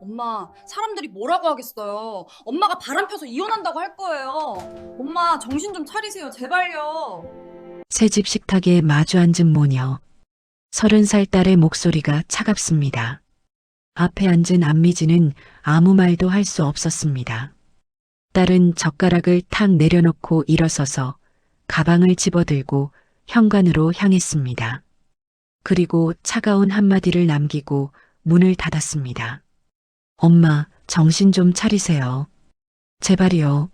엄마, 사람들이 뭐라고 하겠어요. 엄마가 바람 펴서 이혼한다고 할 거예요. 엄마, 정신 좀 차리세요. 제발요. 새집 식탁에 마주 앉은 모녀. 30살 딸의 목소리가 차갑습니다. 앞에 앉은 안미지는 아무 말도 할 수 없었습니다. 딸은 젓가락을 탁 내려놓고 일어서서 가방을 집어들고 현관으로 향했습니다. 그리고 차가운 한마디를 남기고 문을 닫았습니다. 엄마, 정신 좀 차리세요. 제발이요.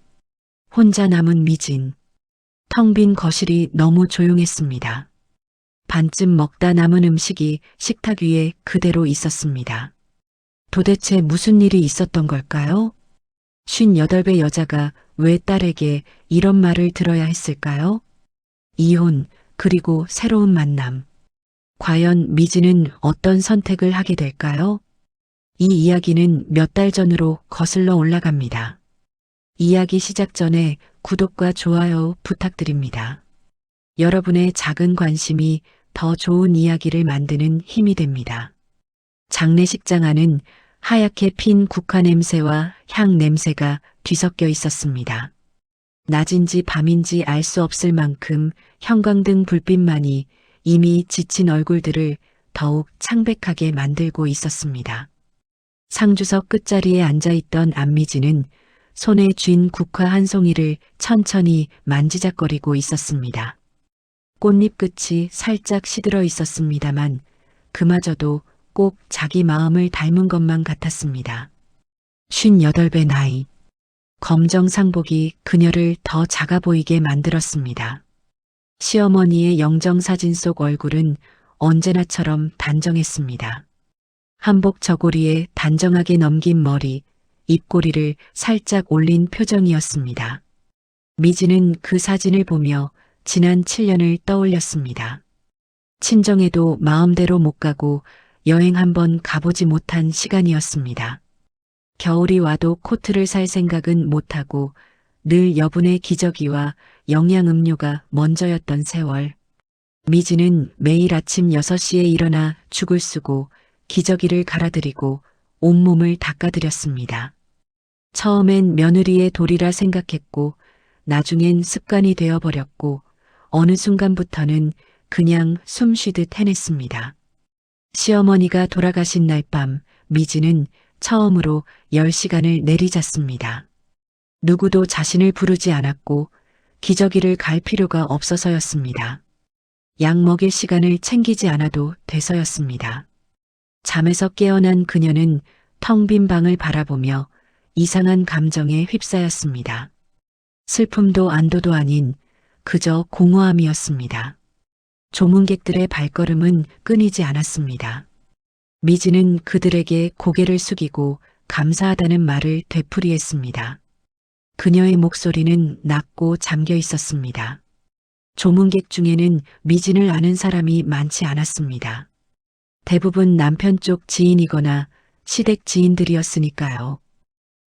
혼자 남은 미진. 텅 빈 거실이 너무 조용했습니다. 반쯤 먹다 남은 음식이 식탁 위에 그대로 있었습니다. 도대체 무슨 일이 있었던 걸까요? 58배 여자가 왜 딸에게 이런 말을 들어야 했을까요? 이혼, 그리고 새로운 만남. 과연 미지는 어떤 선택을 하게 될까요? 이 이야기는 몇 달 전으로 거슬러 올라갑니다. 이야기 시작 전에 구독과 좋아요 부탁드립니다. 여러분의 작은 관심이 더 좋은 이야기를 만드는 힘이 됩니다. 장례식장 안은 하얗게 핀 국화 냄새와 향 냄새가 뒤섞여 있었습니다. 낮인지 밤인지 알 수 없을 만큼 형광등 불빛만이 이미 지친 얼굴들을 더욱 창백하게 만들고 있었습니다. 상주석 끝자리에 앉아있던 안미지는 손에 쥔 국화 한 송이를 천천히 만지작거리고 있었습니다. 꽃잎 끝이 살짝 시들어 있었습니다만 그마저도 꼭 자기 마음을 닮은 것만 같았습니다. 58배 나이. 검정 상복이 그녀를 더 작아 보이게 만들었습니다. 시어머니의 영정사진 속 얼굴은 언제나처럼 단정했습니다. 한복 저고리에 단정하게 넘긴 머리, 입꼬리를 살짝 올린 표정이었습니다. 미지는 그 사진을 보며 지난 7년을 떠올렸습니다. 친정에도 마음대로 못 가고 여행 한번 가보지 못한 시간이었습니다. 겨울이 와도 코트를 살 생각은 못하고 늘 여분의 기저귀와 영양음료가 먼저였던 세월. 미지는 매일 아침 6시에 일어나 죽을 쓰고 기저귀를 갈아드리고 온몸을 닦아드렸습니다. 처음엔 며느리의 도리라 생각했고 나중엔 습관이 되어버렸고 어느 순간부터는 그냥 숨 쉬듯 해냈습니다. 시어머니가 돌아가신 날 밤 미지는 처음으로 10시간을 내리잤습니다. 누구도 자신을 부르지 않았고 기저귀를 갈 필요가 없어서였습니다. 약 먹일 시간을 챙기지 않아도 돼서였습니다. 잠에서 깨어난 그녀는 텅 빈 방을 바라보며 이상한 감정에 휩싸였습니다. 슬픔도 안도도 아닌 그저 공허함이었습니다. 조문객들의 발걸음은 끊이지 않았습니다. 미지는 그들에게 고개를 숙이고 감사하다는 말을 되풀이했습니다. 그녀의 목소리는 낮고 잠겨 있었습니다. 조문객 중에는 미진을 아는 사람이 많지 않았습니다. 대부분 남편 쪽 지인이거나 시댁 지인들이었으니까요.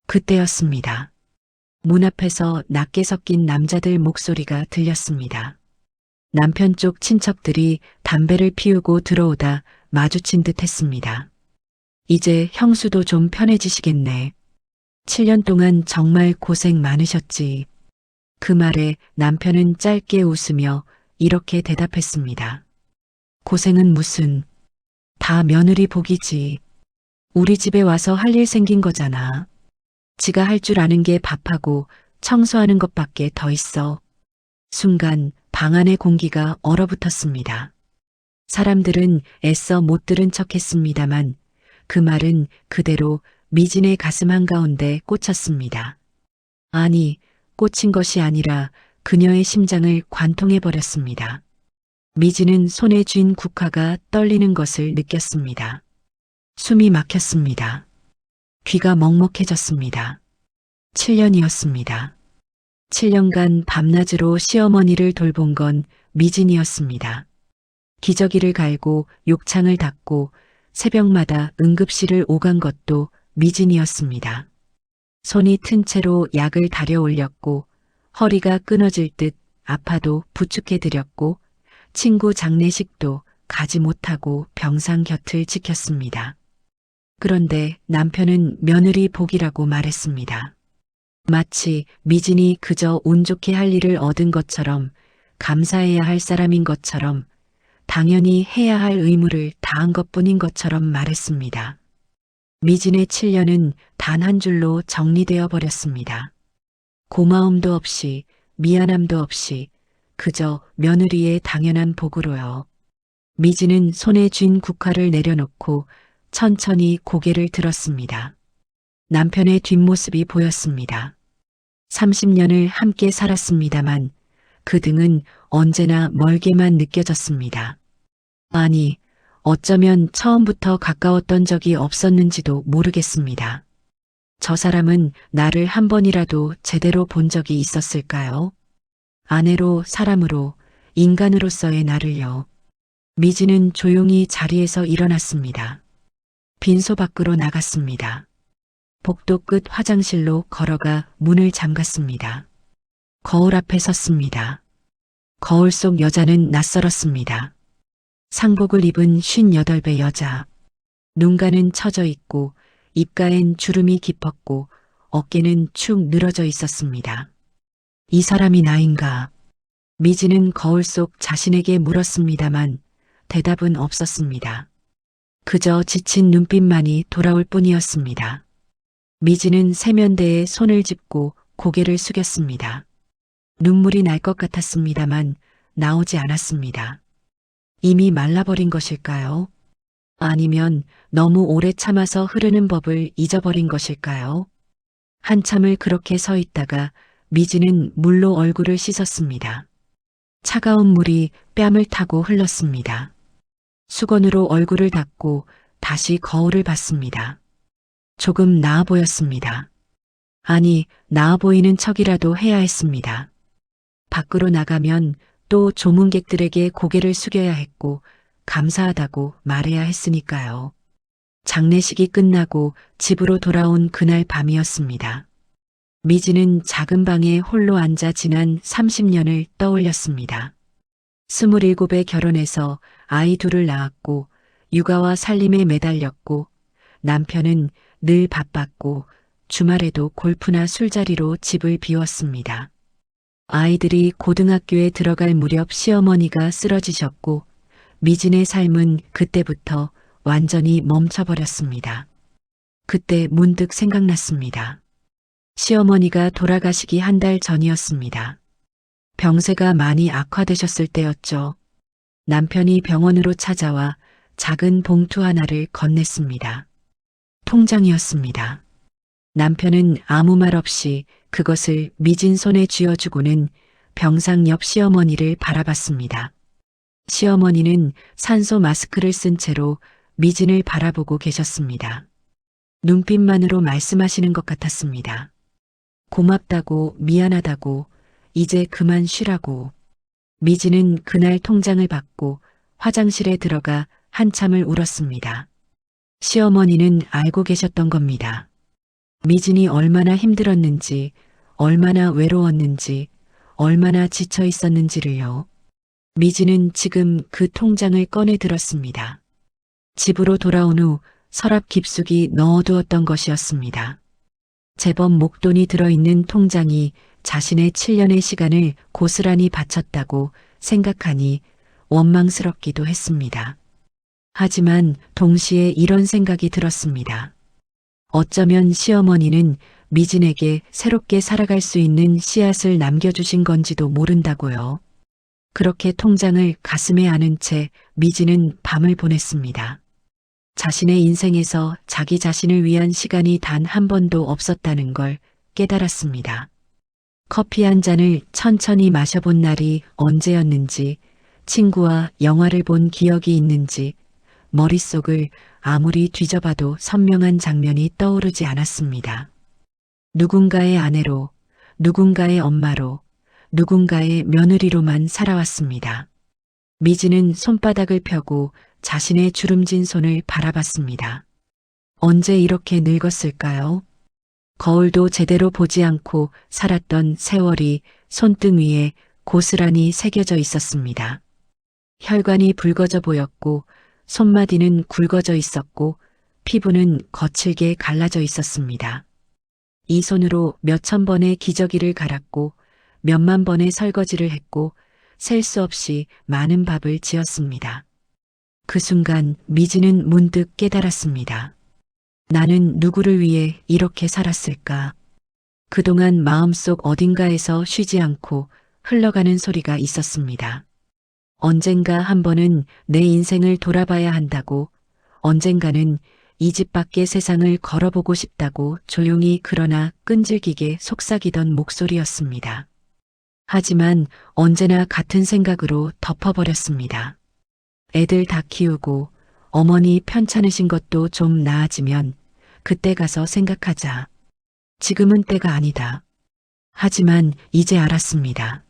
그때였습니다. 문 앞에서 낮게 섞인 남자들 목소리가 들렸습니다. 남편 쪽 친척들이 담배를 피우고 들어오다 마주친 듯 했습니다. 이제 형수도 좀 편해지시겠네. 7년 동안 정말 고생 많으셨지. 그 말에 남편은 짧게 웃으며 이렇게 대답했습니다. 고생은 무슨, 다 며느리 복이지. 우리 집에 와서 할 일 생긴 거잖아. 지가 할 줄 아는 게 밥하고 청소하는 것밖에 더 있어. 순간 방 안의 공기가 얼어붙었습니다. 사람들은 애써 못 들은 척했습니다만 그 말은 그대로 미진의 가슴 한가운데 꽂혔습니다. 아니, 꽂힌 것이 아니라 그녀의 심장을 관통해버렸습니다. 미진은 손에 쥔 국화가 떨리는 것을 느꼈습니다. 숨이 막혔습니다. 귀가 먹먹해졌습니다. 7년이었습니다. 7년간 밤낮으로 시어머니를 돌본 건 미진이었습니다. 기저귀를 갈고 욕창을 닦고 새벽마다 응급실을 오간 것도 미진이었습니다. 손이 튼 채로 약을 다려 올렸고 허리가 끊어질 듯 아파도 부축해드렸고 친구 장례식도 가지 못하고 병상 곁을 지켰습니다. 그런데 남편은 며느리 복이라고 말했습니다. 마치 미진이 그저 운 좋게 할 일을 얻은 것처럼, 감사해야 할 사람인 것처럼, 당연히 해야 할 의무를 다한 것뿐인 것처럼 말했습니다. 미진의 7년은 단 한 줄로 정리되어 버렸습니다. 고마움도 없이, 미안함도 없이, 그저 며느리의 당연한 복으로요. 미진은 손에 쥔 국화를 내려놓고 천천히 고개를 들었습니다. 남편의 뒷모습이 보였습니다. 30년을 함께 살았습니다만 그 등은 언제나 멀게만 느껴졌습니다. 아니, 어쩌면 처음부터 가까웠던 적이 없었는지도 모르겠습니다. 저 사람은 나를 한 번이라도 제대로 본 적이 있었을까요? 아내로, 사람으로, 인간으로서의 나를요. 미진은 조용히 자리에서 일어났습니다. 빈소 밖으로 나갔습니다. 복도 끝 화장실로 걸어가 문을 잠갔습니다. 거울 앞에 섰습니다. 거울 속 여자는 낯설었습니다. 상복을 입은 58배 여자. 눈가는 처져 있고 입가엔 주름이 깊었고 어깨는 축 늘어져 있었습니다. 이 사람이 나인가? 미진은 거울 속 자신에게 물었습니다만 대답은 없었습니다. 그저 지친 눈빛만이 돌아올 뿐이었습니다. 미진은 세면대에 손을 짚고 고개를 숙였습니다. 눈물이 날 것 같았습니다만 나오지 않았습니다. 이미 말라버린 것일까요? 아니면 너무 오래 참아서 흐르는 법을 잊어버린 것일까요? 한참을 그렇게 서 있다가 미진은 물로 얼굴을 씻었습니다. 차가운 물이 뺨을 타고 흘렀습니다. 수건으로 얼굴을 닦고 다시 거울을 봤습니다. 조금 나아 보였습니다. 아니, 나아 보이는 척이라도 해야 했습니다. 밖으로 나가면 또 조문객들에게 고개를 숙여야 했고 감사하다고 말해야 했으니까요. 장례식이 끝나고 집으로 돌아온 그날 밤이었습니다. 미진은 작은 방에 홀로 앉아 지난 30년을 떠올렸습니다. 27에 결혼해서 아이 둘을 낳았고 육아와 살림에 매달렸고 남편은 늘 바빴고 주말에도 골프나 술자리로 집을 비웠습니다. 아이들이 고등학교에 들어갈 무렵 시어머니가 쓰러지셨고 미진의 삶은 그때부터 완전히 멈춰버렸습니다. 그때 문득 생각났습니다. 시어머니가 돌아가시기 한 달 전이었습니다. 병세가 많이 악화되셨을 때였죠. 남편이 병원으로 찾아와 작은 봉투 하나를 건넸습니다. 통장이었습니다. 남편은 아무 말 없이 그것을 미진 손에 쥐어주고는 병상 옆 시어머니를 바라봤습니다. 시어머니는 산소 마스크를 쓴 채로 미진을 바라보고 계셨습니다. 눈빛만으로 말씀하시는 것 같았습니다. 고맙다고, 미안하다고, 이제 그만 쉬라고. 미진은 그날 통장을 받고 화장실에 들어가 한참을 울었습니다. 시어머니는 알고 계셨던 겁니다. 미진이 얼마나 힘들었는지, 얼마나 외로웠는지, 얼마나 지쳐 있었는지를요. 미진은 지금 그 통장을 꺼내 들었습니다. 집으로 돌아온 후 서랍 깊숙이 넣어두었던 것이었습니다. 제법 목돈이 들어있는 통장이 자신의 7년의 시간을 고스란히 바쳤다고 생각하니 원망스럽기도 했습니다. 하지만 동시에 이런 생각이 들었습니다. 어쩌면 시어머니는 미진에게 새롭게 살아갈 수 있는 씨앗을 남겨주신 건지도 모른다고요. 그렇게 통장을 가슴에 안은 채 미진은 밤을 보냈습니다. 자신의 인생에서 자기 자신을 위한 시간이 단 한 번도 없었다는 걸 깨달았습니다. 커피 한 잔을 천천히 마셔본 날이 언제였는지, 친구와 영화를 본 기억이 있는지, 머릿속을 아무리 뒤져봐도 선명한 장면이 떠오르지 않았습니다. 누군가의 아내로, 누군가의 엄마로, 누군가의 며느리로만 살아왔습니다. 미진은 손바닥을 펴고 자신의 주름진 손을 바라봤습니다. 언제 이렇게 늙었을까요? 거울도 제대로 보지 않고 살았던 세월이 손등 위에 고스란히 새겨져 있었습니다. 혈관이 붉어져 보였고 손마디는 굵어져 있었고 피부는 거칠게 갈라져 있었습니다. 이 손으로 몇천 번의 기저귀를 갈았고 몇만 번의 설거지를 했고 셀 수 없이 많은 밥을 지었습니다. 그 순간 미지는 문득 깨달았습니다. 나는 누구를 위해 이렇게 살았을까? 그동안 마음속 어딘가에서 쉬지 않고 흘러가는 소리가 있었습니다. 언젠가 한 번은 내 인생을 돌아봐야 한다고, 언젠가는 이 집 밖의 세상을 걸어보고 싶다고 조용히 그러나 끈질기게 속삭이던 목소리였습니다. 하지만 언제나 같은 생각으로 덮어버렸습니다. 애들 다 키우고 어머니 편찮으신 것도 좀 나아지면 그때 가서 생각하자. 지금은 때가 아니다. 하지만 이제 알았습니다.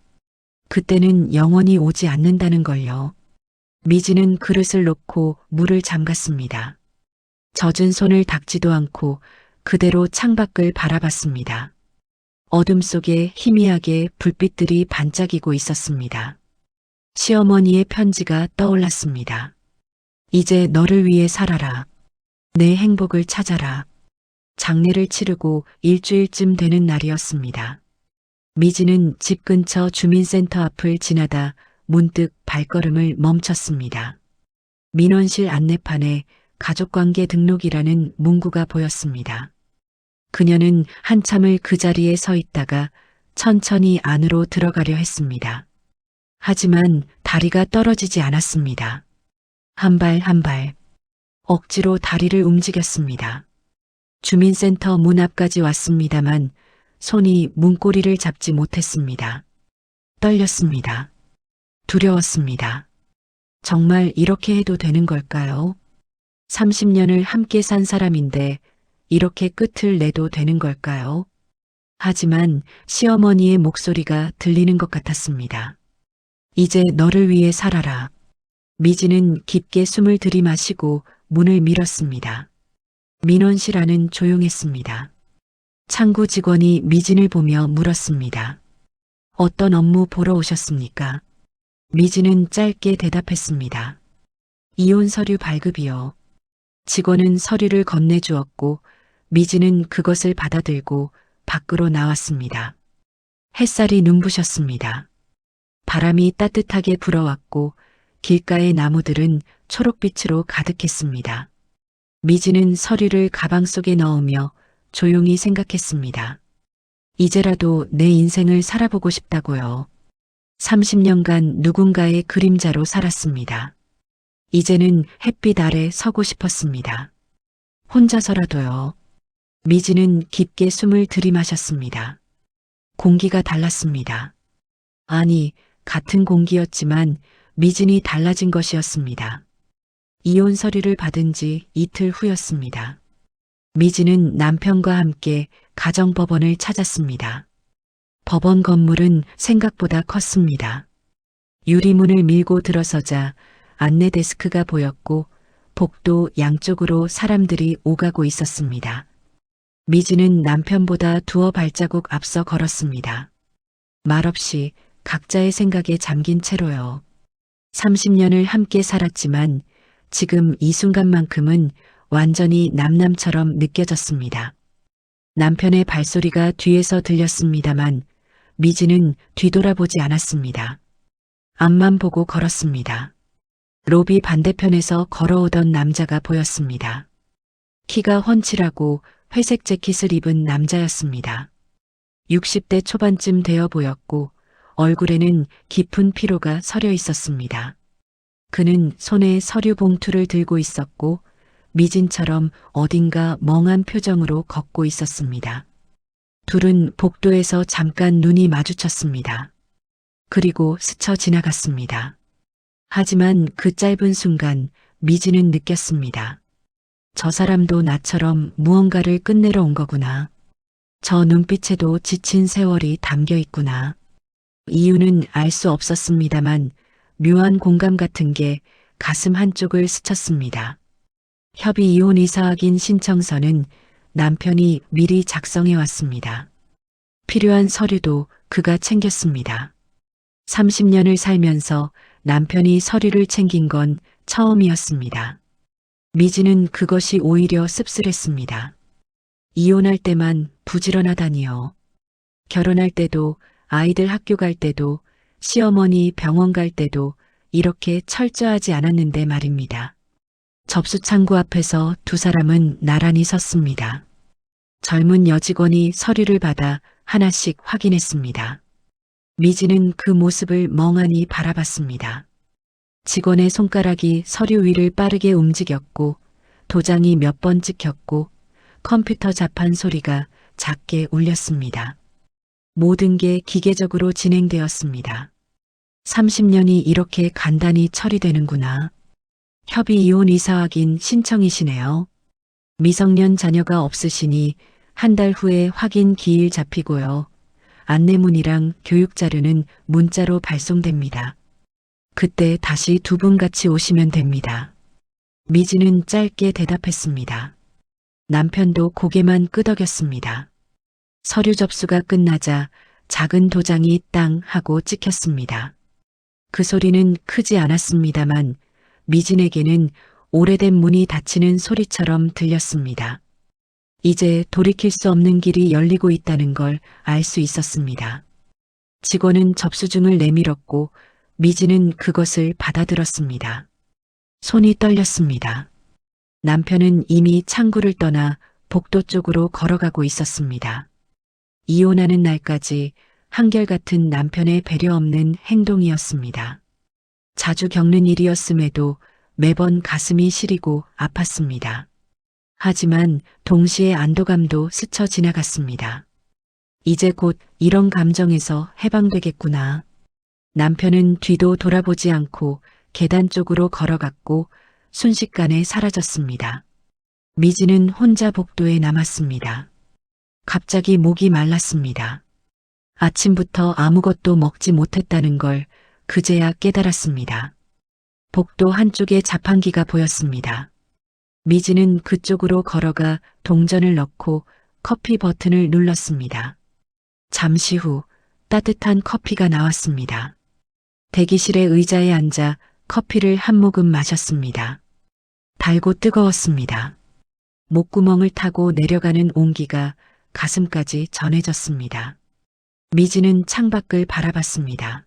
그때는 영원히 오지 않는다는 걸요. 미지는 그릇을 놓고 물을 잠갔습니다. 젖은 손을 닦지도 않고 그대로 창밖을 바라봤습니다. 어둠 속에 희미하게 불빛들이 반짝이고 있었습니다. 시어머니의 편지가 떠올랐습니다. 이제 너를 위해 살아라. 내 행복을 찾아라. 장례를 치르고 일주일쯤 되는 날이었습니다. 미지는 집 근처 주민센터 앞을 지나다 문득 발걸음을 멈췄습니다. 민원실 안내판에 가족관계 등록이라는 문구가 보였습니다. 그녀는 한참을 그 자리에 서 있다가 천천히 안으로 들어가려 했습니다. 하지만 다리가 떨어지지 않았습니다. 한 발 한 발. 억지로 다리를 움직였습니다. 주민센터 문 앞까지 왔습니다만 손이 문고리를 잡지 못했습니다. 떨렸습니다. 두려웠습니다. 정말 이렇게 해도 되는 걸까요? 30년을 함께 산 사람인데 이렇게 끝을 내도 되는 걸까요? 하지만 시어머니의 목소리가 들리는 것 같았습니다. 이제 너를 위해 살아라. 미지는 깊게 숨을 들이마시고 문을 밀었습니다. 민원실 안은 조용했습니다. 창구 직원이 미진을 보며 물었습니다. 어떤 업무 보러 오셨습니까? 미진은 짧게 대답했습니다. 이혼 서류 발급이요. 직원은 서류를 건네주었고 미지는 그것을 받아들고 밖으로 나왔습니다. 햇살이 눈부셨습니다. 바람이 따뜻하게 불어왔고 길가의 나무들은 초록빛으로 가득했습니다. 미지는 서류를 가방 속에 넣으며 조용히 생각했습니다. 이제라도 내 인생을 살아보고 싶다고요. 30년간 누군가의 그림자로 살았습니다. 이제는 햇빛 아래 서고 싶었습니다. 혼자서라도요. 미지는 깊게 숨을 들이마셨습니다. 공기가 달랐습니다. 아니, 같은 공기였지만 미진이 달라진 것이었습니다. 이혼 서류를 받은 지 이틀 후였습니다. 미진은 남편과 함께 가정법원을 찾았습니다. 법원 건물은 생각보다 컸습니다. 유리문을 밀고 들어서자 안내 데스크가 보였고 복도 양쪽으로 사람들이 오가고 있었습니다. 미지는 남편보다 두어 발자국 앞서 걸었습니다. 말없이 각자의 생각에 잠긴 채로요. 30년을 함께 살았지만 지금 이 순간만큼은 완전히 남남처럼 느껴졌습니다. 남편의 발소리가 뒤에서 들렸습니다만 미지는 뒤돌아보지 않았습니다. 앞만 보고 걸었습니다. 로비 반대편에서 걸어오던 남자가 보였습니다. 키가 훤칠하고 회색 재킷을 입은 남자였습니다. 60대 초반쯤 되어 보였고 얼굴에는 깊은 피로가 서려 있었습니다. 그는 손에 서류 봉투를 들고 있었고 미진처럼 어딘가 멍한 표정으로 걷고 있었습니다. 둘은 복도에서 잠깐 눈이 마주쳤습니다. 그리고 스쳐 지나갔습니다. 하지만 그 짧은 순간 미진은 느꼈습니다. 저 사람도 나처럼 무언가를 끝내러 온 거구나. 저 눈빛에도 지친 세월이 담겨 있구나. 이유는 알 수 없었습니다만 묘한 공감 같은 게 가슴 한쪽을 스쳤습니다. 협의 이혼 이사 확인 신청서는 남편이 미리 작성해 왔습니다. 필요한 서류도 그가 챙겼습니다. 30년을 살면서 남편이 서류를 챙긴 건 처음이었습니다. 미진은 그것이 오히려 씁쓸했습니다. 이혼할 때만 부지런하다니요. 결혼할 때도, 아이들 학교 갈 때도, 시어머니 병원 갈 때도 이렇게 철저하지 않았는데 말입니다. 접수창구 앞에서 두 사람은 나란히 섰습니다. 젊은 여직원이 서류를 받아 하나씩 확인했습니다. 미지는 그 모습을 멍하니 바라봤습니다. 직원의 손가락이 서류 위를 빠르게 움직였고 도장이 몇 번 찍혔고 컴퓨터 자판 소리가 작게 울렸습니다. 모든 게 기계적으로 진행되었습니다. 30년이 이렇게 간단히 처리되는구나. 협의 이혼 이사 확인 신청이시네요. 미성년 자녀가 없으시니 한 달 후에 확인 기일 잡히고요. 안내문이랑 교육 자료는 문자로 발송됩니다. 그때 다시 두 분 같이 오시면 됩니다. 미지는 짧게 대답했습니다. 남편도 고개만 끄덕였습니다. 서류 접수가 끝나자 작은 도장이 땅 하고 찍혔습니다. 그 소리는 크지 않았습니다만 미진에게는 오래된 문이 닫히는 소리처럼 들렸습니다. 이제 돌이킬 수 없는 길이 열리고 있다는 걸 알 수 있었습니다. 직원은 접수증을 내밀었고 미진은 그것을 받아들었습니다. 손이 떨렸습니다. 남편은 이미 창구를 떠나 복도 쪽으로 걸어가고 있었습니다. 이혼하는 날까지 한결같은 남편의 배려 없는 행동이었습니다. 자주 겪는 일이었음에도 매번 가슴이 시리고 아팠습니다. 하지만 동시에 안도감도 스쳐 지나갔습니다. 이제 곧 이런 감정에서 해방되겠구나. 남편은 뒤도 돌아보지 않고 계단 쪽으로 걸어갔고 순식간에 사라졌습니다. 미지는 혼자 복도에 남았습니다. 갑자기 목이 말랐습니다. 아침부터 아무것도 먹지 못했다는 걸 그제야 깨달았습니다. 복도 한쪽에 자판기가 보였습니다. 미지는 그쪽으로 걸어가 동전을 넣고 커피 버튼을 눌렀습니다. 잠시 후 따뜻한 커피가 나왔습니다. 대기실의 의자에 앉아 커피를 한 모금 마셨습니다. 달고 뜨거웠습니다. 목구멍을 타고 내려가는 온기가 가슴까지 전해졌습니다. 미지는 창밖을 바라봤습니다.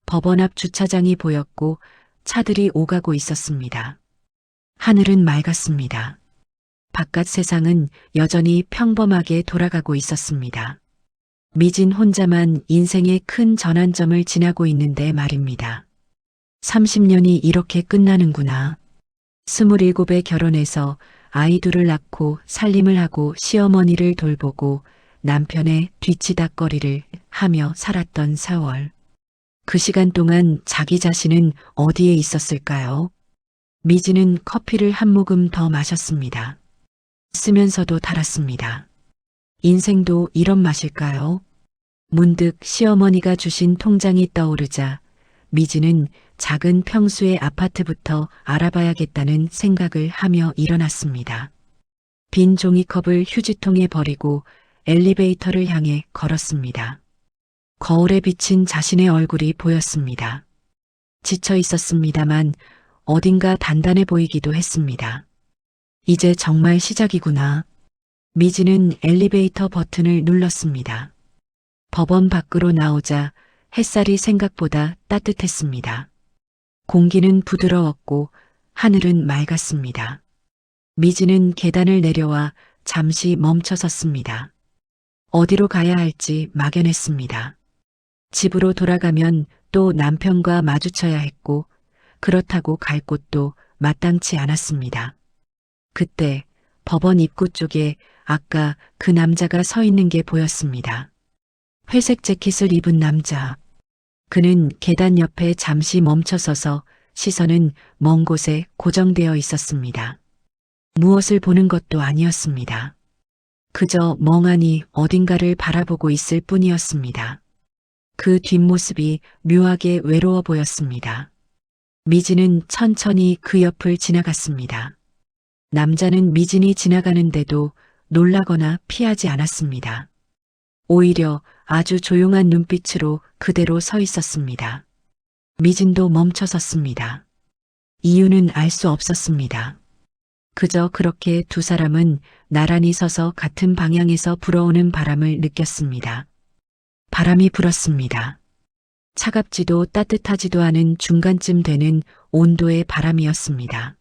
법원 앞 주차장이 보였고 차들이 오가고 있었습니다. 하늘은 맑았습니다. 바깥 세상은 여전히 평범하게 돌아가고 있었습니다. 미진 혼자만 인생의 큰 전환점을 지나고 있는데 말입니다. 30년이 이렇게 끝나는구나. 27에 결혼해서 아이 둘을 낳고 살림을 하고 시어머니를 돌보고 남편의 뒤치다꺼리를 하며 살았던 세월. 그 시간 동안 자기 자신은 어디에 있었을까요? 미지는 커피를 한 모금 더 마셨습니다. 쓰면서도 달았습니다. 인생도 이런 맛일까요? 문득 시어머니가 주신 통장이 떠오르자 미지는 작은 평수의 아파트부터 알아봐야겠다는 생각을 하며 일어났습니다. 빈 종이컵을 휴지통에 버리고 엘리베이터를 향해 걸었습니다. 거울에 비친 자신의 얼굴이 보였습니다. 지쳐 있었습니다만 어딘가 단단해 보이기도 했습니다. 이제 정말 시작이구나. 미지는 엘리베이터 버튼을 눌렀습니다. 법원 밖으로 나오자 햇살이 생각보다 따뜻했습니다. 공기는 부드러웠고 하늘은 맑았습니다. 미지는 계단을 내려와 잠시 멈춰 섰습니다. 어디로 가야 할지 막연했습니다. 집으로 돌아가면 또 남편과 마주쳐야 했고 그렇다고 갈 곳도 마땅치 않았습니다. 그때 법원 입구 쪽에 아까 그 남자가 서 있는 게 보였습니다. 회색 재킷을 입은 남자. 그는 계단 옆에 잠시 멈춰서서 시선은 먼 곳에 고정되어 있었습니다. 무엇을 보는 것도 아니었습니다. 그저 멍하니 어딘가를 바라보고 있을 뿐이었습니다. 그 뒷모습이 묘하게 외로워 보였습니다. 미진은 천천히 그 옆을 지나갔습니다. 남자는 미진이 지나가는데도 놀라거나 피하지 않았습니다. 오히려 아주 조용한 눈빛으로 그대로 서 있었습니다. 미진도 멈춰 섰습니다. 이유는 알 수 없었습니다. 그저 그렇게 두 사람은 나란히 서서 같은 방향에서 불어오는 바람을 느꼈습니다. 바람이 불었습니다. 차갑지도 따뜻하지도 않은 중간쯤 되는 온도의 바람이었습니다.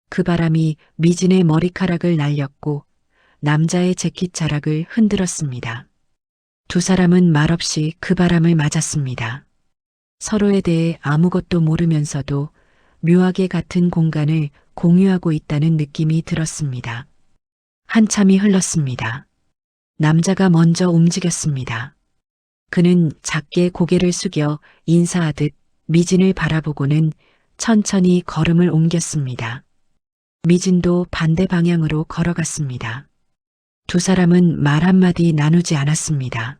그 바람이 미진의 머리카락을 날렸고 남자의 재킷 자락을 흔들었습니다. 두 사람은 말없이 그 바람을 맞았습니다. 서로에 대해 아무것도 모르면서도 묘하게 같은 공간을 공유하고 있다는 느낌이 들었습니다. 한참이 흘렀습니다. 남자가 먼저 움직였습니다. 그는 작게 고개를 숙여 인사하듯 미진을 바라보고는 천천히 걸음을 옮겼습니다. 미진도 반대 방향으로 걸어갔습니다. 두 사람은 말 한마디 나누지 않았습니다.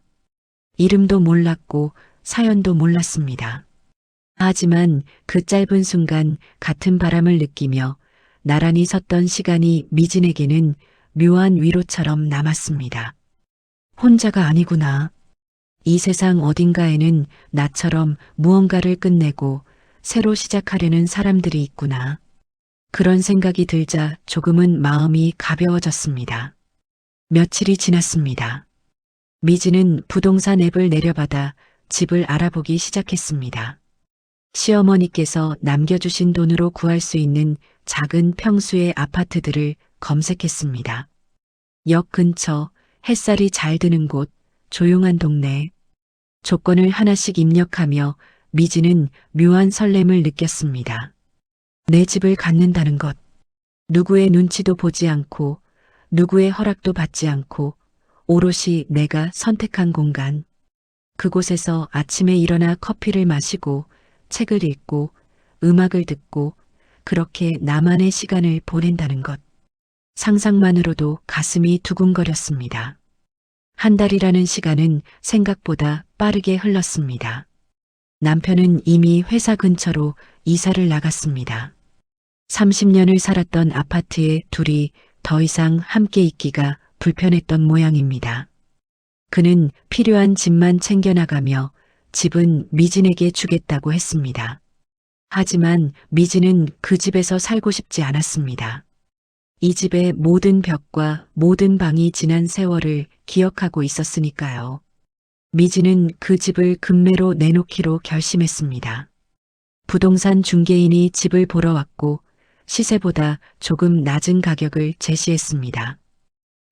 이름도 몰랐고 사연도 몰랐습니다. 하지만 그 짧은 순간 같은 바람을 느끼며 나란히 섰던 시간이 미진에게는 묘한 위로처럼 남았습니다. 혼자가 아니구나. 이 세상 어딘가에는 나처럼 무언가를 끝내고 새로 시작하려는 사람들이 있구나. 그런 생각이 들자 조금은 마음이 가벼워졌습니다. 며칠이 지났습니다. 미진은 부동산 앱을 내려받아 집을 알아보기 시작했습니다. 시어머니께서 남겨주신 돈으로 구할 수 있는 작은 평수의 아파트들을 검색했습니다. 역 근처, 햇살이 잘 드는 곳, 조용한 동네. 조건을 하나씩 입력하며 미진은 묘한 설렘을 느꼈습니다. 내 집을 갖는다는 것. 누구의 눈치도 보지 않고 누구의 허락도 받지 않고 오롯이 내가 선택한 공간. 그곳에서 아침에 일어나 커피를 마시고 책을 읽고 음악을 듣고 그렇게 나만의 시간을 보낸다는 것. 상상만으로도 가슴이 두근거렸습니다. 한 달이라는 시간은 생각보다 빠르게 흘렀습니다. 남편은 이미 회사 근처로 이사를 나갔습니다. 30년을 살았던 아파트에 둘이 더 이상 함께 있기가 불편했던 모양입니다. 그는 필요한 집만 챙겨나가며 집은 미진에게 주겠다고 했습니다. 하지만 미진은 그 집에서 살고 싶지 않았습니다. 이 집의 모든 벽과 모든 방이 지난 세월을 기억하고 있었으니까요. 미진은 그 집을 금매로 내놓기로 결심했습니다. 부동산 중개인이 집을 보러 왔고 시세보다 조금 낮은 가격을 제시했습니다.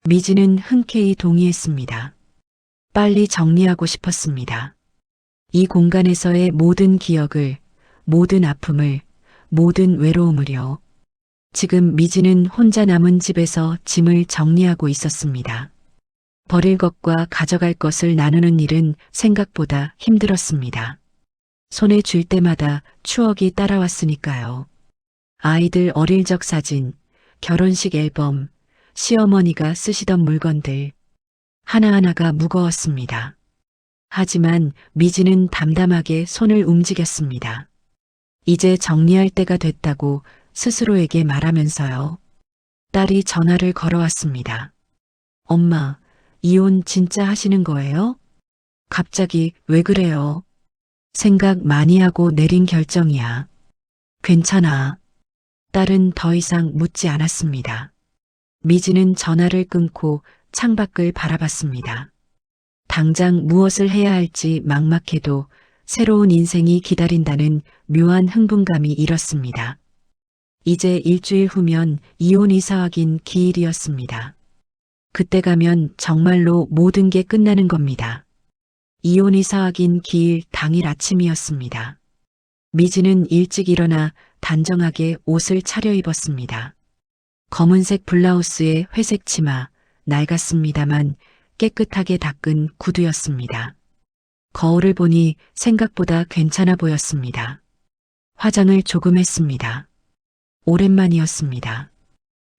미진은 흔쾌히 동의했습니다. 빨리 정리하고 싶었습니다. 이 공간에서의 모든 기억을, 모든 아픔을, 모든 외로움을요. 지금 미진은 혼자 남은 집에서 짐을 정리하고 있었습니다. 버릴 것과 가져갈 것을 나누는 일은 생각보다 힘들었습니다. 손에 쥘 때마다 추억이 따라왔으니까요. 아이들 어릴 적 사진, 결혼식 앨범, 시어머니가 쓰시던 물건들, 하나하나가 무거웠습니다. 하지만 미진은 담담하게 손을 움직였습니다. 이제 정리할 때가 됐다고 스스로에게 말하면서요. 딸이 전화를 걸어왔습니다. 엄마, 이혼 진짜 하시는 거예요? 갑자기 왜 그래요? 생각 많이 하고 내린 결정이야. 괜찮아. 딸은 더 이상 묻지 않았습니다. 미진은 전화를 끊고 창밖을 바라봤습니다. 당장 무엇을 해야 할지 막막해도 새로운 인생이 기다린다는 묘한 흥분감이 일었습니다. 이제 일주일 후면 이혼 이사 확인 기일이었습니다. 그때 가면 정말로 모든 게 끝나는 겁니다. 이혼 이사 확인 기일 당일 아침이었습니다. 미진은 일찍 일어나 단정하게 옷을 차려입었습니다. 검은색 블라우스에 회색 치마, 낡았습니다만 깨끗하게 닦은 구두였습니다. 거울을 보니 생각보다 괜찮아 보였습니다. 화장을 조금 했습니다. 오랜만이었습니다.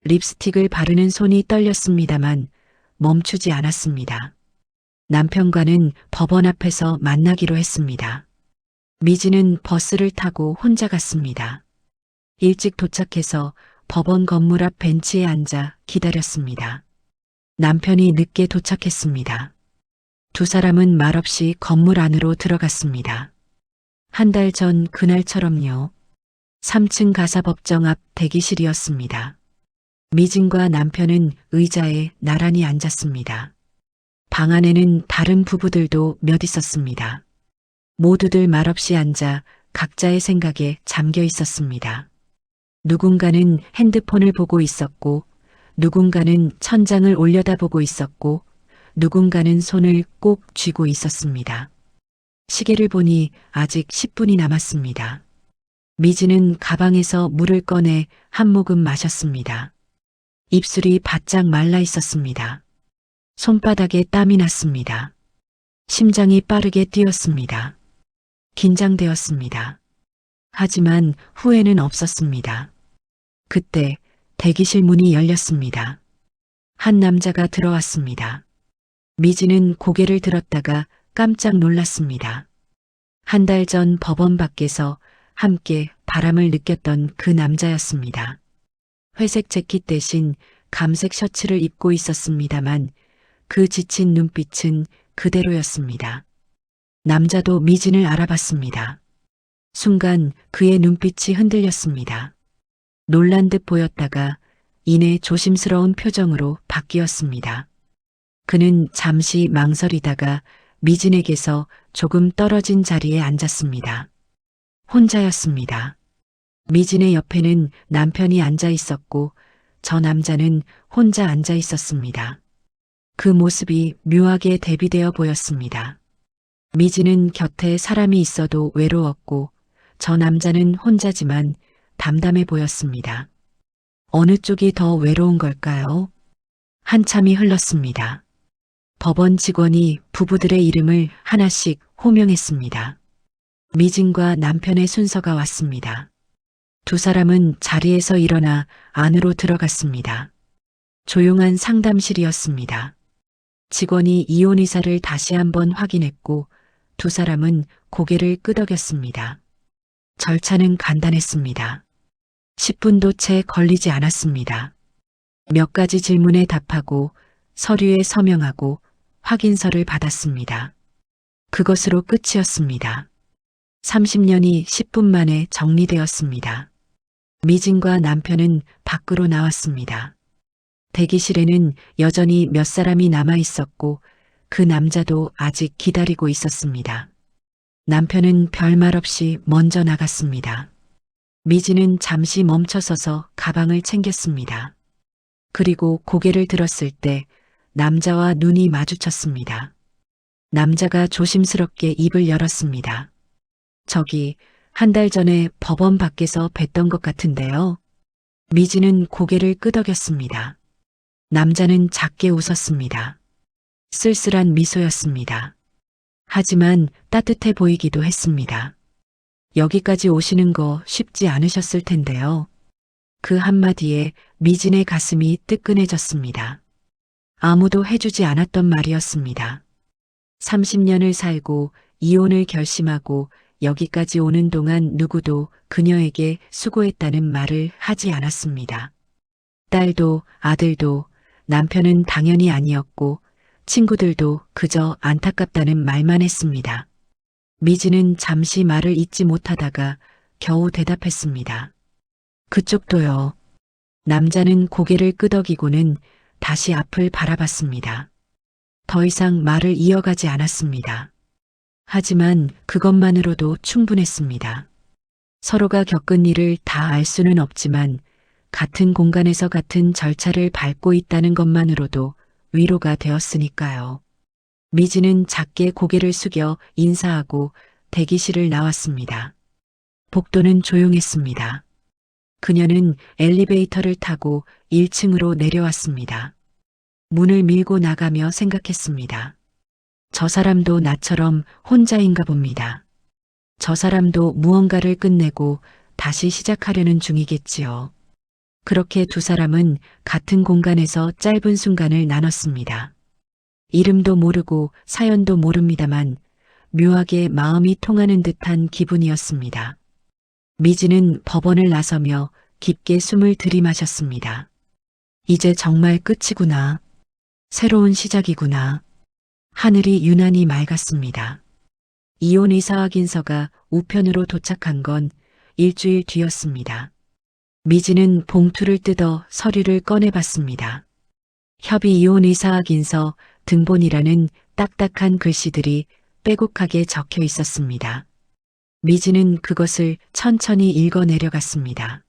립스틱을 바르는 손이 떨렸습니다만 멈추지 않았습니다. 남편과는 법원 앞에서 만나기로 했습니다. 미진은 버스를 타고 혼자 갔습니다. 일찍 도착해서 법원 건물 앞 벤치에 앉아 기다렸습니다. 남편이 늦게 도착했습니다. 두 사람은 말없이 건물 안으로 들어갔습니다. 한 달 전 그날처럼요. 3층 가사법정 앞 대기실이었습니다. 미진과 남편은 의자에 나란히 앉았습니다. 방 안에는 다른 부부들도 몇 있었습니다. 모두들 말없이 앉아 각자의 생각에 잠겨 있었습니다. 누군가는 핸드폰을 보고 있었고, 누군가는 천장을 올려다보고 있었고, 누군가는 손을 꼭 쥐고 있었습니다. 시계를 보니 아직 10분이 남았습니다. 미지는 가방에서 물을 꺼내 한 모금 마셨습니다. 입술이 바짝 말라 있었습니다. 손바닥에 땀이 났습니다. 심장이 빠르게 뛰었습니다. 긴장되었습니다. 하지만 후회는 없었습니다. 그때 대기실 문이 열렸습니다. 한 남자가 들어왔습니다. 미지는 고개를 들었다가 깜짝 놀랐습니다. 한 달 전 법원 밖에서 함께 바람을 느꼈던 그 남자였습니다. 회색 재킷 대신 감색 셔츠를 입고 있었습니다만 그 지친 눈빛은 그대로였습니다. 남자도 미진을 알아봤습니다. 순간 그의 눈빛이 흔들렸습니다. 놀란 듯 보였다가 이내 조심스러운 표정으로 바뀌었습니다. 그는 잠시 망설이다가 미진에게서 조금 떨어진 자리에 앉았습니다. 혼자였습니다. 미진의 옆에는 남편이 앉아 있었고 저 남자는 혼자 앉아 있었습니다. 그 모습이 묘하게 대비되어 보였습니다. 미진은 곁에 사람이 있어도 외로웠고 저 남자는 혼자지만 담담해 보였습니다. 어느 쪽이 더 외로운 걸까요? 한참이 흘렀습니다. 법원 직원이 부부들의 이름을 하나씩 호명했습니다. 미진과 남편의 순서가 왔습니다. 두 사람은 자리에서 일어나 안으로 들어갔습니다. 조용한 상담실이었습니다. 직원이 이혼 의사를 다시 한번 확인했고 두 사람은 고개를 끄덕였습니다. 절차는 간단했습니다. 10분도 채 걸리지 않았습니다. 몇 가지 질문에 답하고 서류에 서명하고 확인서를 받았습니다. 그것으로 끝이었습니다. 30년이 10분 만에 정리되었습니다. 미진과 남편은 밖으로 나왔습니다. 대기실에는 여전히 몇 사람이 남아 있었고 그 남자도 아직 기다리고 있었습니다. 남편은 별말 없이 먼저 나갔습니다. 미진은 잠시 멈춰서서 가방을 챙겼습니다. 그리고 고개를 들었을 때 남자와 눈이 마주쳤습니다. 남자가 조심스럽게 입을 열었습니다. 저기 한 달 전에 법원 밖에서 뵀던 것 같은데요. 미진은 고개를 끄덕였습니다. 남자는 작게 웃었습니다. 쓸쓸한 미소였습니다. 하지만 따뜻해 보이기도 했습니다. 여기까지 오시는 거 쉽지 않으셨을 텐데요. 그 한마디에 미진의 가슴이 뜨끈해졌습니다. 아무도 해주지 않았던 말이었습니다. 30년을 살고 이혼을 결심하고 여기까지 오는 동안 누구도 그녀에게 수고했다는 말을 하지 않았습니다. 딸도 아들도 남편은 당연히 아니었고 친구들도 그저 안타깝다는 말만 했습니다. 미진은 잠시 말을 잇지 못하다가 겨우 대답했습니다. 그쪽도요. 남자는 고개를 끄덕이고는 다시 앞을 바라봤습니다. 더 이상 말을 이어가지 않았습니다. 하지만 그것만으로도 충분했습니다. 서로가 겪은 일을 다 알 수는 없지만 같은 공간에서 같은 절차를 밟고 있다는 것만으로도 위로가 되었으니까요. 미지는 작게 고개를 숙여 인사하고 대기실을 나왔습니다. 복도는 조용했습니다. 그녀는 엘리베이터를 타고 1층으로 내려왔습니다. 문을 밀고 나가며 생각했습니다. 저 사람도 나처럼 혼자인가 봅니다. 저 사람도 무언가를 끝내고 다시 시작하려는 중이겠지요. 그렇게 두 사람은 같은 공간에서 짧은 순간을 나눴습니다. 이름도 모르고 사연도 모릅니다만 묘하게 마음이 통하는 듯한 기분이었습니다. 미지는 법원을 나서며 깊게 숨을 들이마셨습니다. 이제 정말 끝이구나. 새로운 시작이구나. 하늘이 유난히 맑았습니다. 이혼 의사 확인서가 우편으로 도착한 건 일주일 뒤였습니다. 미지는 봉투를 뜯어 서류를 꺼내봤습니다. 협의 이혼 의사확인서 등본이라는 딱딱한 글씨들이 빼곡하게 적혀 있었습니다. 미지는 그것을 천천히 읽어 내려갔습니다.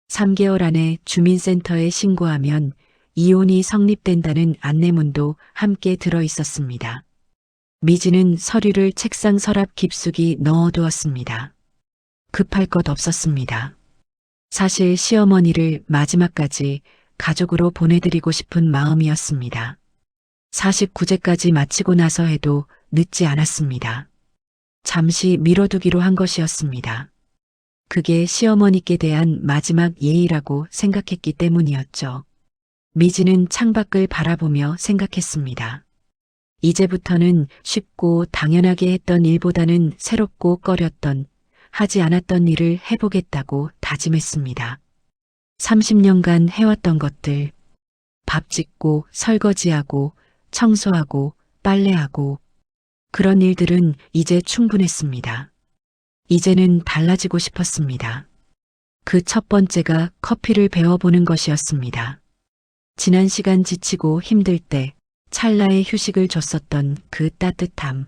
3개월 안에 주민센터에 신고하면 이혼이 성립된다는 안내문도 함께 들어 있었습니다. 미지는 서류를 책상 서랍 깊숙이 넣어두었습니다. 급할 것 없었습니다. 사실 시어머니를 마지막까지 가족으로 보내드리고 싶은 마음이었습니다. 49제까지 마치고 나서 해도 늦지 않았습니다. 잠시 미뤄두기로 한 것이었습니다. 그게 시어머니께 대한 마지막 예의라고 생각했기 때문이었죠. 미지는 창밖을 바라보며 생각했습니다. 이제부터는 쉽고 당연하게 했던 일보다는 새롭고 꺼렸던, 하지 않았던 일을 해보겠다고 다짐했습니다. 30년간 해왔던 것들, 밥 짓고 설거지하고 청소하고 빨래하고 그런 일들은 이제 충분했습니다. 이제는 달라지고 싶었습니다. 그 첫 번째가 커피를 배워보는 것이었습니다. 지난 시간 지치고 힘들 때 찰나의 휴식을 줬었던 그 따뜻함,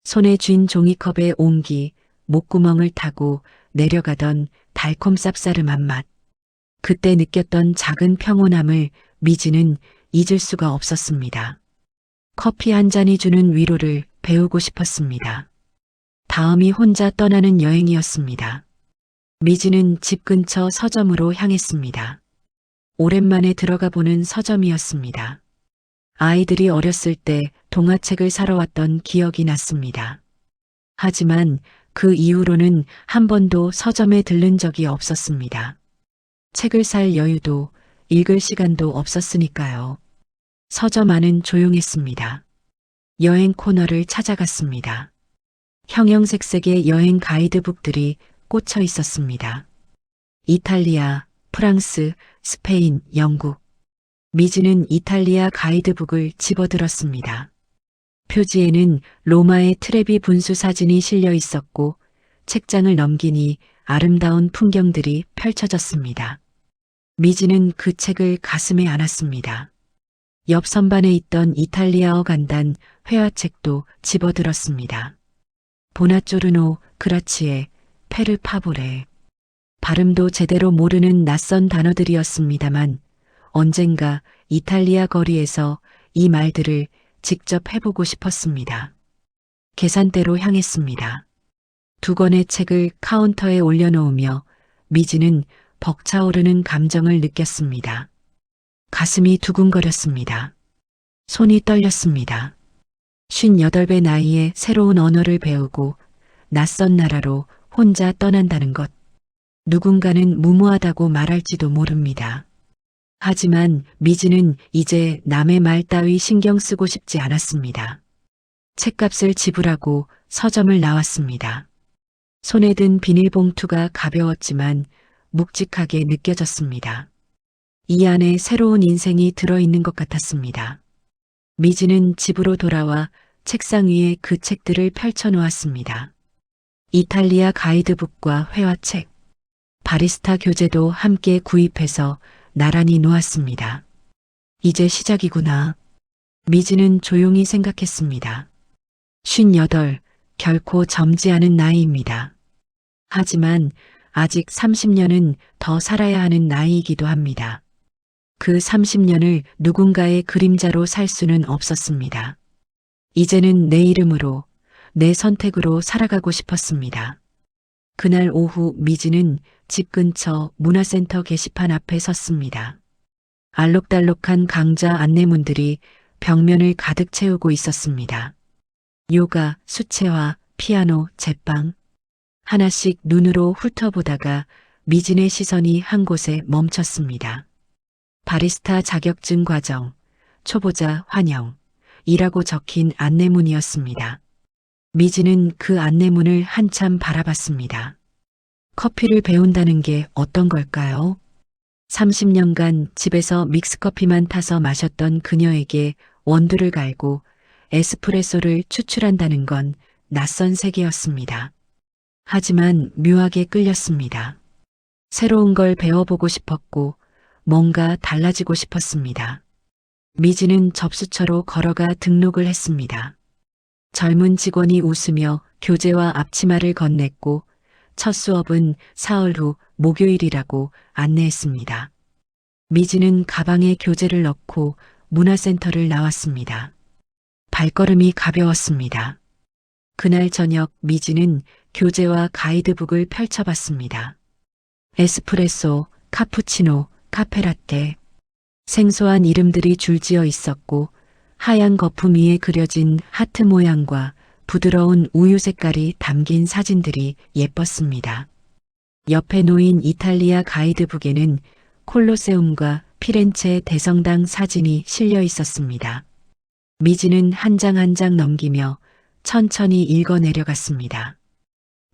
손에 쥔 종이컵의 온기, 목구멍을 타고 내려가던 달콤 쌉싸름한 맛, 그때 느꼈던 작은 평온함을 미지는 잊을 수가 없었습니다. 커피 한 잔이 주는 위로를 배우고 싶었습니다. 다음이 혼자 떠나는 여행이었습니다. 미지는 집 근처 서점으로 향했습니다. 오랜만에 들어가 보는 서점이었습니다. 아이들이 어렸을 때 동화책을 사러 왔던 기억이 났습니다. 하지만 그 이후로는 한 번도 서점에 들른 적이 없었습니다. 책을 살 여유도 읽을 시간도 없었으니까요. 서점 안은 조용했습니다. 여행 코너를 찾아갔습니다. 형형색색의 여행 가이드북들이 꽂혀 있었습니다. 이탈리아, 프랑스, 스페인, 영국. 미지는 이탈리아 가이드북을 집어들었습니다. 표지에는 로마의 트레비 분수 사진이 실려 있었고 책장을 넘기니 아름다운 풍경들이 펼쳐졌습니다. 미지는 그 책을 가슴에 안았습니다. 옆 선반에 있던 이탈리아어 간단 회화책도 집어들었습니다. 보나쪼르노, 그라치에, 페르 파보레. 발음도 제대로 모르는 낯선 단어들이었습니다만 언젠가 이탈리아 거리에서 이 말들을 직접 해보고 싶었습니다. 계산대로 향했습니다. 2권의 책을 카운터에 올려놓으며 미지는 벅차오르는 감정을 느꼈습니다. 가슴이 두근거렸습니다. 손이 떨렸습니다. 58배 나이에 새로운 언어를 배우고 낯선 나라로 혼자 떠난다는 것. 누군가는 무모하다고 말할지도 모릅니다. 하지만 미지는 이제 남의 말 따위 신경 쓰고 싶지 않았습니다. 책값을 지불하고 서점을 나왔습니다. 손에 든 비닐봉투가 가벼웠지만 묵직하게 느껴졌습니다. 이 안에 새로운 인생이 들어있는 것 같았습니다. 미지는 집으로 돌아와 책상 위에 그 책들을 펼쳐놓았습니다. 이탈리아 가이드북과 회화책, 바리스타 교재도 함께 구입해서 나란히 놓았습니다. 이제 시작이구나. 미지는 조용히 생각했습니다. 58, 결코 젊지 않은 나이입니다. 하지만 아직 30년은 더 살아야 하는 나이이기도 합니다. 그 30년을 누군가의 그림자로 살 수는 없었습니다. 이제는 내 이름으로, 내 선택으로 살아가고 싶었습니다. 그날 오후 미지는 집 근처 문화센터 게시판 앞에 섰습니다. 알록달록한 강좌 안내문들이 벽면을 가득 채우고 있었습니다. 요가, 수채화, 피아노, 제빵. 하나씩 눈으로 훑어보다가 미진의 시선이 한 곳에 멈췄습니다. 바리스타 자격증 과정, 초보자 환영, 이라고 적힌 안내문이었습니다. 미지는 그 안내문을 한참 바라봤습니다. 커피를 배운다는 게 어떤 걸까요? 30년간 집에서 믹스커피만 타서 마셨던 그녀에게 원두를 갈고 에스프레소를 추출한다는 건 낯선 세계였습니다. 하지만 묘하게 끌렸습니다. 새로운 걸 배워보고 싶었고 뭔가 달라지고 싶었습니다. 미지는 접수처로 걸어가 등록을 했습니다. 젊은 직원이 웃으며 교재와 앞치마를 건넸고 첫 수업은 사흘 후 목요일이라고 안내했습니다. 미지는 가방에 교재를 넣고 문화센터를 나왔습니다. 발걸음이 가벼웠습니다. 그날 저녁 미지는 교재와 가이드북을 펼쳐봤습니다. 에스프레소, 카푸치노, 카페라떼. 생소한 이름들이 줄지어 있었고 하얀 거품 위에 그려진 하트 모양과 부드러운 우유 색깔이 담긴 사진들이 예뻤습니다. 옆에 놓인 이탈리아 가이드북에는 콜로세움과 피렌체 대성당 사진이 실려 있었습니다. 미지는 한 장 한 장 넘기며 천천히 읽어 내려갔습니다.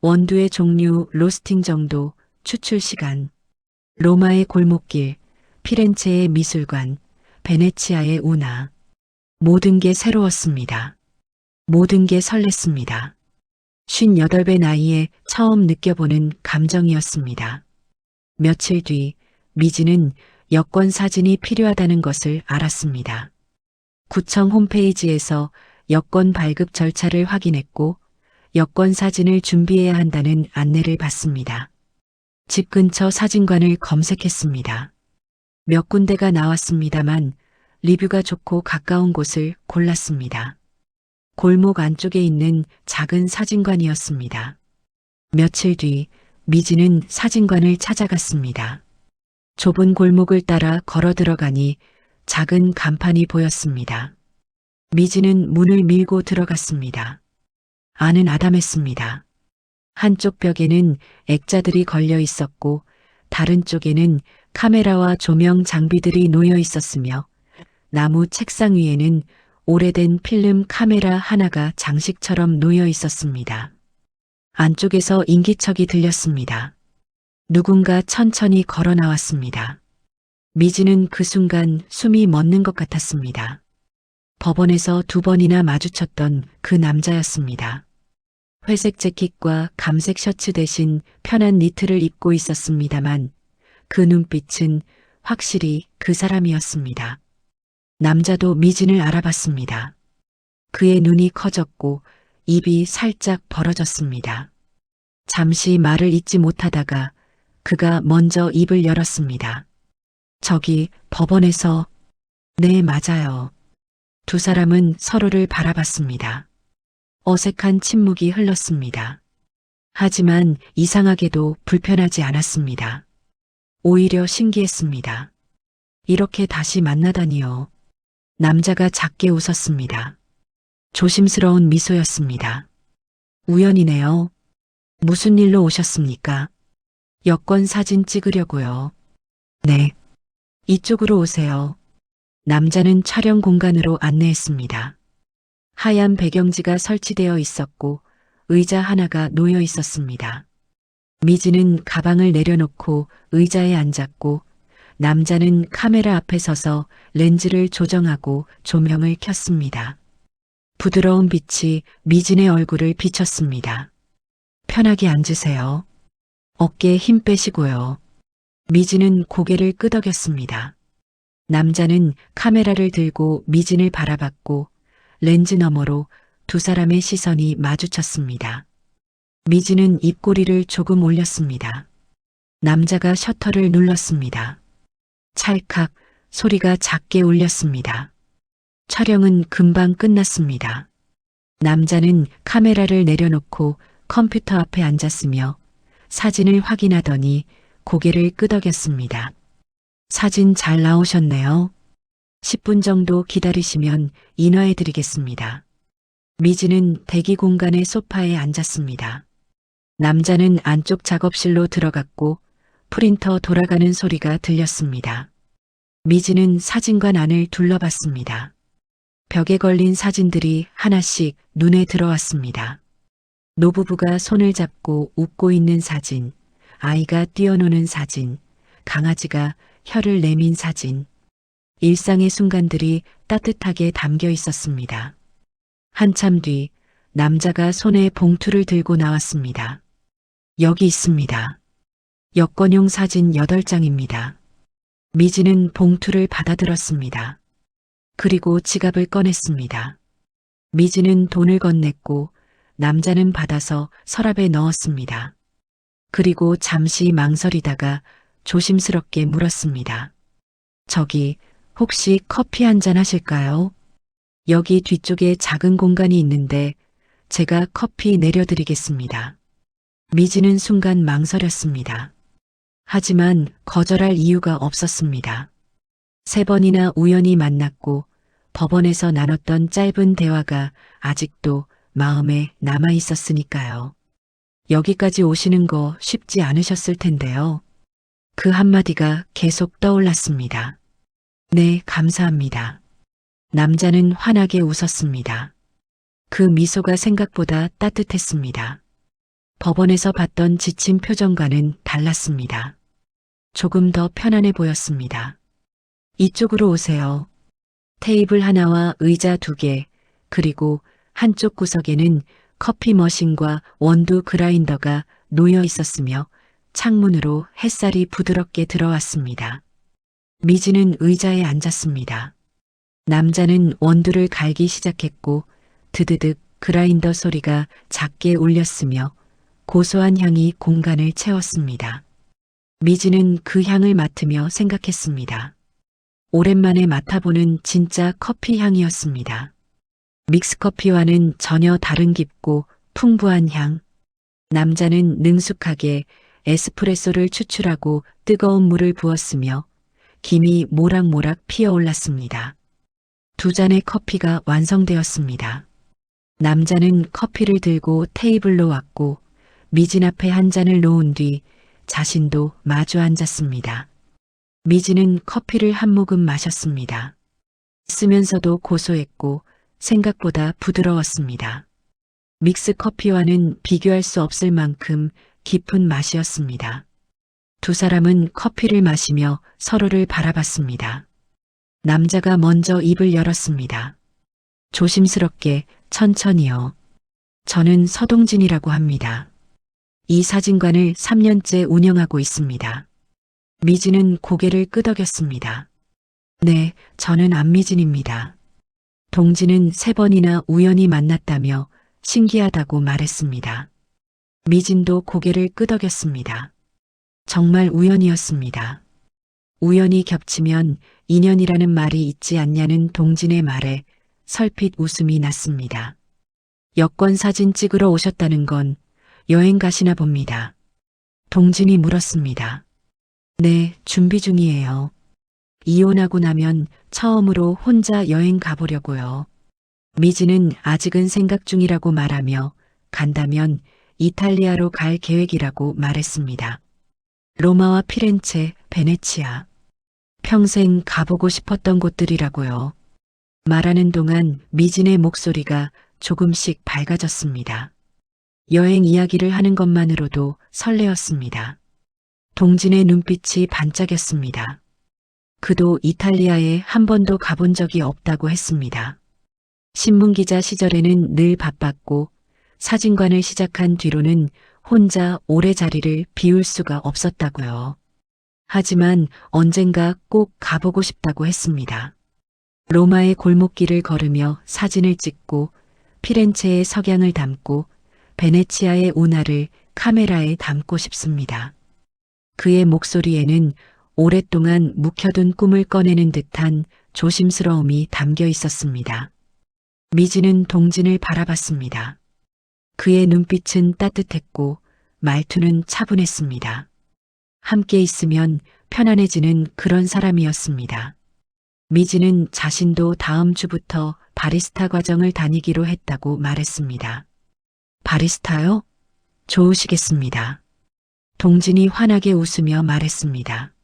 원두의 종류, 로스팅 정도, 추출 시간, 로마의 골목길, 피렌체의 미술관, 베네치아의 운하. 모든 게 새로웠습니다. 모든 게 설렜습니다. 58배 나이에 처음 느껴보는 감정이었습니다. 며칠 뒤 미지는 여권 사진이 필요하다는 것을 알았습니다. 구청 홈페이지에서 여권 발급 절차를 확인했고 여권 사진을 준비해야 한다는 안내를 받습니다. 집 근처 사진관을 검색했습니다. 몇 군데가 나왔습니다만 리뷰가 좋고 가까운 곳을 골랐습니다. 골목 안쪽에 있는 작은 사진관이었습니다. 며칠 뒤 미지는 사진관을 찾아갔습니다. 좁은 골목을 따라 걸어 들어가니 작은 간판이 보였습니다. 미지는 문을 밀고 들어갔습니다. 안은 아담했습니다. 한쪽 벽에는 액자들이 걸려 있었고 다른 쪽에는 카메라와 조명 장비들이 놓여 있었으며 나무 책상 위에는 오래된 필름 카메라 하나가 장식처럼 놓여 있었습니다. 안쪽에서 인기척이 들렸습니다. 누군가 천천히 걸어 나왔습니다. 미지는 그 순간 숨이 멎는 것 같았습니다. 법원에서 2번이나 마주쳤던 그 남자였습니다. 회색 재킷과 감색 셔츠 대신 편한 니트를 입고 있었습니다만 그 눈빛은 확실히 그 사람이었습니다. 남자도 미진을 알아봤습니다. 그의 눈이 커졌고 입이 살짝 벌어졌습니다. 잠시 말을 잇지 못하다가 그가 먼저 입을 열었습니다. 저기 법원에서. 네, 맞아요. 두 사람은 서로를 바라봤습니다. 어색한 침묵이 흘렀습니다. 하지만 이상하게도 불편하지 않았습니다. 오히려 신기했습니다. 이렇게 다시 만나다니요. 남자가 작게 웃었습니다. 조심스러운 미소였습니다. 우연이네요. 무슨 일로 오셨습니까? 여권 사진 찍으려고요. 네. 이쪽으로 오세요. 남자는 촬영 공간으로 안내했습니다. 하얀 배경지가 설치되어 있었고 의자 하나가 놓여 있었습니다. 미지는 가방을 내려놓고 의자에 앉았고 남자는 카메라 앞에 서서 렌즈를 조정하고 조명을 켰습니다. 부드러운 빛이 미진의 얼굴을 비쳤습니다. 편하게 앉으세요. 어깨에 힘 빼시고요. 미진은 고개를 끄덕였습니다. 남자는 카메라를 들고 미진을 바라봤고 렌즈 너머로 두 사람의 시선이 마주쳤습니다. 미진은 입꼬리를 조금 올렸습니다. 남자가 셔터를 눌렀습니다. 찰칵 소리가 작게 울렸습니다. 촬영은 금방 끝났습니다. 남자는 카메라를 내려놓고 컴퓨터 앞에 앉았으며 사진을 확인하더니 고개를 끄덕였습니다. 사진 잘 나오셨네요. 10분 정도 기다리시면 인화해드리겠습니다. 미지는 대기 공간의 소파에 앉았습니다. 남자는 안쪽 작업실로 들어갔고 프린터 돌아가는 소리가 들렸습니다. 미지는 사진관 안을 둘러봤습니다. 벽에 걸린 사진들이 하나씩 눈에 들어왔습니다. 노부부가 손을 잡고 웃고 있는 사진, 아이가 뛰어노는 사진, 강아지가 혀를 내민 사진. 일상의 순간들이 따뜻하게 담겨 있었습니다. 한참 뒤 남자가 손에 봉투를 들고 나왔습니다. 여기 있습니다. 여권용 사진 8장입니다. 미진은 봉투를 받아들었습니다. 그리고 지갑을 꺼냈습니다. 미진은 돈을 건넸고 남자는 받아서 서랍에 넣었습니다. 그리고 잠시 망설이다가 조심스럽게 물었습니다. 저기, 혹시 커피 한 잔 하실까요? 여기 뒤쪽에 작은 공간이 있는데 제가 커피 내려드리겠습니다. 미진은 순간 망설였습니다. 하지만 거절할 이유가 없었습니다. 3번이나 우연히 만났고 법원에서 나눴던 짧은 대화가 아직도 마음에 남아 있었으니까요. 여기까지 오시는 거 쉽지 않으셨을 텐데요. 그 한마디가 계속 떠올랐습니다. 네, 감사합니다. 남자는 환하게 웃었습니다. 그 미소가 생각보다 따뜻했습니다. 법원에서 봤던 지친 표정과는 달랐습니다. 조금 더 편안해 보였습니다. 이쪽으로 오세요. 테이블 하나와 의자 2개, 그리고 한쪽 구석에는 커피 머신과 원두 그라인더가 놓여 있었으며 창문으로 햇살이 부드럽게 들어왔습니다. 미지는 의자에 앉았습니다. 남자는 원두를 갈기 시작했고 드드득 그라인더 소리가 작게 울렸으며 고소한 향이 공간을 채웠습니다. 미지는 그 향을 맡으며 생각했습니다. 오랜만에 맡아보는 진짜 커피 향이었습니다. 믹스커피와는 전혀 다른 깊고 풍부한 향. 남자는 능숙하게 에스프레소를 추출하고 뜨거운 물을 부었으며 김이 모락모락 피어올랐습니다. 2잔의 커피가 완성되었습니다. 남자는 커피를 들고 테이블로 왔고 미진 앞에 한 잔을 놓은 뒤 자신도 마주 앉았습니다. 미진은 커피를 한 모금 마셨습니다. 쓰면서도 고소했고 생각보다 부드러웠습니다. 믹스 커피와는 비교할 수 없을 만큼 깊은 맛이었습니다. 2 사람은 커피를 마시며 서로를 바라봤습니다. 남자가 먼저 입을 열었습니다. 조심스럽게 천천히요. 저는 서동진이라고 합니다. 이 사진관을 3년째 운영하고 있습니다. 미진은 고개를 끄덕였습니다. 네, 저는 안미진입니다. 동진은 3번이나 우연히 만났다며 신기하다고 말했습니다. 미진도 고개를 끄덕였습니다. 정말 우연이었습니다. 우연히 겹치면 인연이라는 말이 있지 않냐는 동진의 말에 설핏 웃음이 났습니다. 여권 사진 찍으러 오셨다는 건 여행 가시나 봅니다. 동진이 물었습니다. 네, 준비 중이에요. 이혼하고 나면 처음으로 혼자 여행 가보려고요. 미지는 아직은 생각 중이라고 말하며 간다면 이탈리아로 갈 계획이라고 말했습니다. 로마와 피렌체, 베네치아. 평생 가보고 싶었던 곳들이라고요. 말하는 동안 미진의 목소리가 조금씩 밝아졌습니다. 여행 이야기를 하는 것만으로도 설레었습니다. 동진의 눈빛이 반짝였습니다. 그도 이탈리아에 한 번도 가본 적이 없다고 했습니다. 신문기자 시절에는 늘 바빴고 사진관을 시작한 뒤로는 혼자 오래 자리를 비울 수가 없었다고요. 하지만 언젠가 꼭 가보고 싶다고 했습니다. 로마의 골목길을 걸으며 사진을 찍고 피렌체의 석양을 담고 베네치아의 운하를 카메라에 담고 싶습니다. 그의 목소리에는 오랫동안 묵혀둔 꿈을 꺼내는 듯한 조심스러움이 담겨 있었습니다. 미지는 동진을 바라봤습니다. 그의 눈빛은 따뜻했고 말투는 차분했습니다. 함께 있으면 편안해지는 그런 사람이었습니다. 미지는 자신도 다음 주부터 바리스타 과정을 다니기로 했다고 말했습니다. 바리스타요? 좋으시겠습니다. 동진이 환하게 웃으며 말했습니다.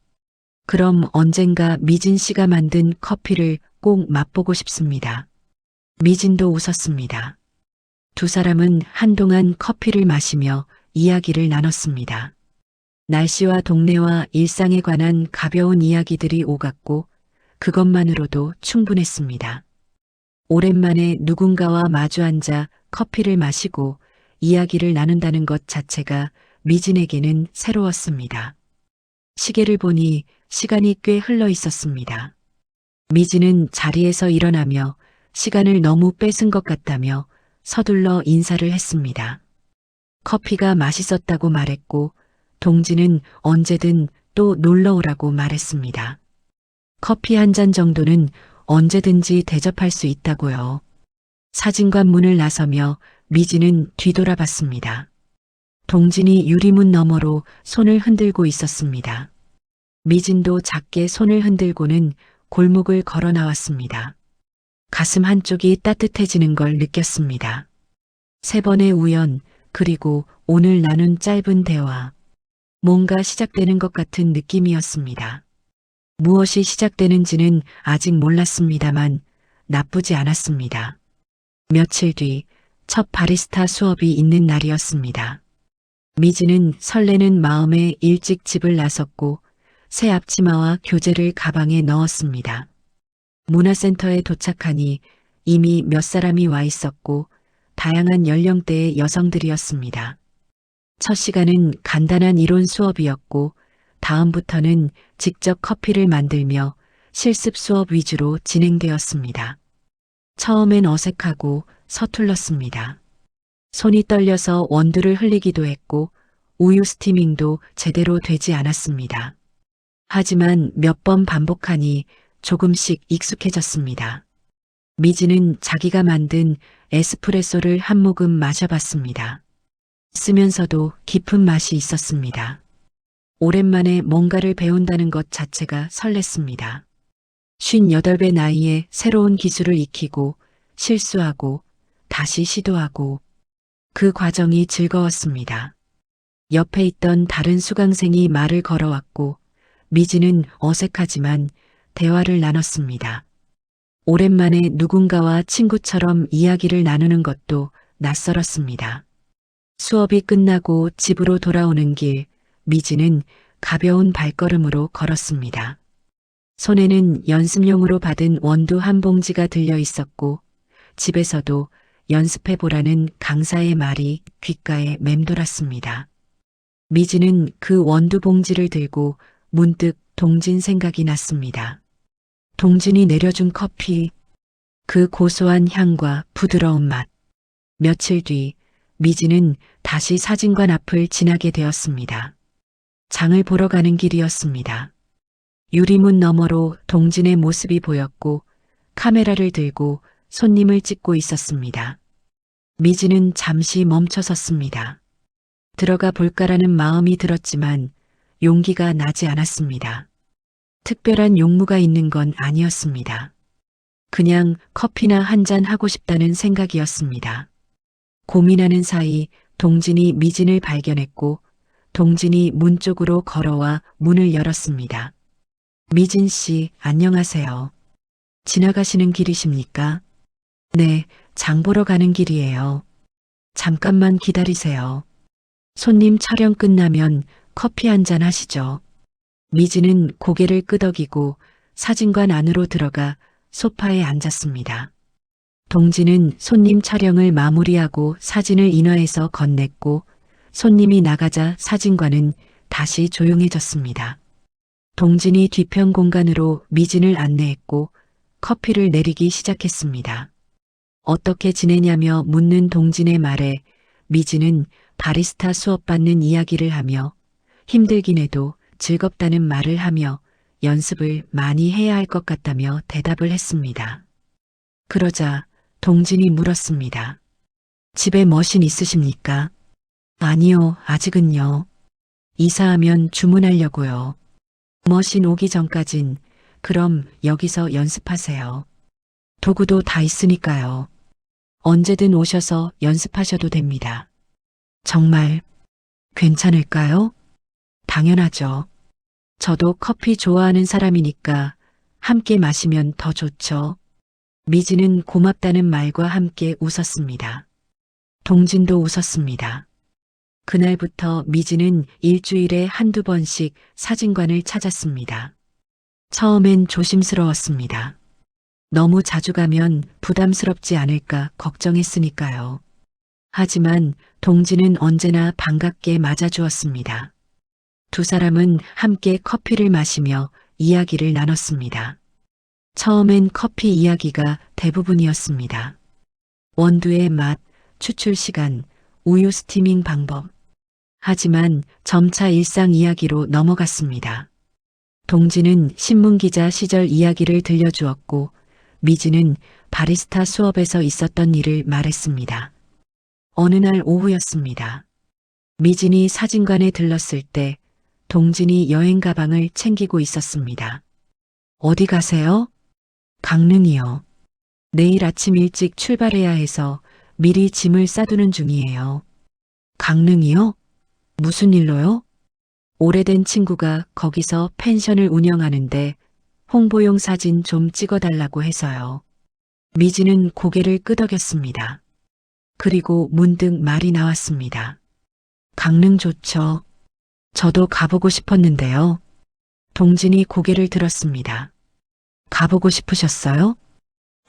그럼 언젠가 미진 씨가 만든 커피를 꼭 맛보고 싶습니다. 미진도 웃었습니다. 2 사람은 한동안 커피를 마시며 이야기를 나눴습니다. 날씨와 동네와 일상에 관한 가벼운 이야기들이 오갔고 그것만으로도 충분했습니다. 오랜만에 누군가와 마주 앉아 커피를 마시고 이야기를 나눈다는 것 자체가 미진에게는 새로웠습니다. 시계를 보니 시간이 꽤 흘러 있었습니다. 미진은 자리에서 일어나며 시간을 너무 뺏은 것 같다며 서둘러 인사를 했습니다. 커피가 맛있었다고 말했고 동진은 언제든 또 놀러 오라고 말했습니다. 커피 한 잔 정도는 언제든지 대접할 수 있다고요. 사진관 문을 나서며 미진은 뒤돌아봤습니다. 동진이 유리문 너머로 손을 흔들고 있었습니다. 미진도 작게 손을 흔들고는 골목을 걸어 나왔습니다. 가슴 한쪽이 따뜻해지는 걸 느꼈습니다. 3번의 우연, 그리고 오늘 나눈 짧은 대화. 뭔가 시작되는 것 같은 느낌이었습니다. 무엇이 시작되는지는 아직 몰랐습니다만 나쁘지 않았습니다. 며칠 뒤 첫 바리스타 수업이 있는 날이었습니다. 미진은 설레는 마음에 일찍 집을 나섰고 새 앞치마와 교재를 가방에 넣었습니다. 문화센터에 도착하니 이미 몇 사람이 와 있었고 다양한 연령대의 여성들이었습니다. 첫 시간은 간단한 이론 수업이었고 다음부터는 직접 커피를 만들며 실습 수업 위주로 진행되었습니다. 처음엔 어색하고 서툴렀습니다. 손이 떨려서 원두를 흘리기도 했고 우유 스티밍도 제대로 되지 않았습니다. 하지만 몇 번 반복하니 조금씩 익숙해졌습니다. 미지는 자기가 만든 에스프레소를 한 모금 마셔봤습니다. 쓰면서도 깊은 맛이 있었습니다. 오랜만에 뭔가를 배운다는 것 자체가 설렜습니다. 58배 나이에 새로운 기술을 익히고 실수하고 다시 시도하고 그 과정이 즐거웠습니다. 옆에 있던 다른 수강생이 말을 걸어왔고 미지는 어색하지만 대화를 나눴습니다. 오랜만에 누군가와 친구처럼 이야기를 나누는 것도 낯설었습니다. 수업이 끝나고 집으로 돌아오는 길, 미지는 가벼운 발걸음으로 걸었습니다. 손에는 연습용으로 받은 원두 한 봉지가 들려 있었고 집에서도 연습해보라는 강사의 말이 귓가에 맴돌았습니다. 미지는 그 원두 봉지를 들고 문득 동진 생각이 났습니다. 동진이 내려준 커피, 그 고소한 향과 부드러운 맛. 며칠 뒤 미지는 다시 사진관 앞을 지나게 되었습니다. 장을 보러 가는 길이었습니다. 유리문 너머로 동진의 모습이 보였고 카메라를 들고 손님을 찍고 있었습니다. 미지는 잠시 멈춰섰습니다. 들어가 볼까라는 마음이 들었지만 용기가 나지 않았습니다. 특별한 용무가 있는 건 아니었습니다. 그냥 커피나 한 잔 하고 싶다는 생각이었습니다. 고민하는 사이 동진이 미진을 발견했고 동진이 문 쪽으로 걸어와 문을 열었습니다. 미진 씨, 안녕하세요. 지나가시는 길이십니까? 네, 장 보러 가는 길이에요. 잠깐만 기다리세요. 손님 촬영 끝나면 커피 한 잔 하시죠. 미지는 고개를 끄덕이고 사진관 안으로 들어가 소파에 앉았습니다. 동진은 손님 촬영을 마무리하고 사진을 인화해서 건넸고 손님이 나가자 사진관은 다시 조용해졌습니다. 동진이 뒤편 공간으로 미진을 안내했고 커피를 내리기 시작했습니다. 어떻게 지내냐며 묻는 동진의 말에 미진은 바리스타 수업 받는 이야기를 하며 힘들긴 해도 즐겁다는 말을 하며 연습을 많이 해야 할 것 같다며 대답을 했습니다. 그러자 동진이 물었습니다. 집에 머신 있으십니까? 아니요, 아직은요. 이사하면 주문하려고요. 머신 오기 전까진 그럼 여기서 연습하세요. 도구도 다 있으니까요. 언제든 오셔서 연습하셔도 됩니다. 정말 괜찮을까요? 당연하죠. 저도 커피 좋아하는 사람이니까 함께 마시면 더 좋죠. 미지는 고맙다는 말과 함께 웃었습니다. 동진도 웃었습니다. 그날부터 미지는 일주일에 한두 번씩 사진관을 찾았습니다. 처음엔 조심스러웠습니다. 너무 자주 가면 부담스럽지 않을까 걱정했으니까요. 하지만 동진은 언제나 반갑게 맞아주었습니다. 두 사람은 함께 커피를 마시며 이야기를 나눴습니다. 처음엔 커피 이야기가 대부분이었습니다. 원두의 맛, 추출 시간, 우유 스티밍 방법. 하지만 점차 일상 이야기로 넘어갔습니다. 동진은 신문기자 시절 이야기를 들려주었고 미지는 바리스타 수업에서 있었던 일을 말했습니다. 어느 날 오후였습니다. 미진이 사진관에 들렀을 때 동진이 여행 가방을 챙기고 있었습니다. 어디 가세요? 강릉이요. 내일 아침 일찍 출발해야 해서 미리 짐을 싸두는 중이에요. 강릉이요? 무슨 일로요? 오래된 친구가 거기서 펜션을 운영하는데 홍보용 사진 좀 찍어달라고 해서요. 미지는 고개를 끄덕였습니다. 그리고 문득 말이 나왔습니다. 강릉 좋죠. 저도 가보고 싶었는데요. 동진이 고개를 들었습니다. 가보고 싶으셨어요?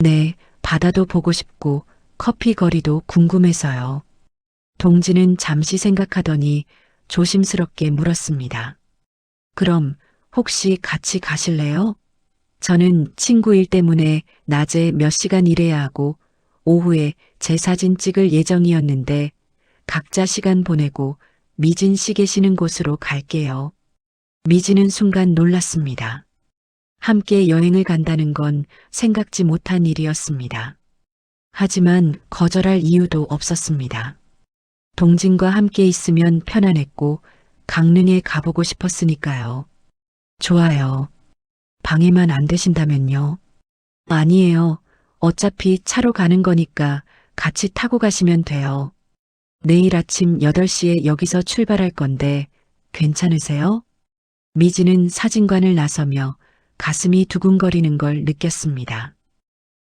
네, 바다도 보고 싶고 커피 거리도 궁금해서요. 동진은 잠시 생각하더니 조심스럽게 물었습니다. 그럼 혹시 같이 가실래요? 저는 친구 일 때문에 낮에 몇 시간 일해야 하고 오후에 제 사진 찍을 예정이었는데 각자 시간 보내고 미진 씨 계시는 곳으로 갈게요. 미진은 순간 놀랐습니다. 함께 여행을 간다는 건 생각지 못한 일이었습니다. 하지만 거절할 이유도 없었습니다. 동진과 함께 있으면 편안했고 강릉에 가보고 싶었으니까요. 좋아요. 방해만 안 되신다면요. 아니에요. 어차피 차로 가는 거니까 같이 타고 가시면 돼요. 내일 아침 8시에 여기서 출발할 건데 괜찮으세요? 미지는 사진관을 나서며 가슴이 두근거리는 걸 느꼈습니다.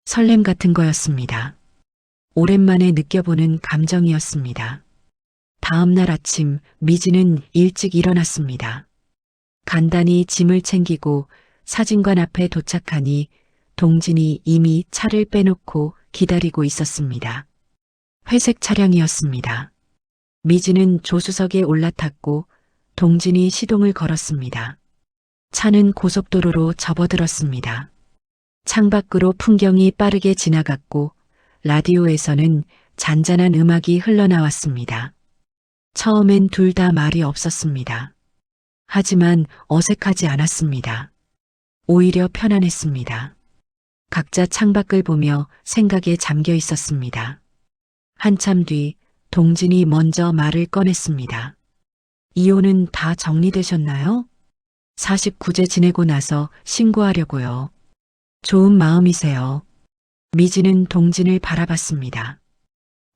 설렘 같은 거였습니다. 오랜만에 느껴보는 감정이었습니다. 다음 날 아침 미지는 일찍 일어났습니다. 간단히 짐을 챙기고 사진관 앞에 도착하니 동진이 이미 차를 빼놓고 기다리고 있었습니다. 회색 차량이었습니다. 미지는 조수석에 올라탔고 동진이 시동을 걸었습니다. 차는 고속도로로 접어들었습니다. 창밖으로 풍경이 빠르게 지나갔고 라디오에서는 잔잔한 음악이 흘러나왔습니다. 처음엔 둘 다 말이 없었습니다. 하지만 어색하지 않았습니다. 오히려 편안했습니다. 각자 창밖을 보며 생각에 잠겨 있었습니다. 한참 뒤 동진이 먼저 말을 꺼냈습니다. 이혼은 다 정리되셨나요? 49제 지내고 나서 신고하려고요. 좋은 마음이세요. 미지는 동진을 바라봤습니다.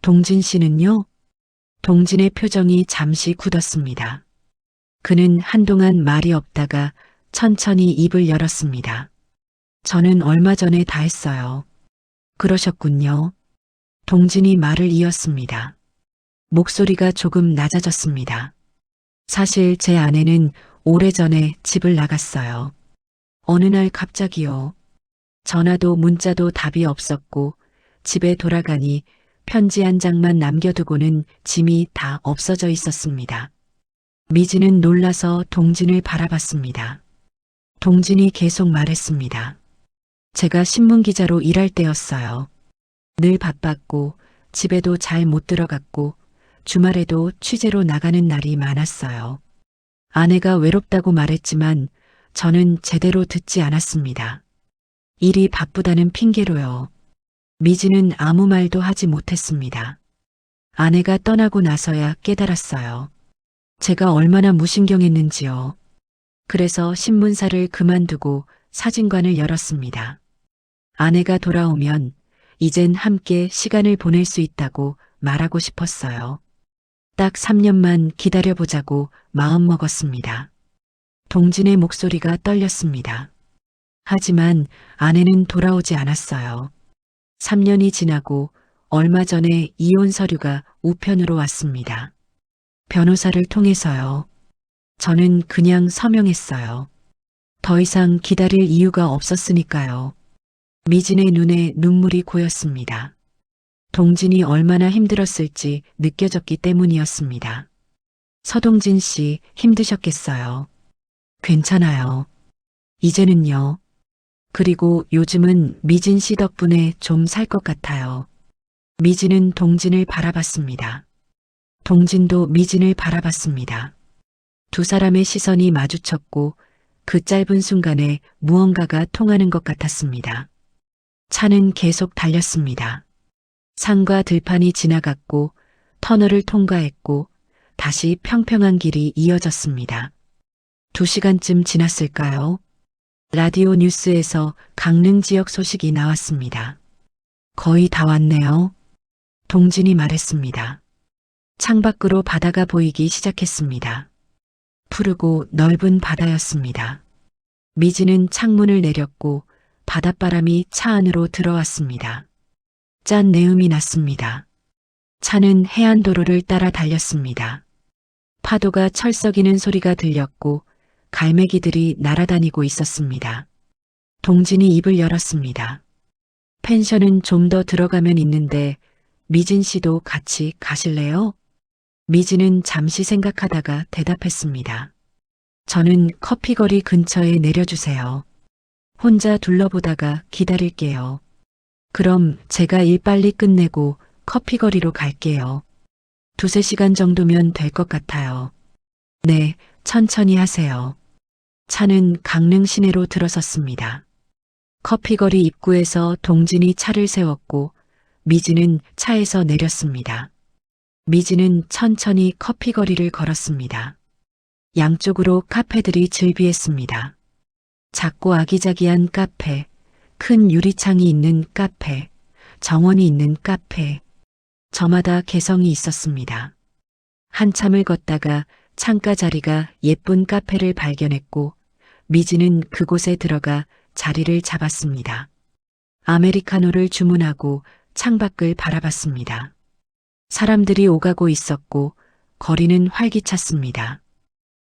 동진 씨는요? 동진의 표정이 잠시 굳었습니다. 그는 한동안 말이 없다가 천천히 입을 열었습니다. 저는 얼마 전에 다 했어요. 그러셨군요. 동진이 말을 이었습니다. 목소리가 조금 낮아졌습니다. 사실 제 아내는 오래전에 집을 나갔어요. 어느 날 갑자기요. 전화도 문자도 답이 없었고 집에 돌아가니 편지 한 장만 남겨두고는 짐이 다 없어져 있었습니다. 미지는 놀라서 동진을 바라봤습니다. 동진이 계속 말했습니다. 제가 신문기자로 일할 때였어요. 늘 바빴고 집에도 잘 못 들어갔고 주말에도 취재로 나가는 날이 많았어요. 아내가 외롭다고 말했지만 저는 제대로 듣지 않았습니다. 일이 바쁘다는 핑계로요. 미지는 아무 말도 하지 못했습니다. 아내가 떠나고 나서야 깨달았어요. 제가 얼마나 무신경했는지요. 그래서 신문사를 그만두고 사진관을 열었습니다. 아내가 돌아오면 이젠 함께 시간을 보낼 수 있다고 말하고 싶었어요. 딱 3년만 기다려보자고 마음먹었습니다. 동진의 목소리가 떨렸습니다. 하지만 아내는 돌아오지 않았어요. 3년이 지나고 얼마 전에 이혼 서류가 우편으로 왔습니다. 변호사를 통해서요. 저는 그냥 서명했어요. 더 이상 기다릴 이유가 없었으니까요. 미진의 눈에 눈물이 고였습니다. 동진이 얼마나 힘들었을지 느껴졌기 때문이었습니다. 서동진 씨 힘드셨겠어요. 괜찮아요. 이제는요. 그리고 요즘은 미진 씨 덕분에 좀 살 것 같아요. 미진은 동진을 바라봤습니다. 동진도 미진을 바라봤습니다. 두 사람의 시선이 마주쳤고 그 짧은 순간에 무언가가 통하는 것 같았습니다. 차는 계속 달렸습니다. 산과 들판이 지나갔고 터널을 통과했고 다시 평평한 길이 이어졌습니다. 2시간쯤 지났을까요? 라디오 뉴스에서 강릉 지역 소식이 나왔습니다. 거의 다 왔네요. 동진이 말했습니다. 창밖으로 바다가 보이기 시작했습니다. 푸르고 넓은 바다였습니다. 미진은 창문을 내렸고 바닷바람이 차 안으로 들어왔습니다. 짠 내음이 났습니다. 차는 해안도로를 따라 달렸습니다. 파도가 철썩이는 소리가 들렸고 갈매기들이 날아다니고 있었습니다. 동진이 입을 열었습니다. 펜션은 좀 더 들어가면 있는데 미진 씨도 같이 가실래요? 미진은 잠시 생각하다가 대답했습니다. 저는 커피거리 근처에 내려주세요. 혼자 둘러보다가 기다릴게요. 그럼 제가 일 빨리 끝내고 커피거리로 갈게요. 2~3시간 정도면 될 것 같아요. 네, 천천히 하세요. 차는 강릉 시내로 들어섰습니다. 커피거리 입구에서 동진이 차를 세웠고 미진은 차에서 내렸습니다. 미진은 천천히 커피거리를 걸었습니다. 양쪽으로 카페들이 즐비했습니다. 작고 아기자기한 카페, 큰 유리창이 있는 카페, 정원이 있는 카페, 저마다 개성이 있었습니다. 한참을 걷다가 창가 자리가 예쁜 카페를 발견했고 미진은 그곳에 들어가 자리를 잡았습니다. 아메리카노를 주문하고 창밖을 바라봤습니다. 사람들이 오가고 있었고 거리는 활기찼습니다.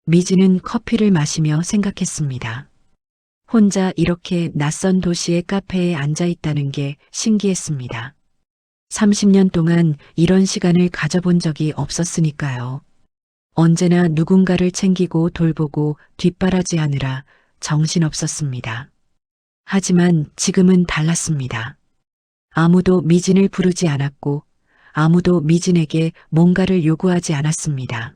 미진은 커피를 마시며 생각했습니다. 혼자 이렇게 낯선 도시의 카페에 앉아 있다는 게 신기했습니다. 30년 동안 이런 시간을 가져본 적이 없었으니까요. 언제나 누군가를 챙기고 돌보고 뒷바라지하느라 정신없었습니다. 하지만 지금은 달랐습니다. 아무도 미진을 부르지 않았고 아무도 미진에게 뭔가를 요구하지 않았습니다.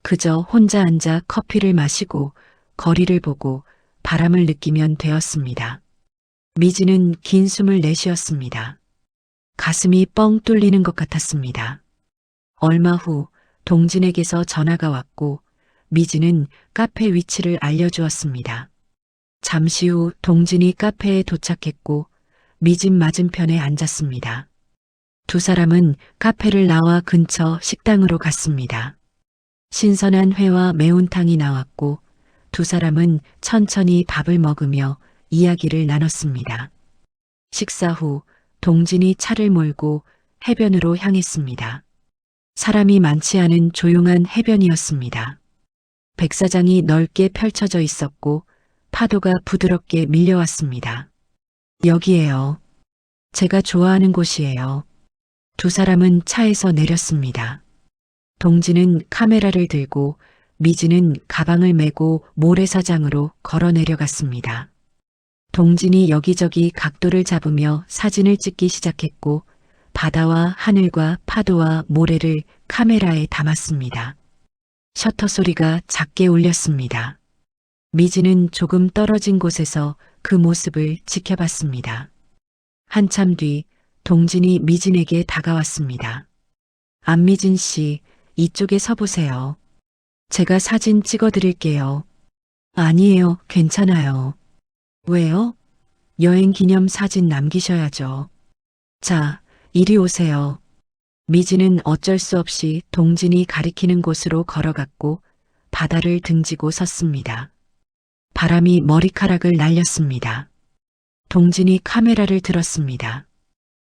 그저 혼자 앉아 커피를 마시고 거리를 보고 바람을 느끼면 되었습니다. 미진은 긴 숨을 내쉬었습니다. 가슴이 뻥 뚫리는 것 같았습니다. 얼마 후 동진에게서 전화가 왔고 미진은 카페 위치를 알려주었습니다. 잠시 후 동진이 카페에 도착했고 미진 맞은편에 앉았습니다. 두 사람은 카페를 나와 근처 식당으로 갔습니다. 신선한 회와 매운탕이 나왔고 두 사람은 천천히 밥을 먹으며 이야기를 나눴습니다. 식사 후 동진이 차를 몰고 해변으로 향했습니다. 사람이 많지 않은 조용한 해변이었습니다. 백사장이 넓게 펼쳐져 있었고 파도가 부드럽게 밀려왔습니다. 여기에요. 제가 좋아하는 곳이에요. 두 사람은 차에서 내렸습니다. 동진은 카메라를 들고 미진은 가방을 메고 모래사장으로 걸어 내려갔습니다. 동진이 여기저기 각도를 잡으며 사진을 찍기 시작했고 바다와 하늘과 파도와 모래를 카메라에 담았습니다. 셔터 소리가 작게 울렸습니다. 미진은 조금 떨어진 곳에서 그 모습을 지켜봤습니다. 한참 뒤 동진이 미진에게 다가왔습니다. 안미진 씨, 이쪽에 서보세요. 제가 사진 찍어드릴게요. 아니에요, 괜찮아요. 왜요? 여행 기념 사진 남기셔야죠. 자, 이리 오세요. 미진은 어쩔 수 없이 동진이 가리키는 곳으로 걸어갔고 바다를 등지고 섰습니다. 바람이 머리카락을 날렸습니다. 동진이 카메라를 들었습니다.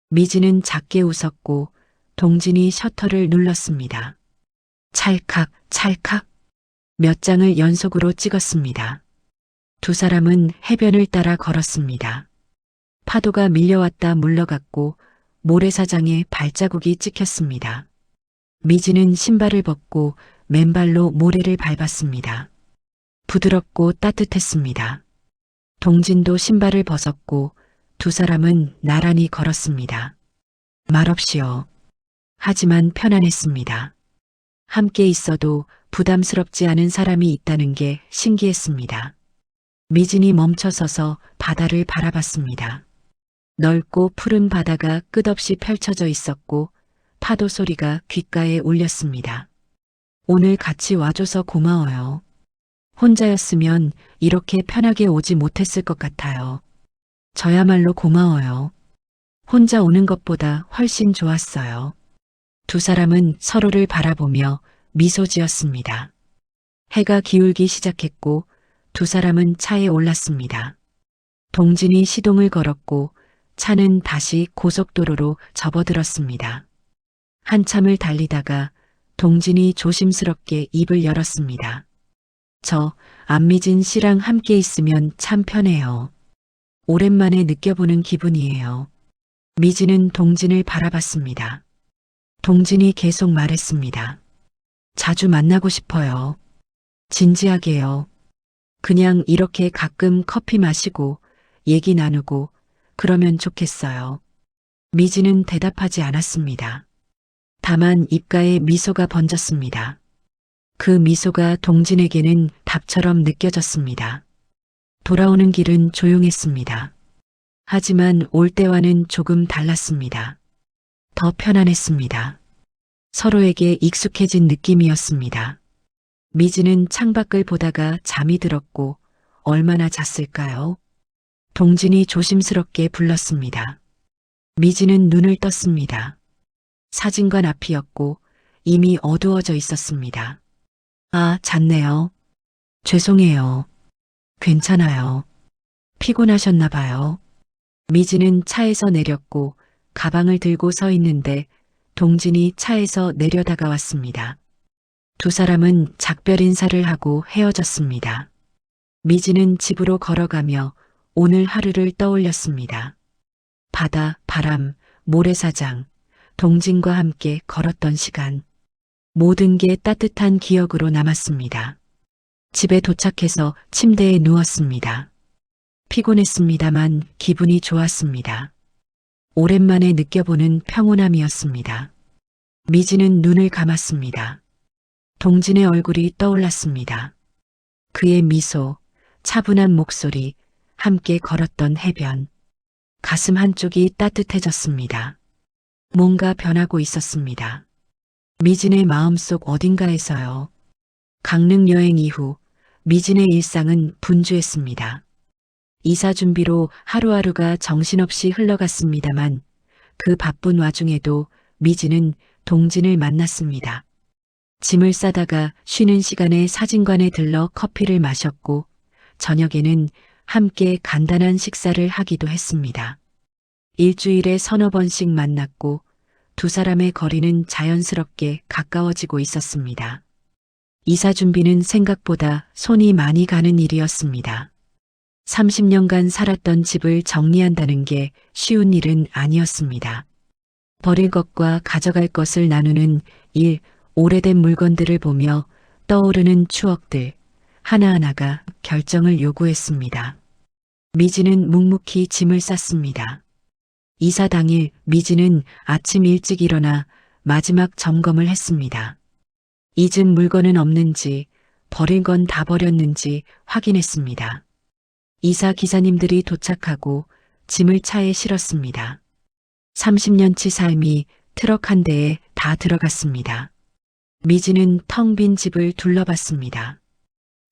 미진은 작게 웃었고 동진이 셔터를 눌렀습니다. 찰칵, 찰칵 몇 장을 연속으로 찍었습니다. 두 사람은 해변을 따라 걸었습니다. 파도가 밀려왔다 물러갔고 모래사장에 발자국이 찍혔습니다. 미지는 신발을 벗고 맨발로 모래를 밟았습니다. 부드럽고 따뜻했습니다. 동진도 신발을 벗었고 두 사람은 나란히 걸었습니다. 말없이요. 하지만 편안했습니다. 함께 있어도 부담스럽지 않은 사람이 있다는 게 신기했습니다. 미진이 멈춰서서 바다를 바라봤습니다. 넓고 푸른 바다가 끝없이 펼쳐져 있었고 파도 소리가 귓가에 울렸습니다. 오늘 같이 와줘서 고마워요. 혼자였으면 이렇게 편하게 오지 못했을 것 같아요. 저야말로 고마워요. 혼자 오는 것보다 훨씬 좋았어요. 두 사람은 서로를 바라보며 미소 지었습니다. 해가 기울기 시작했고 두 사람은 차에 올랐습니다. 동진이 시동을 걸었고 차는 다시 고속도로로 접어들었습니다. 한참을 달리다가 동진이 조심스럽게 입을 열었습니다. 저 안미진 씨랑 함께 있으면 참 편해요. 오랜만에 느껴보는 기분이에요. 미진은 동진을 바라봤습니다. 동진이 계속 말했습니다. 자주 만나고 싶어요. 진지하게요. 그냥 이렇게 가끔 커피 마시고 얘기 나누고 그러면 좋겠어요. 미진은 대답하지 않았습니다. 다만 입가에 미소가 번졌습니다. 그 미소가 동진에게는 답처럼 느껴졌습니다. 돌아오는 길은 조용했습니다. 하지만 올 때와는 조금 달랐습니다. 더 편안했습니다. 서로에게 익숙해진 느낌이었습니다. 미지는 창밖을 보다가 잠이 들었고 얼마나 잤을까요? 동진이 조심스럽게 불렀습니다. 미지는 눈을 떴습니다. 사진관 앞이었고 이미 어두워져 있었습니다. 아, 잤네요. 죄송해요. 괜찮아요. 피곤하셨나 봐요. 미지는 차에서 내렸고 가방을 들고 서 있는데 동진이 차에서 내려다가왔습니다. 두 사람은 작별 인사를 하고 헤어졌습니다. 미지는 집으로 걸어가며 오늘 하루를 떠올렸습니다. 바다, 바람, 모래사장, 동진과 함께 걸었던 시간. 모든 게 따뜻한 기억으로 남았습니다. 집에 도착해서 침대에 누웠습니다. 피곤했습니다만 기분이 좋았습니다. 오랜만에 느껴보는 평온함이었습니다. 미지는 눈을 감았습니다. 동진의 얼굴이 떠올랐습니다. 그의 미소, 차분한 목소리, 함께 걸었던 해변. 가슴 한쪽이 따뜻해졌습니다. 뭔가 변하고 있었습니다. 미진의 마음속 어딘가에서요. 강릉 여행 이후 미진의 일상은 분주했습니다. 이사 준비로 하루하루가 정신없이 흘러갔습니다만 그 바쁜 와중에도 미진은 동진을 만났습니다. 짐을 싸다가 쉬는 시간에 사진관에 들러 커피를 마셨고 저녁에는 함께 간단한 식사를 하기도 했습니다. 일주일에 서너 번씩 만났고 두 사람의 거리는 자연스럽게 가까워지고 있었습니다. 이사 준비는 생각보다 손이 많이 가는 일이었습니다. 30년간 살았던 집을 정리한다는 게 쉬운 일은 아니었습니다. 버릴 것과 가져갈 것을 나누는 일, 오래된 물건들을 보며 떠오르는 추억들, 하나하나가 결정을 요구했습니다. 미지는 묵묵히 짐을 쌌습니다. 이사 당일 미지는 아침 일찍 일어나 마지막 점검을 했습니다. 잊은 물건은 없는지, 버릴 건 다 버렸는지 확인했습니다. 이사 기사님들이 도착하고 짐을 차에 실었습니다. 30년치 삶이 트럭 한 대에 다 들어갔습니다. 미지는 텅 빈 집을 둘러봤습니다.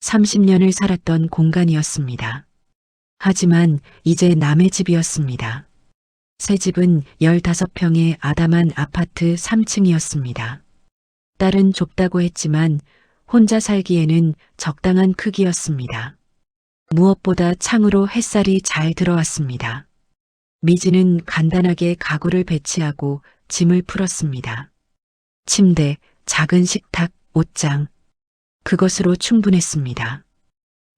30년을 살았던 공간이었습니다. 하지만 이제 남의 집이었습니다. 새 집은 15평의 아담한 아파트 3층이었습니다. 딸은 좁다고 했지만 혼자 살기에는 적당한 크기였습니다. 무엇보다 창으로 햇살이 잘 들어왔습니다. 미지는 간단하게 가구를 배치하고 짐을 풀었습니다. 침대, 작은 식탁, 옷장. 그것으로 충분했습니다.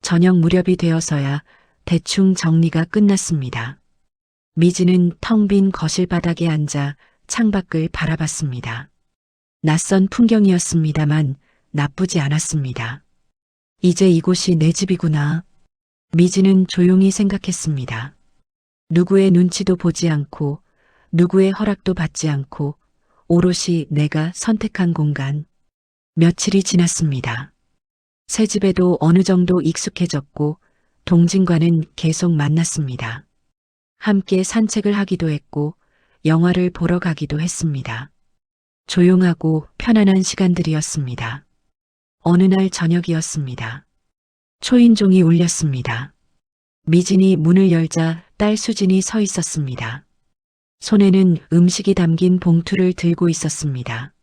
저녁 무렵이 되어서야 대충 정리가 끝났습니다. 미진은 텅 빈 거실 바닥에 앉아 창밖을 바라봤습니다. 낯선 풍경이었습니다만 나쁘지 않았습니다. 이제 이곳이 내 집이구나. 미진은 조용히 생각했습니다. 누구의 눈치도 보지 않고 누구의 허락도 받지 않고 오롯이 내가 선택한 공간. 며칠이 지났습니다. 새 집에도 어느 정도 익숙해졌고 동진과는 계속 만났습니다. 함께 산책을 하기도 했고 영화를 보러 가기도 했습니다. 조용하고 편안한 시간들이었습니다. 어느 날 저녁이었습니다. 초인종이 울렸습니다. 미진이 문을 열자 딸 수진이 서 있었습니다. 손에는 음식이 담긴 봉투를 들고 있었습니다.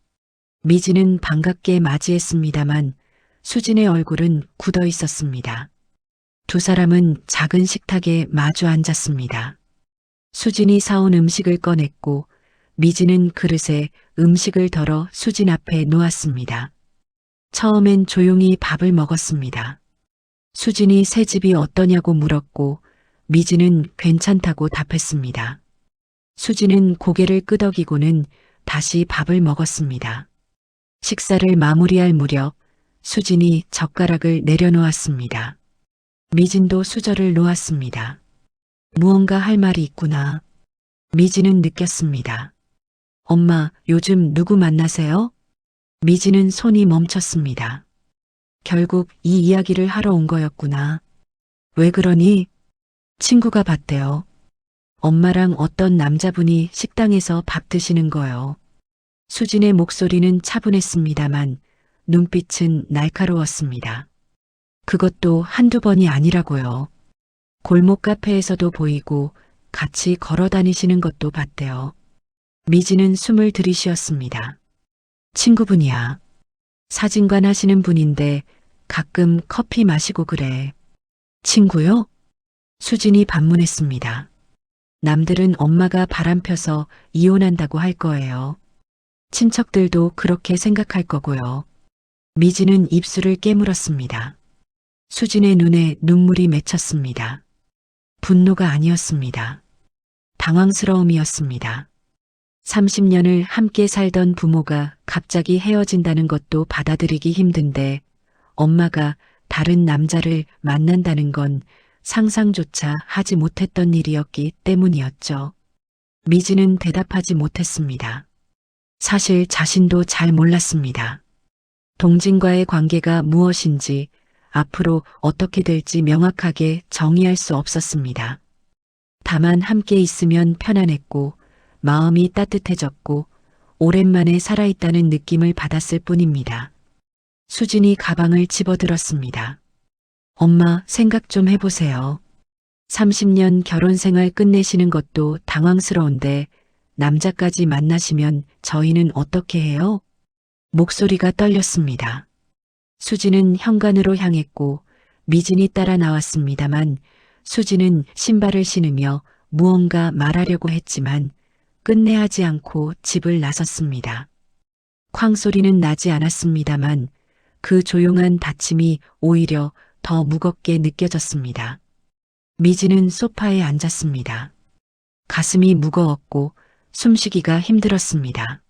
미진은 반갑게 맞이했습니다만 수진의 얼굴은 굳어 있었습니다. 두 사람은 작은 식탁에 마주 앉았습니다. 수진이 사온 음식을 꺼냈고 미진은 그릇에 음식을 덜어 수진 앞에 놓았습니다. 처음엔 조용히 밥을 먹었습니다. 수진이 새 집이 어떠냐고 물었고 미진은 괜찮다고 답했습니다. 수진은 고개를 끄덕이고는 다시 밥을 먹었습니다. 식사를 마무리할 무렵 수진이 젓가락을 내려놓았습니다. 미진도 수저를 놓았습니다. 무언가 할 말이 있구나. 미진은 느꼈습니다. 엄마, 요즘 누구 만나세요? 미진은 손이 멈췄습니다. 결국 이 이야기를 하러 온 거였구나. 왜 그러니? 친구가 봤대요. 엄마랑 어떤 남자분이 식당에서 밥 드시는 거요. 수진의 목소리는 차분했습니다만 눈빛은 날카로웠습니다. 그것도 한두 번이 아니라고요. 골목 카페에서도 보이고 같이 걸어 다니시는 것도 봤대요. 미진은 숨을 들이쉬었습니다. 친구분이야. 사진관 하시는 분인데 가끔 커피 마시고 그래. 친구요? 수진이 반문했습니다. 남들은 엄마가 바람펴서 이혼한다고 할 거예요. 친척들도 그렇게 생각할 거고요. 미진은 입술을 깨물었습니다. 수진의 눈에 눈물이 맺혔습니다. 분노가 아니었습니다. 당황스러움이었습니다. 30년을 함께 살던 부모가 갑자기 헤어진다는 것도 받아들이기 힘든데 엄마가 다른 남자를 만난다는 건 상상조차 하지 못했던 일이었기 때문이었죠. 미진은 대답하지 못했습니다. 사실 자신도 잘 몰랐습니다. 동진과의 관계가 무엇인지 앞으로 어떻게 될지 명확하게 정의할 수 없었습니다. 다만 함께 있으면 편안했고 마음이 따뜻해졌고 오랜만에 살아있다는 느낌을 받았을 뿐입니다. 수진이 가방을 집어들었습니다. 엄마, 생각 좀 해보세요. 30년 결혼 생활 끝내시는 것도 당황스러운데 남자까지 만나시면 저희는 어떻게 해요? 목소리가 떨렸습니다. 수진은 현관으로 향했고 미진이 따라 나왔습니다만 수진은 신발을 신으며 무언가 말하려고 했지만 끝내 하지 않고 집을 나섰습니다. 쾅 소리는 나지 않았습니다만 그 조용한 닫힘이 오히려 더 무겁게 느껴졌습니다. 미진은 소파에 앉았습니다. 가슴이 무거웠고 숨쉬기가 힘들었습니다.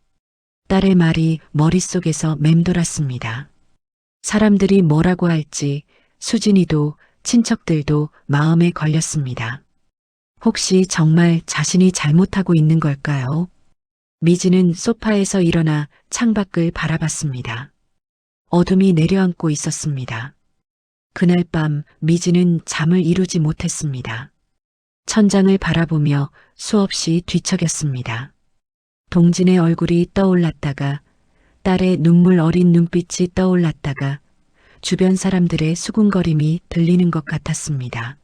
딸의 말이 머릿속에서 맴돌았습니다. 사람들이 뭐라고 할지 수진이도 친척들도 마음에 걸렸습니다. 혹시 정말 자신이 잘못하고 있는 걸까요? 미진은 소파에서 일어나 창밖을 바라봤습니다. 어둠이 내려앉고 있었습니다. 그날 밤 미진은 잠을 이루지 못했습니다. 천장을 바라보며 수없이 뒤척였습니다. 동진의 얼굴이 떠올랐다가 딸의 눈물 어린 눈빛이 떠올랐다가 주변 사람들의 수군거림이 들리는 것 같았습니다.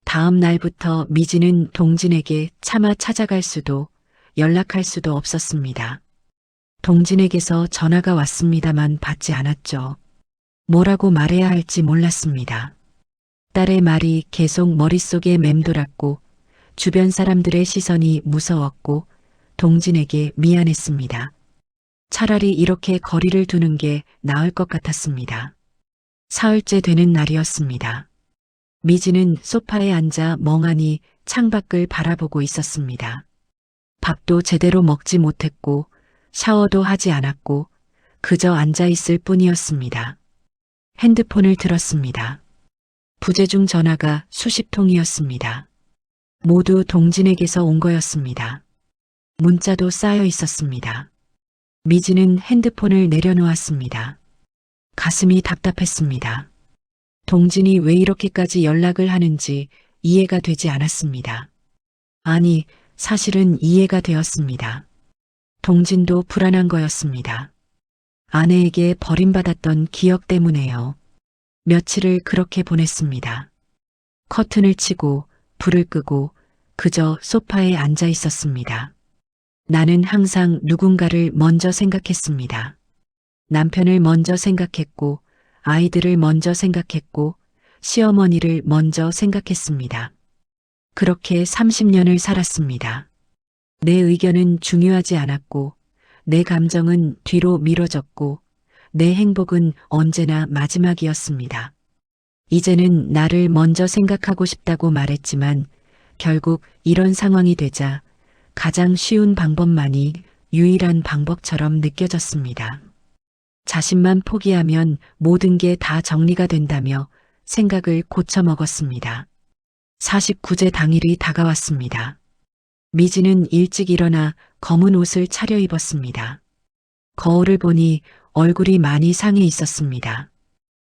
다음 날부터 미진은 동진에게 차마 찾아갈 수도 연락할 수도 없었습니다. 동진에게서 전화가 왔습니다만 받지 않았죠. 뭐라고 말해야 할지 몰랐습니다. 딸의 말이 계속 머릿속에 맴돌았고 주변 사람들의 시선이 무서웠고 동진에게 미안했습니다. 차라리 이렇게 거리를 두는 게 나을 것 같았습니다. 사흘째 되는 날이었습니다. 미진은 소파에 앉아 멍하니 창밖을 바라보고 있었습니다. 밥도 제대로 먹지 못했고 샤워도 하지 않았고 그저 앉아 있을 뿐이었습니다. 핸드폰을 들었습니다. 부재중 전화가 수십 통이었습니다. 모두 동진에게서 온 거였습니다. 문자도 쌓여 있었습니다. 미지는 핸드폰을 내려놓았습니다. 가슴이 답답했습니다. 동진이 왜 이렇게까지 연락을 하는지 이해가 되지 않았습니다. 아니, 사실은 이해가 되었습니다. 동진도 불안한 거였습니다. 아내에게 버림받았던 기억 때문에요. 며칠을 그렇게 보냈습니다. 커튼을 치고 불을 끄고 그저 소파에 앉아 있었습니다. 나는 항상 누군가를 먼저 생각했습니다. 남편을 먼저 생각했고, 아이들을 먼저 생각했고, 시어머니를 먼저 생각했습니다. 그렇게 30년을 살았습니다. 내 의견은 중요하지 않았고, 내 감정은 뒤로 미뤄졌고, 내 행복은 언제나 마지막이었습니다. 이제는 나를 먼저 생각하고 싶다고 말했지만, 결국 이런 상황이 되자 가장 쉬운 방법만이 유일한 방법처럼 느껴졌습니다. 자신만 포기하면 모든 게 다 정리가 된다며 생각을 고쳐먹었습니다. 49제 당일이 다가왔습니다. 미지는 일찍 일어나 검은 옷을 차려입었습니다. 거울을 보니 얼굴이 많이 상해 있었습니다.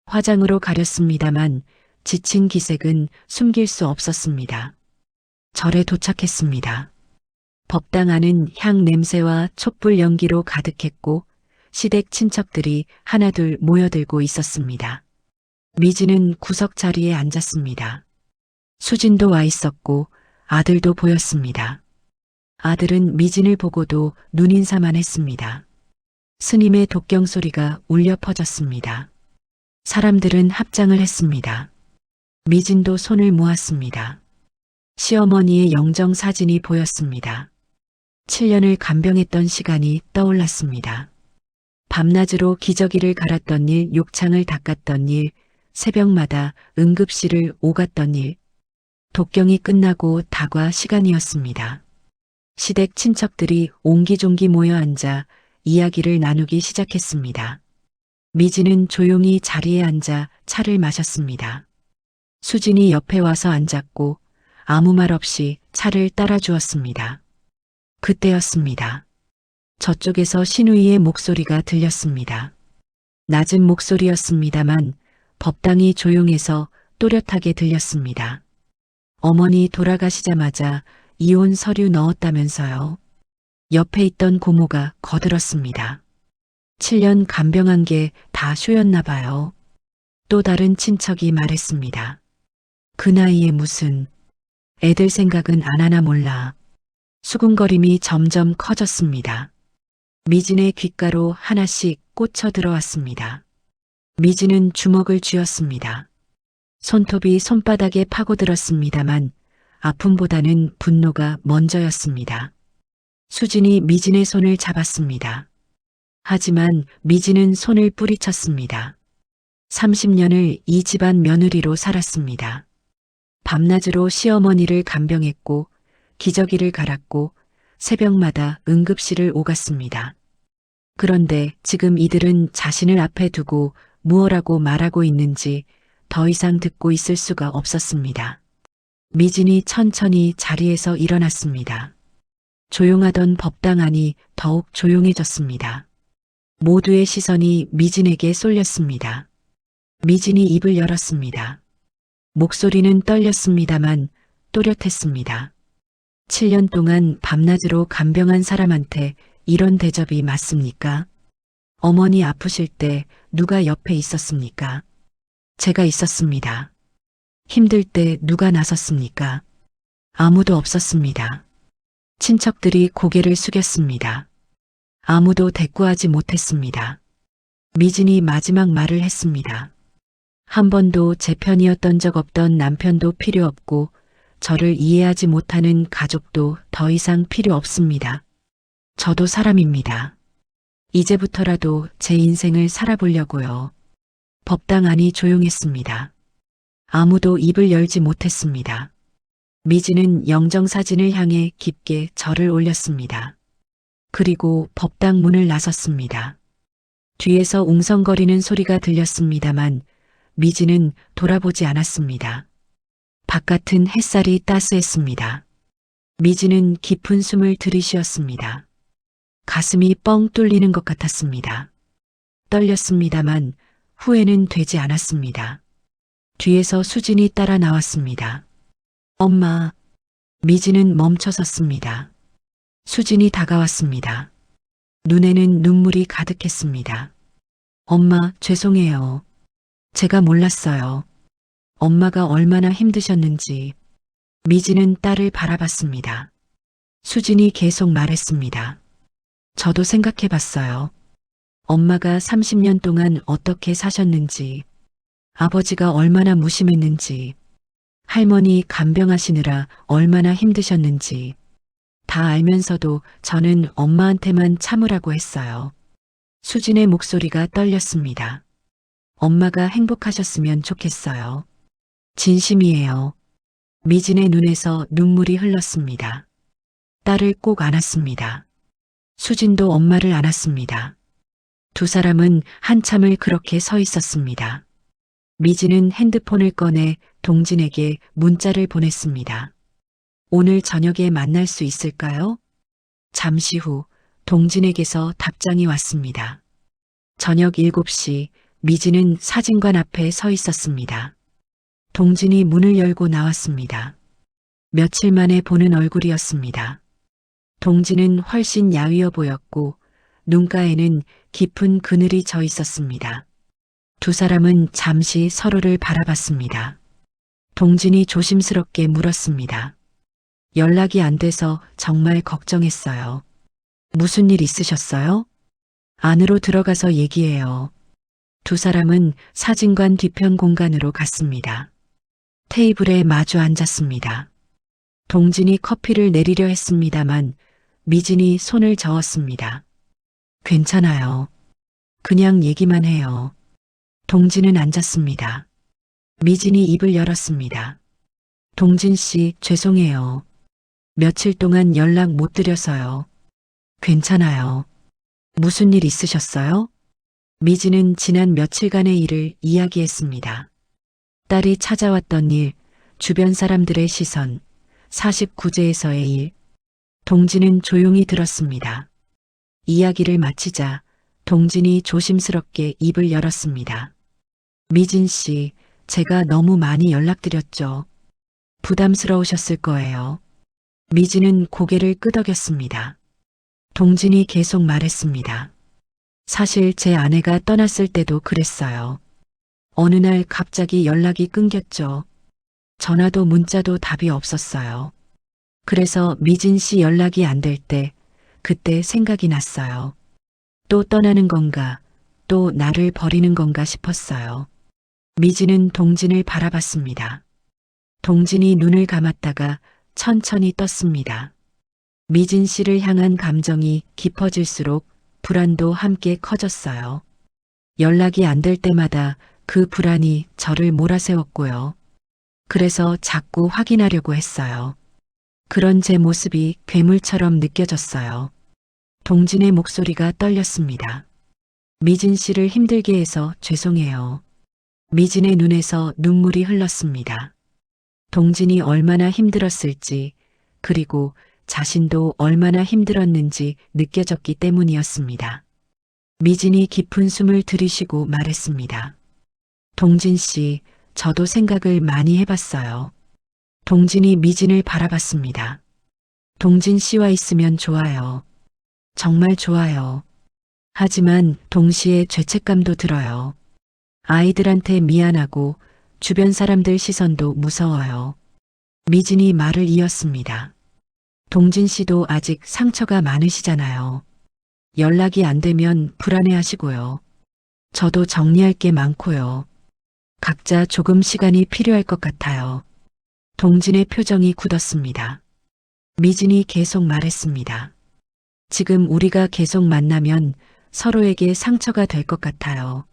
화장으로 가렸습니다만 지친 기색은 숨길 수 없었습니다. 절에 도착했습니다. 법당 안은 향 냄새와 촛불 연기로 가득했고 시댁 친척들이 하나둘 모여들고 있었습니다. 미지는 구석 자리에 앉았습니다. 수진도 와 있었고 아들도 보였습니다. 아들은 미진을 보고도 눈인사만 했습니다. 스님의 독경 소리가 울려 퍼졌습니다. 사람들은 합장을 했습니다. 미진도 손을 모았습니다. 시어머니의 영정 사진이 보였습니다. 7년을 간병했던 시간이 떠올랐습니다. 밤낮으로 기저귀를 갈았던 일, 욕창을 닦았던 일, 새벽마다 응급실을 오갔던 일. 독경이 끝나고 다과 시간이었습니다. 시댁 친척들이 옹기종기 모여 앉아 이야기를 나누기 시작했습니다. 미지는 조용히 자리에 앉아 차를 마셨습니다. 수진이 옆에 와서 앉았고 아무 말 없이 차를 따라주었습니다. 그때였습니다. 저쪽에서 신우이의 목소리가 들렸습니다. 낮은 목소리였습니다만 법당이 조용해서 또렷하게 들렸습니다. 어머니 돌아가시자마자 이혼 서류 넣었다면서요. 옆에 있던 고모가 거들었습니다. 7년 간병한 게 다 쇼였나 봐요. 또 다른 친척이 말했습니다. 그 나이에 무슨 애들 생각은 안 하나 몰라. 수군거림이 점점 커졌습니다. 미진의 귓가로 하나씩 꽂혀 들어왔습니다. 미진은 주먹을 쥐었습니다. 손톱이 손바닥에 파고들었습니다만 아픔보다는 분노가 먼저였습니다. 수진이 미진의 손을 잡았습니다. 하지만 미진은 손을 뿌리쳤습니다. 30년을 이 집안 며느리로 살았습니다. 밤낮으로 시어머니를 간병했고 기저귀를 갈았고 새벽마다 응급실을 오갔습니다. 그런데 지금 이들은 자신을 앞에 두고 무엇라고 말하고 있는지 더 이상 듣고 있을 수가 없었습니다. 미진이 천천히 자리에서 일어났습니다. 조용하던 법당 안이 더욱 조용해졌습니다. 모두의 시선이 미진에게 쏠렸습니다. 미진이 입을 열었습니다. 목소리는 떨렸습니다만 또렷했습니다. 7년 동안 밤낮으로 간병한 사람한테 이런 대접이 맞습니까? 어머니 아프실 때 누가 옆에 있었습니까? 제가 있었습니다. 힘들 때 누가 나섰습니까? 아무도 없었습니다. 친척들이 고개를 숙였습니다. 아무도 대꾸하지 못했습니다. 미진이 마지막 말을 했습니다. 한 번도 제 편이었던 적 없던 남편도 필요 없고 저를 이해하지 못하는 가족도 더 이상 필요 없습니다. 저도 사람입니다. 이제부터라도 제 인생을 살아보려고요. 법당 안이 조용했습니다. 아무도 입을 열지 못했습니다. 미진은 영정사진을 향해 깊게 절을 올렸습니다. 그리고 법당 문을 나섰습니다. 뒤에서 웅성거리는 소리가 들렸습니다만 미진은 돌아보지 않았습니다. 바깥은 햇살이 따스했습니다. 미진은 깊은 숨을 들이쉬었습니다. 가슴이 뻥 뚫리는 것 같았습니다. 떨렸습니다만 후회는 되지 않았습니다. 뒤에서 수진이 따라 나왔습니다. 엄마. 미진은 멈춰섰습니다. 수진이 다가왔습니다. 눈에는 눈물이 가득했습니다. 엄마, 죄송해요. 제가 몰랐어요. 엄마가 얼마나 힘드셨는지. 미진은 딸을 바라봤습니다. 수진이 계속 말했습니다. 저도 생각해 봤어요. 엄마가 30년 동안 어떻게 사셨는지, 아버지가 얼마나 무심했는지, 할머니 간병하시느라 얼마나 힘드셨는지, 다 알면서도 저는 엄마한테만 참으라고 했어요. 수진의 목소리가 떨렸습니다. 엄마가 행복하셨으면 좋겠어요. 진심이에요. 미진의 눈에서 눈물이 흘렀습니다. 딸을 꼭 안았습니다. 수진도 엄마를 안았습니다. 두 사람은 한참을 그렇게 서 있었습니다. 미진은 핸드폰을 꺼내 동진에게 문자를 보냈습니다. 오늘 저녁에 만날 수 있을까요? 잠시 후 동진에게서 답장이 왔습니다. 저녁 7시 미진은 사진관 앞에 서 있었습니다. 동진이 문을 열고 나왔습니다. 며칠 만에 보는 얼굴이었습니다. 동진은 훨씬 야위어 보였고 눈가에는 깊은 그늘이 져 있었습니다. 두 사람은 잠시 서로를 바라봤습니다. 동진이 조심스럽게 물었습니다. 연락이 안 돼서 정말 걱정했어요. 무슨 일 있으셨어요? 안으로 들어가서 얘기해요. 두 사람은 사진관 뒤편 공간으로 갔습니다. 테이블에 마주 앉았습니다. 동진이 커피를 내리려 했습니다만 미진이 손을 저었습니다. 괜찮아요. 그냥 얘기만 해요. 동진은 앉았습니다. 미진이 입을 열었습니다. 동진 씨, 죄송해요. 며칠 동안 연락 못 드려서요. 괜찮아요. 무슨 일 있으셨어요? 미진은 지난 며칠간의 일을 이야기했습니다. 딸이 찾아왔던 일, 주변 사람들의 시선, 49제에서의 일. 동진은 조용히 들었습니다. 이야기를 마치자 동진이 조심스럽게 입을 열었습니다. 미진 씨, 제가 너무 많이 연락드렸죠. 부담스러우셨을 거예요. 미진은 고개를 끄덕였습니다. 동진이 계속 말했습니다. 사실 제 아내가 떠났을 때도 그랬어요. 어느 날 갑자기 연락이 끊겼죠. 전화도 문자도 답이 없었어요. 그래서 미진 씨 연락이 안 될 때, 그때 생각이 났어요. 또 떠나는 건가, 또 나를 버리는 건가 싶었어요. 미진은 동진을 바라봤습니다. 동진이 눈을 감았다가 천천히 떴습니다. 미진 씨를 향한 감정이 깊어질수록 불안도 함께 커졌어요. 연락이 안 될 때마다 그 불안이 저를 몰아세웠고요. 그래서 자꾸 확인하려고 했어요. 그런 제 모습이 괴물처럼 느껴졌어요. 동진의 목소리가 떨렸습니다. 미진 씨를 힘들게 해서 죄송해요. 미진의 눈에서 눈물이 흘렀습니다. 동진이 얼마나 힘들었을지, 그리고 자신도 얼마나 힘들었는지 느껴졌기 때문이었습니다. 미진이 깊은 숨을 들이쉬고 말했습니다. 동진 씨, 저도 생각을 많이 해봤어요. 동진이 미진을 바라봤습니다. 동진 씨와 있으면 좋아요. 정말 좋아요. 하지만 동시에 죄책감도 들어요. 아이들한테 미안하고 주변 사람들 시선도 무서워요. 미진이 말을 이었습니다. 동진 씨도 아직 상처가 많으시잖아요. 연락이 안 되면 불안해하시고요. 저도 정리할 게 많고요. 각자 조금 시간이 필요할 것 같아요. 동진의 표정이 굳었습니다. 미진이 계속 말했습니다. 지금 우리가 계속 만나면 서로에게 상처가 될 것 같아요.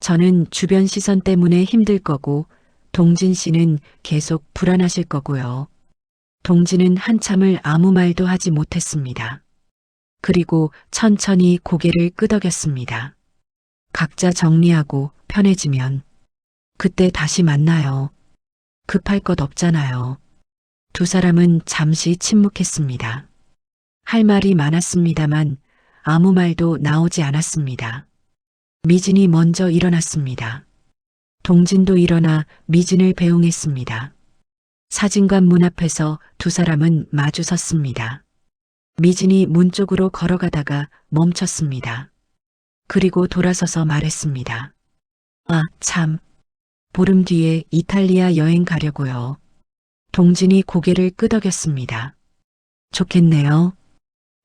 저는 주변 시선 때문에 힘들 거고 동진 씨는 계속 불안하실 거고요. 동진은 한참을 아무 말도 하지 못했습니다. 그리고 천천히 고개를 끄덕였습니다. 각자 정리하고 편해지면 그때 다시 만나요. 급할 것 없잖아요. 두 사람은 잠시 침묵했습니다. 할 말이 많았습니다만 아무 말도 나오지 않았습니다. 미진이 먼저 일어났습니다. 동진도 일어나 미진을 배웅했습니다. 사진관 문 앞에서 두 사람은 마주 섰습니다. 미진이 문 쪽으로 걸어가다가 멈췄습니다. 그리고 돌아서서 말했습니다. 아, 참. 보름 뒤에 이탈리아 여행 가려고요. 동진이 고개를 끄덕였습니다. 좋겠네요.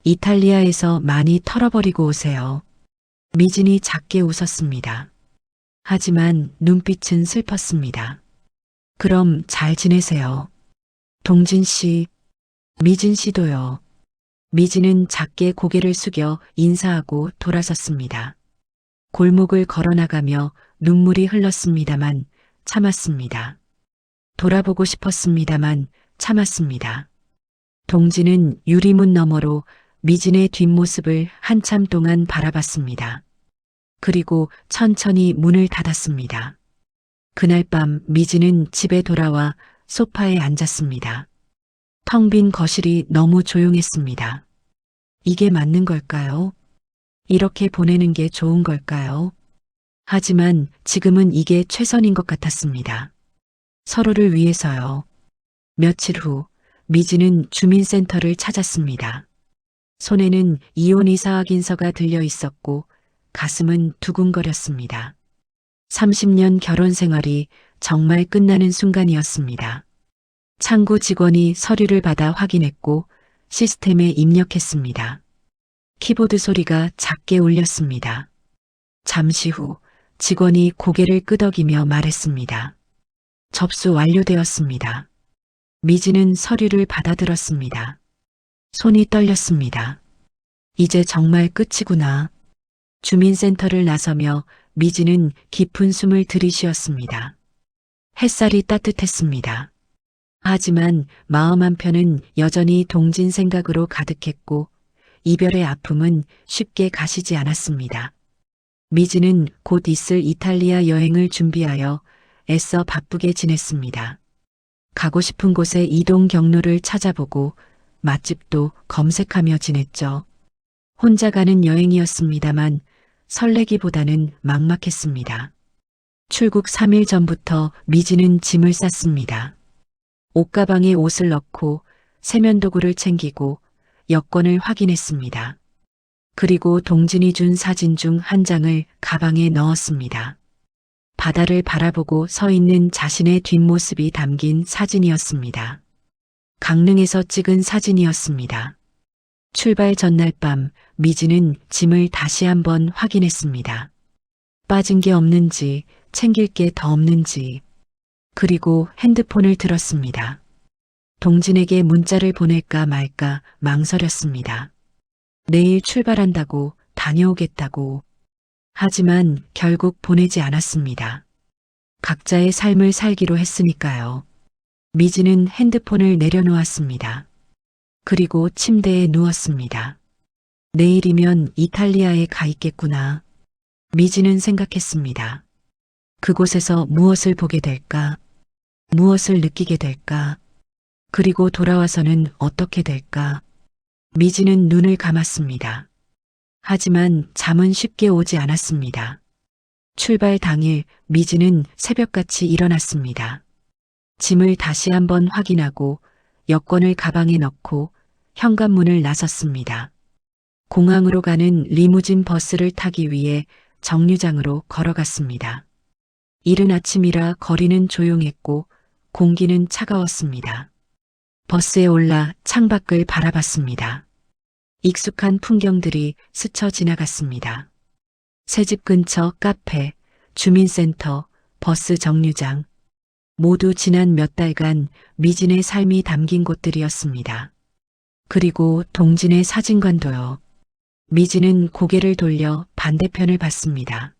이탈리아에서 많이 털어버리고 오세요. 미진이 작게 웃었습니다. 하지만 눈빛은 슬펐습니다. 그럼 잘 지내세요. 동진 씨, 미진 씨도요. 미진은 작게 고개를 숙여 인사하고 돌아섰습니다. 골목을 걸어나가며 눈물이 흘렀습니다만 참았습니다. 돌아보고 싶었습니다만 참았습니다. 동진은 유리문 너머로 미진의 뒷모습을 한참 동안 바라봤습니다. 그리고 천천히 문을 닫았습니다. 그날 밤 미진은 집에 돌아와 소파에 앉았습니다. 텅 빈 거실이 너무 조용했습니다. 이게 맞는 걸까요? 이렇게 보내는 게 좋은 걸까요? 하지만 지금은 이게 최선인 것 같았습니다. 서로를 위해서요. 며칠 후 미진은 주민센터를 찾았습니다. 손에는 이혼 이사 확인서가 들려 있었고 가슴은 두근거렸습니다. 30년 결혼 생활이 정말 끝나는 순간이었습니다. 창구 직원이 서류를 받아 확인했고 시스템에 입력했습니다. 키보드 소리가 작게 울렸습니다. 잠시 후 직원이 고개를 끄덕이며 말했습니다. 접수 완료되었습니다. 미진은 서류를 받아들었습니다. 손이 떨렸습니다. 이제 정말 끝이구나. 주민센터를 나서며 미진은 깊은 숨을 들이쉬었습니다. 햇살이 따뜻했습니다. 하지만 마음 한편은 여전히 동진 생각으로 가득했고 이별의 아픔은 쉽게 가시지 않았습니다. 미진은 곧 있을 이탈리아 여행을 준비하여 애써 바쁘게 지냈습니다. 가고 싶은 곳의 이동 경로를 찾아보고 맛집도 검색하며 지냈죠. 혼자 가는 여행이었습니다만 설레기보다는 막막했습니다. 출국 3일 전부터 미진은 짐을 쌌습니다. 옷가방에 옷을 넣고 세면도구를 챙기고 여권을 확인했습니다. 그리고 동진이 준 사진 중 한 장을 가방에 넣었습니다. 바다를 바라보고 서 있는 자신의 뒷모습이 담긴 사진이었습니다. 강릉에서 찍은 사진이었습니다. 출발 전날 밤 미진은 짐을 다시 한번 확인했습니다. 빠진 게 없는지 챙길 게 더 없는지 그리고 핸드폰을 들었습니다. 동진에게 문자를 보낼까 말까 망설였습니다. 내일 출발한다고 다녀오겠다고. 하지만 결국 보내지 않았습니다. 각자의 삶을 살기로 했으니까요. 미진은 핸드폰을 내려놓았습니다. 그리고 침대에 누웠습니다. 내일이면 이탈리아에 가 있겠구나. 미진은 생각했습니다. 그곳에서 무엇을 보게 될까? 무엇을 느끼게 될까? 그리고 돌아와서는 어떻게 될까? 미진은 눈을 감았습니다. 하지만 잠은 쉽게 오지 않았습니다. 출발 당일 미진은 새벽같이 일어났습니다. 짐을 다시 한번 확인하고 여권을 가방에 넣고 현관문을 나섰습니다. 공항으로 가는 리무진 버스를 타기 위해 정류장으로 걸어갔습니다. 이른 아침이라 거리는 조용했고 공기는 차가웠습니다. 버스에 올라 창밖을 바라봤습니다. 익숙한 풍경들이 스쳐 지나갔습니다. 새집 근처 카페, 주민센터, 버스 정류장, 모두 지난 몇 달간 미진의 삶이 담긴 곳들이었습니다. 그리고 동진의 사진관도요. 미진은 고개를 돌려 반대편을 봤습니다.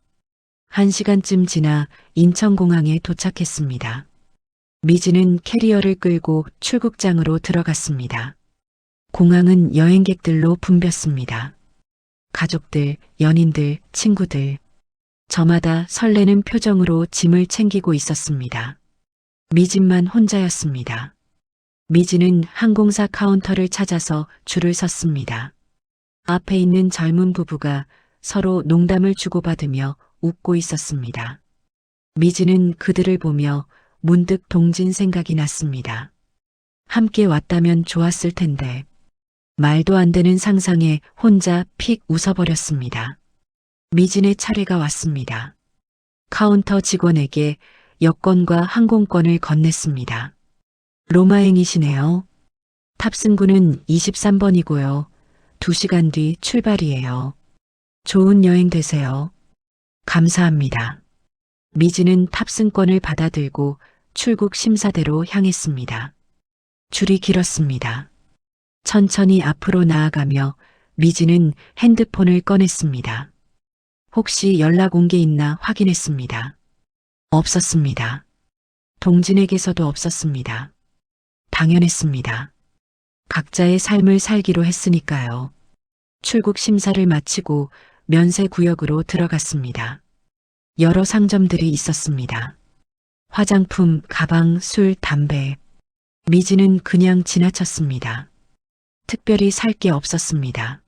1시간쯤 지나 인천공항에 도착했습니다. 미진은 캐리어를 끌고 출국장으로 들어갔습니다. 공항은 여행객들로 붐볐습니다. 가족들, 연인들, 친구들. 저마다 설레는 표정으로 짐을 챙기고 있었습니다. 미진만 혼자였습니다. 미진은 항공사 카운터를 찾아서 줄을 섰습니다. 앞에 있는 젊은 부부가 서로 농담을 주고받으며 웃고 있었습니다. 미진은 그들을 보며 문득 동진 생각이 났습니다. 함께 왔다면 좋았을 텐데. 말도 안 되는 상상에 혼자 픽 웃어버렸습니다. 미진의 차례가 왔습니다. 카운터 직원에게 여권과 항공권을 건넸습니다. 로마행이시네요. 탑승구는 23번이고요. 2시간 뒤 출발이에요. 좋은 여행 되세요. 감사합니다. 미진은 탑승권을 받아들고 출국 심사대로 향했습니다. 줄이 길었습니다. 천천히 앞으로 나아가며 미진은 핸드폰을 꺼냈습니다. 혹시 연락 온 게 있나 확인했습니다. 없었습니다. 동진에게서도 없었습니다. 당연했습니다. 각자의 삶을 살기로 했으니까요. 출국 심사를 마치고 면세 구역으로 들어갔습니다. 여러 상점들이 있었습니다. 화장품, 가방, 술, 담배. 미진은 그냥 지나쳤습니다. 특별히 살 게 없었습니다.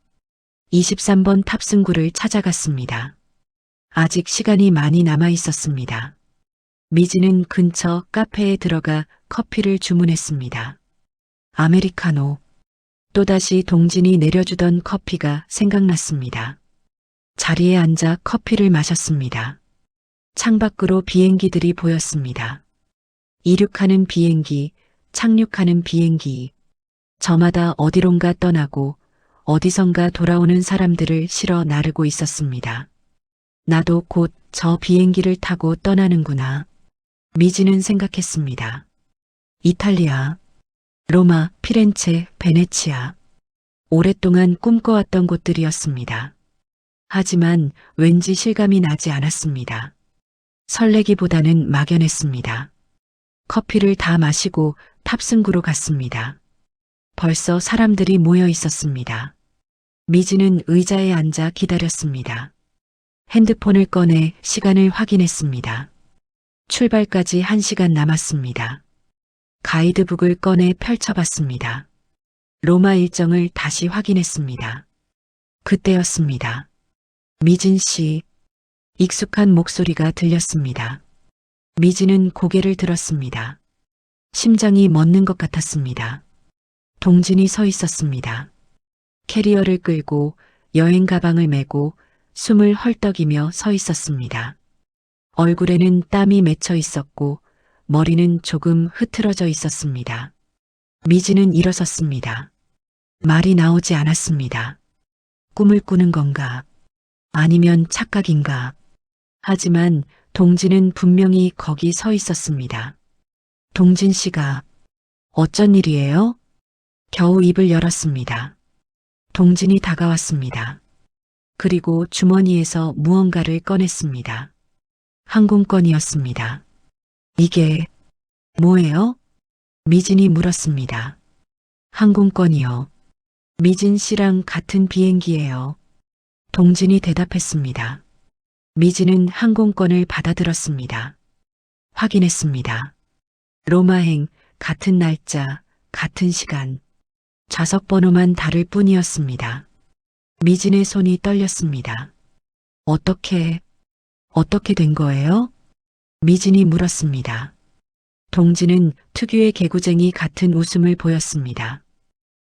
23번 탑승구를 찾아갔습니다. 아직 시간이 많이 남아 있었습니다. 미진은 근처 카페에 들어가 커피를 주문했습니다. 아메리카노. 또다시 동진이 내려주던 커피가 생각났습니다. 자리에 앉아 커피를 마셨습니다. 창밖으로 비행기들이 보였습니다. 이륙하는 비행기, 착륙하는 비행기. 저마다 어디론가 떠나고 어디선가 돌아오는 사람들을 실어 나르고 있었습니다. 나도 곧 저 비행기를 타고 떠나는구나. 미진은 생각했습니다. 이탈리아, 로마, 피렌체, 베네치아. 오랫동안 꿈꿔왔던 곳들이었습니다. 하지만 왠지 실감이 나지 않았습니다. 설레기보다는 막연했습니다. 커피를 다 마시고 탑승구로 갔습니다. 벌써 사람들이 모여 있었습니다. 미진은 의자에 앉아 기다렸습니다. 핸드폰을 꺼내 시간을 확인했습니다. 출발까지 1시간 남았습니다. 가이드북을 꺼내 펼쳐봤습니다. 로마 일정을 다시 확인했습니다. 그때였습니다. 미진 씨. 익숙한 목소리가 들렸습니다. 미진은 고개를 들었습니다. 심장이 멎는 것 같았습니다. 동진이 서 있었습니다. 캐리어를 끌고 여행 가방을 메고 숨을 헐떡이며 서 있었습니다. 얼굴에는 땀이 맺혀 있었고 머리는 조금 흐트러져 있었습니다. 미진은 일어섰습니다. 말이 나오지 않았습니다. 꿈을 꾸는 건가? 아니면 착각인가? 하지만 동진은 분명히 거기 서 있었습니다. 동진 씨가 어쩐 일이에요? 겨우 입을 열었습니다. 동진이 다가왔습니다. 그리고 주머니에서 무언가를 꺼냈습니다. 항공권이었습니다. 이게 뭐예요? 미진이 물었습니다. 항공권이요. 미진 씨랑 같은 비행기예요. 동진이 대답했습니다. 미진은 항공권을 받아들었습니다. 확인했습니다. 로마행, 같은 날짜, 같은 시간. 좌석 번호만 다를 뿐이었습니다. 미진의 손이 떨렸습니다. 어떻게 된 거예요? 미진이 물었습니다. 동진은 특유의 개구쟁이 같은 웃음을 보였습니다.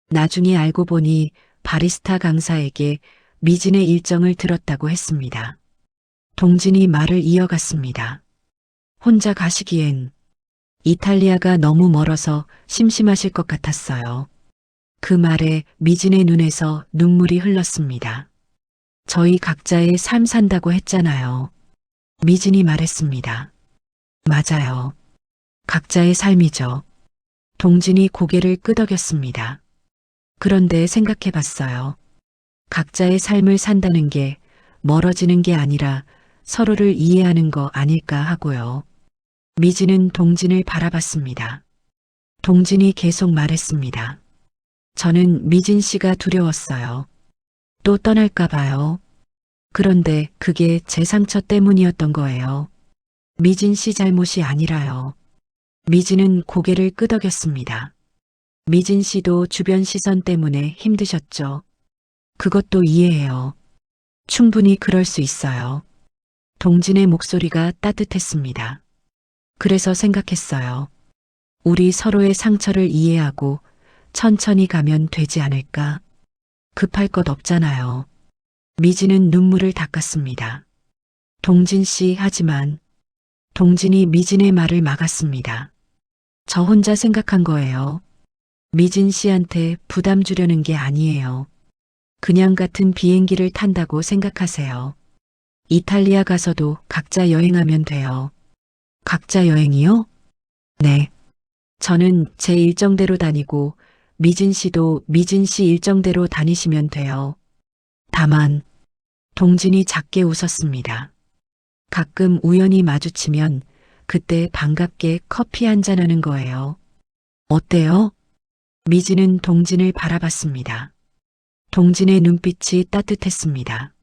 나중에 알고 보니 바리스타 강사에게 미진의 일정을 들었다고 했습니다. 동진이 말을 이어갔습니다. 혼자 가시기엔 이탈리아가 너무 멀어서 심심하실 것 같았어요. 그 말에 미진의 눈에서 눈물이 흘렀습니다. 저희 각자의 삶 산다고 했잖아요. 미진이 말했습니다. 맞아요. 각자의 삶이죠. 동진이 고개를 끄덕였습니다. 그런데 생각해 봤어요. 각자의 삶을 산다는 게 멀어지는 게 아니라 서로를 이해하는 거 아닐까 하고요. 미진은 동진을 바라봤습니다. 동진이 계속 말했습니다. 저는 미진 씨가 두려웠어요. 또 떠날까 봐요. 그런데 그게 제 상처 때문이었던 거예요. 미진 씨 잘못이 아니라요. 미진은 고개를 끄덕였습니다. 미진 씨도 주변 시선 때문에 힘드셨죠. 그것도 이해해요. 충분히 그럴 수 있어요. 동진의 목소리가 따뜻했습니다. 그래서 생각했어요. 우리 서로의 상처를 이해하고 천천히 가면 되지 않을까? 급할 것 없잖아요. 미진은 눈물을 닦았습니다. 동진 씨, 하지만 동진이 미진의 말을 막았습니다. 저 혼자 생각한 거예요. 미진 씨한테 부담 주려는 게 아니에요. 그냥 같은 비행기를 탄다고 생각하세요. 이탈리아 가서도 각자 여행하면 돼요. 각자 여행이요? 네. 저는 제 일정대로 다니고 미진 씨도 미진 씨 일정대로 다니시면 돼요. 다만 동진이 작게 웃었습니다. 가끔 우연히 마주치면 그때 반갑게 커피 한잔하는 거예요. 어때요? 미진은 동진을 바라봤습니다. 동진의 눈빛이 따뜻했습니다.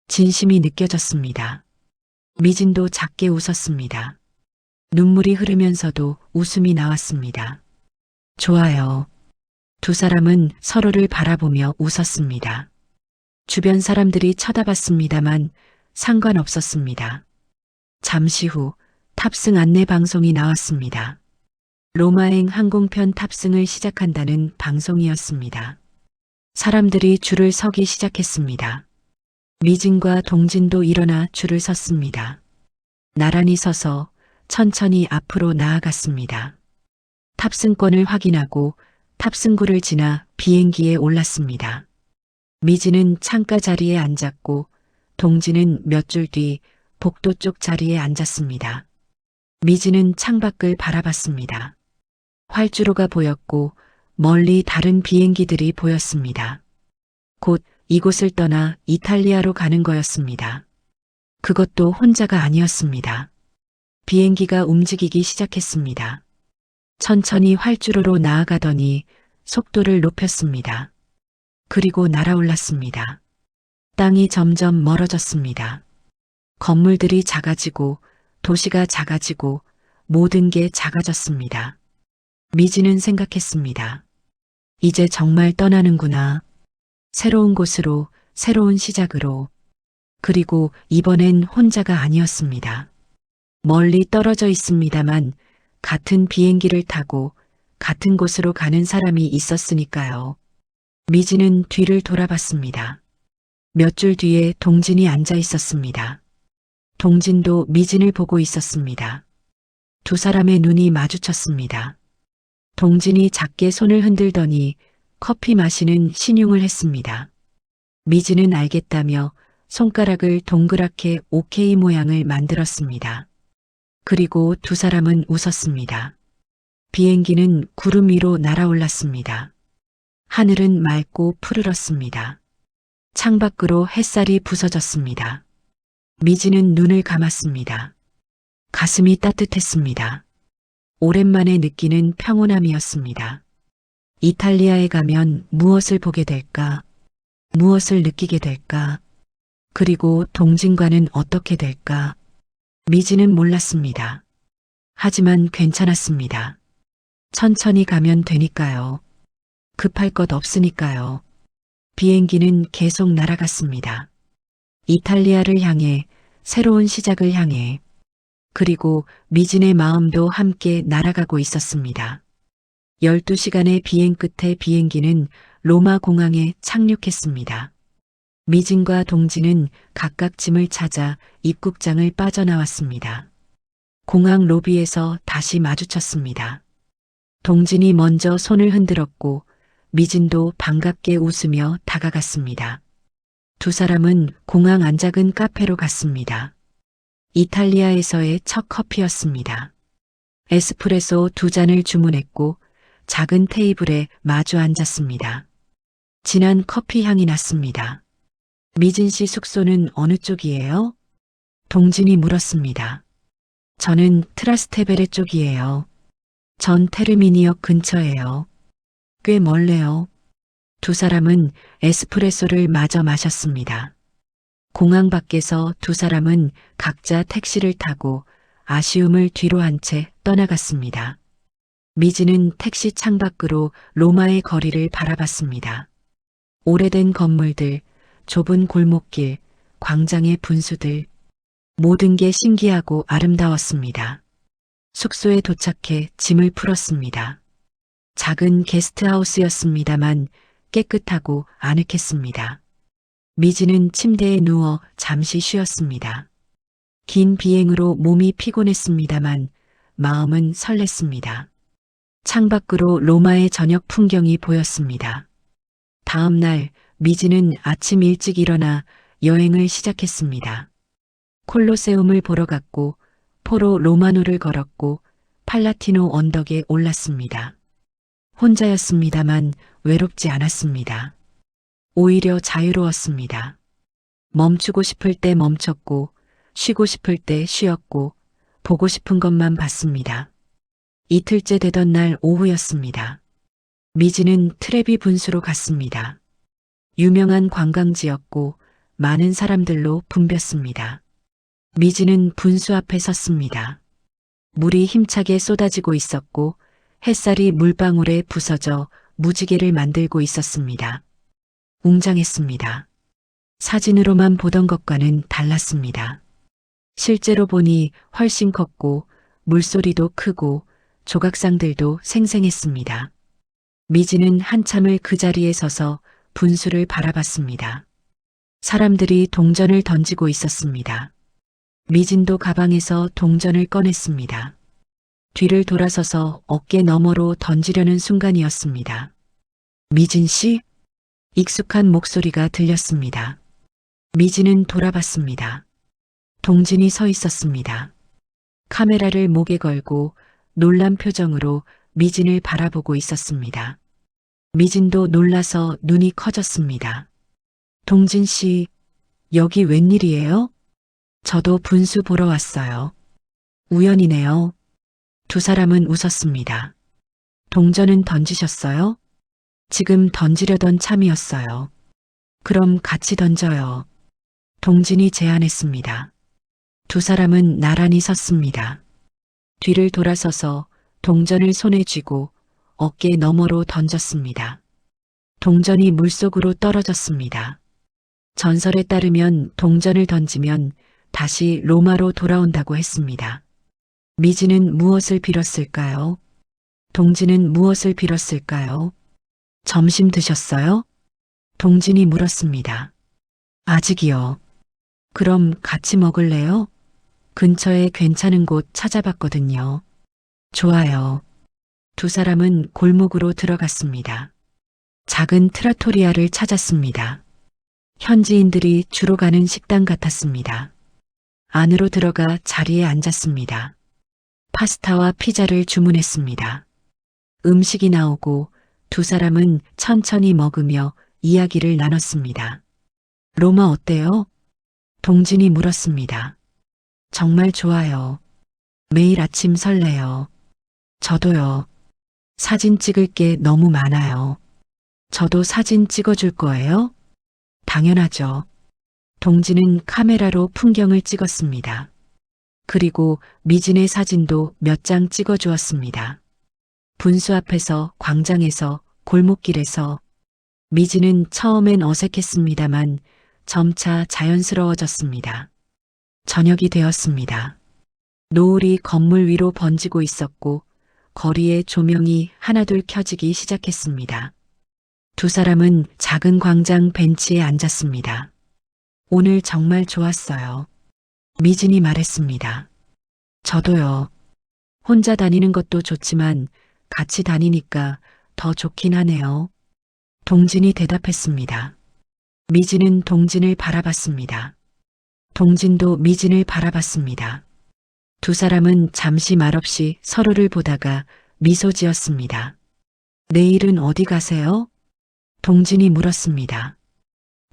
진심이 느껴졌습니다. 미진도 작게 웃었습니다. 눈물이 흐르면서도 웃음이 나왔습니다. 좋아요. 두 사람은 서로를 바라보며 웃었습니다. 주변 사람들이 쳐다봤습니다만 상관없었습니다. 잠시 후 탑승 안내 방송이 나왔습니다. 로마행 항공편 탑승을 시작한다는 방송이었습니다. 사람들이 줄을 서기 시작했습니다. 미진과 동진도 일어나 줄을 섰습니다. 나란히 서서 천천히 앞으로 나아갔습니다. 탑승권을 확인하고 탑승구를 지나 비행기에 올랐습니다. 미진은 창가 자리에 앉았고 동진은 몇 줄 뒤 복도 쪽 자리에 앉았습니다. 미진은 창밖을 바라봤습니다. 활주로가 보였고 멀리 다른 비행기들이 보였습니다. 곧 이곳을 떠나 이탈리아로 가는 거였습니다. 그것도 혼자가 아니었습니다. 비행기가 움직이기 시작했습니다. 천천히 활주로로 나아가더니 속도를 높였습니다. 그리고 날아올랐습니다. 땅이 점점 멀어졌습니다. 건물들이 작아지고 도시가 작아지고 모든 게 작아졌습니다. 미진은 생각했습니다. 이제 정말 떠나는구나. 새로운 곳으로, 새로운 시작으로. 그리고 이번엔 혼자가 아니었습니다. 멀리 떨어져 있습니다만 같은 비행기를 타고 같은 곳으로 가는 사람이 있었으니까요. 미진은 뒤를 돌아봤습니다. 몇 줄 뒤에 동진이 앉아 있었습니다. 동진도 미진을 보고 있었습니다. 두 사람의 눈이 마주쳤습니다. 동진이 작게 손을 흔들더니 커피 마시는 신용을 했습니다. 미진은 알겠다며 손가락을 동그랗게 오케이 모양을 만들었습니다. 그리고 두 사람은 웃었습니다. 비행기는 구름 위로 날아올랐습니다. 하늘은 맑고 푸르렀습니다. 창밖으로 햇살이 부서졌습니다. 미진은 눈을 감았습니다. 가슴이 따뜻했습니다. 오랜만에 느끼는 평온함이었습니다. 이탈리아에 가면 무엇을 보게 될까? 무엇을 느끼게 될까? 그리고 동진과는 어떻게 될까? 미진은 몰랐습니다. 하지만 괜찮았습니다. 천천히 가면 되니까요. 급할 것 없으니까요. 비행기는 계속 날아갔습니다. 이탈리아를 향해, 새로운 시작을 향해. 그리고 미진의 마음도 함께 날아가고 있었습니다. 12시간의 비행 끝에 비행기는 로마 공항에 착륙했습니다. 미진과 동진은 각각 짐을 찾아 입국장을 빠져나왔습니다. 공항 로비에서 다시 마주쳤습니다. 동진이 먼저 손을 흔들었고 미진도 반갑게 웃으며 다가갔습니다. 두 사람은 공항 안 작은 카페로 갔습니다. 이탈리아에서의 첫 커피였습니다. 에스프레소 2잔을 주문했고 작은 테이블에 마주 앉았습니다. 진한 커피 향이 났습니다. 미진 씨 숙소는 어느 쪽이에요? 동진이 물었습니다. 저는 트라스테베레 쪽이에요. 전 테르미니역 근처예요. 꽤 멀네요. 두 사람은 에스프레소를 마저 마셨습니다. 공항 밖에서 두 사람은 각자 택시를 타고 아쉬움을 뒤로 한 채 떠나갔습니다. 미지는 택시 창밖으로 로마의 거리를 바라봤습니다. 오래된 건물들, 좁은 골목길, 광장의 분수들, 모든 게 신기하고 아름다웠습니다. 숙소에 도착해 짐을 풀었습니다. 작은 게스트하우스였습니다만 깨끗하고 아늑했습니다. 미지는 침대에 누워 잠시 쉬었습니다. 긴 비행으로 몸이 피곤했습니다만 마음은 설렜습니다. 창밖으로 로마의 저녁 풍경이 보였습니다. 다음 날 미지는 아침 일찍 일어나 여행을 시작했습니다. 콜로세움을 보러 갔고 포로 로마노를 걸었고 팔라티노 언덕에 올랐습니다. 혼자였습니다만 외롭지 않았습니다. 오히려 자유로웠습니다. 멈추고 싶을 때 멈췄고 쉬고 싶을 때 쉬었고 보고 싶은 것만 봤습니다. 이틀째 되던 날 오후였습니다. 미지는 트레비 분수로 갔습니다. 유명한 관광지였고 많은 사람들로 붐볐습니다. 미지는 분수 앞에 섰습니다. 물이 힘차게 쏟아지고 있었고 햇살이 물방울에 부서져 무지개를 만들고 있었습니다. 웅장했습니다. 사진으로만 보던 것과는 달랐습니다. 실제로 보니 훨씬 컸고 물소리도 크고 조각상들도 생생했습니다. 미지는 한참을 그 자리에 서서 분수를 바라봤습니다. 사람들이 동전을 던지고 있었습니다. 미진도 가방에서 동전을 꺼냈습니다. 뒤를 돌아서서 어깨 너머로 던지려는 순간이었습니다. 미진 씨? 익숙한 목소리가 들렸습니다. 미진은 돌아봤습니다. 동진이 서 있었습니다. 카메라를 목에 걸고 놀란 표정으로 미진을 바라보고 있었습니다. 미진도 놀라서 눈이 커졌습니다. 동진 씨, 여기 웬일이에요? 저도 분수 보러 왔어요. 우연이네요. 두 사람은 웃었습니다. 동전은 던지셨어요? 지금 던지려던 참이었어요. 그럼 같이 던져요. 동진이 제안했습니다. 두 사람은 나란히 섰습니다. 뒤를 돌아서서 동전을 손에 쥐고 어깨 너머로 던졌습니다. 동전이 물속으로 떨어졌습니다. 전설에 따르면 동전을 던지면 다시 로마로 돌아온다고 했습니다. 미지는 무엇을 빌었을까요? 동진은 무엇을 빌었을까요? 점심 드셨어요? 동진이 물었습니다. 아직이요. 그럼 같이 먹을래요? 근처에 괜찮은 곳 찾아봤거든요. 좋아요. 두 사람은 골목으로 들어갔습니다. 작은 트라토리아를 찾았습니다. 현지인들이 주로 가는 식당 같았습니다. 안으로 들어가 자리에 앉았습니다. 파스타와 피자를 주문했습니다. 음식이 나오고 두 사람은 천천히 먹으며 이야기를 나눴습니다. 로마 어때요? 동진이 물었습니다. 정말 좋아요. 매일 아침 설레요. 저도요. 사진 찍을 게 너무 많아요. 저도 사진 찍어줄 거예요? 당연하죠. 동진은 카메라로 풍경을 찍었습니다. 그리고 미진의 사진도 몇 장 찍어주었습니다. 분수 앞에서, 광장에서, 골목길에서. 미진은 처음엔 어색했습니다만 점차 자연스러워졌습니다. 저녁이 되었습니다. 노을이 건물 위로 번지고 있었고 거리에 조명이 하나둘 켜지기 시작했습니다. 두 사람은 작은 광장 벤치에 앉았습니다. 오늘 정말 좋았어요. 미진이 말했습니다. 저도요. 혼자 다니는 것도 좋지만 같이 다니니까 더 좋긴 하네요. 동진이 대답했습니다. 미진은 동진을 바라봤습니다. 동진도 미진을 바라봤습니다. 두 사람은 잠시 말없이 서로를 보다가 미소 지었습니다. 내일은 어디 가세요? 동진이 물었습니다.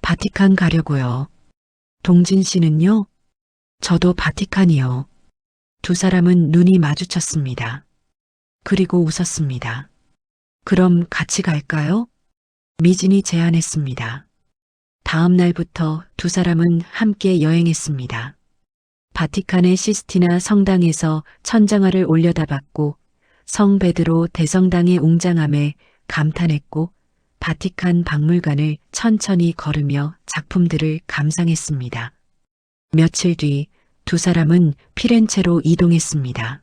바티칸 가려고요. 동진 씨는요? 저도 바티칸이요. 두 사람은 눈이 마주쳤습니다. 그리고 웃었습니다. 그럼 같이 갈까요? 미진이 제안했습니다. 다음 날부터 두 사람은 함께 여행했습니다. 바티칸의 시스티나 성당에서 천장화를 올려다봤고 성 베드로 대성당의 웅장함에 감탄했고 바티칸 박물관을 천천히 걸으며 작품들을 감상했습니다. 며칠 뒤 두 사람은 피렌체로 이동했습니다.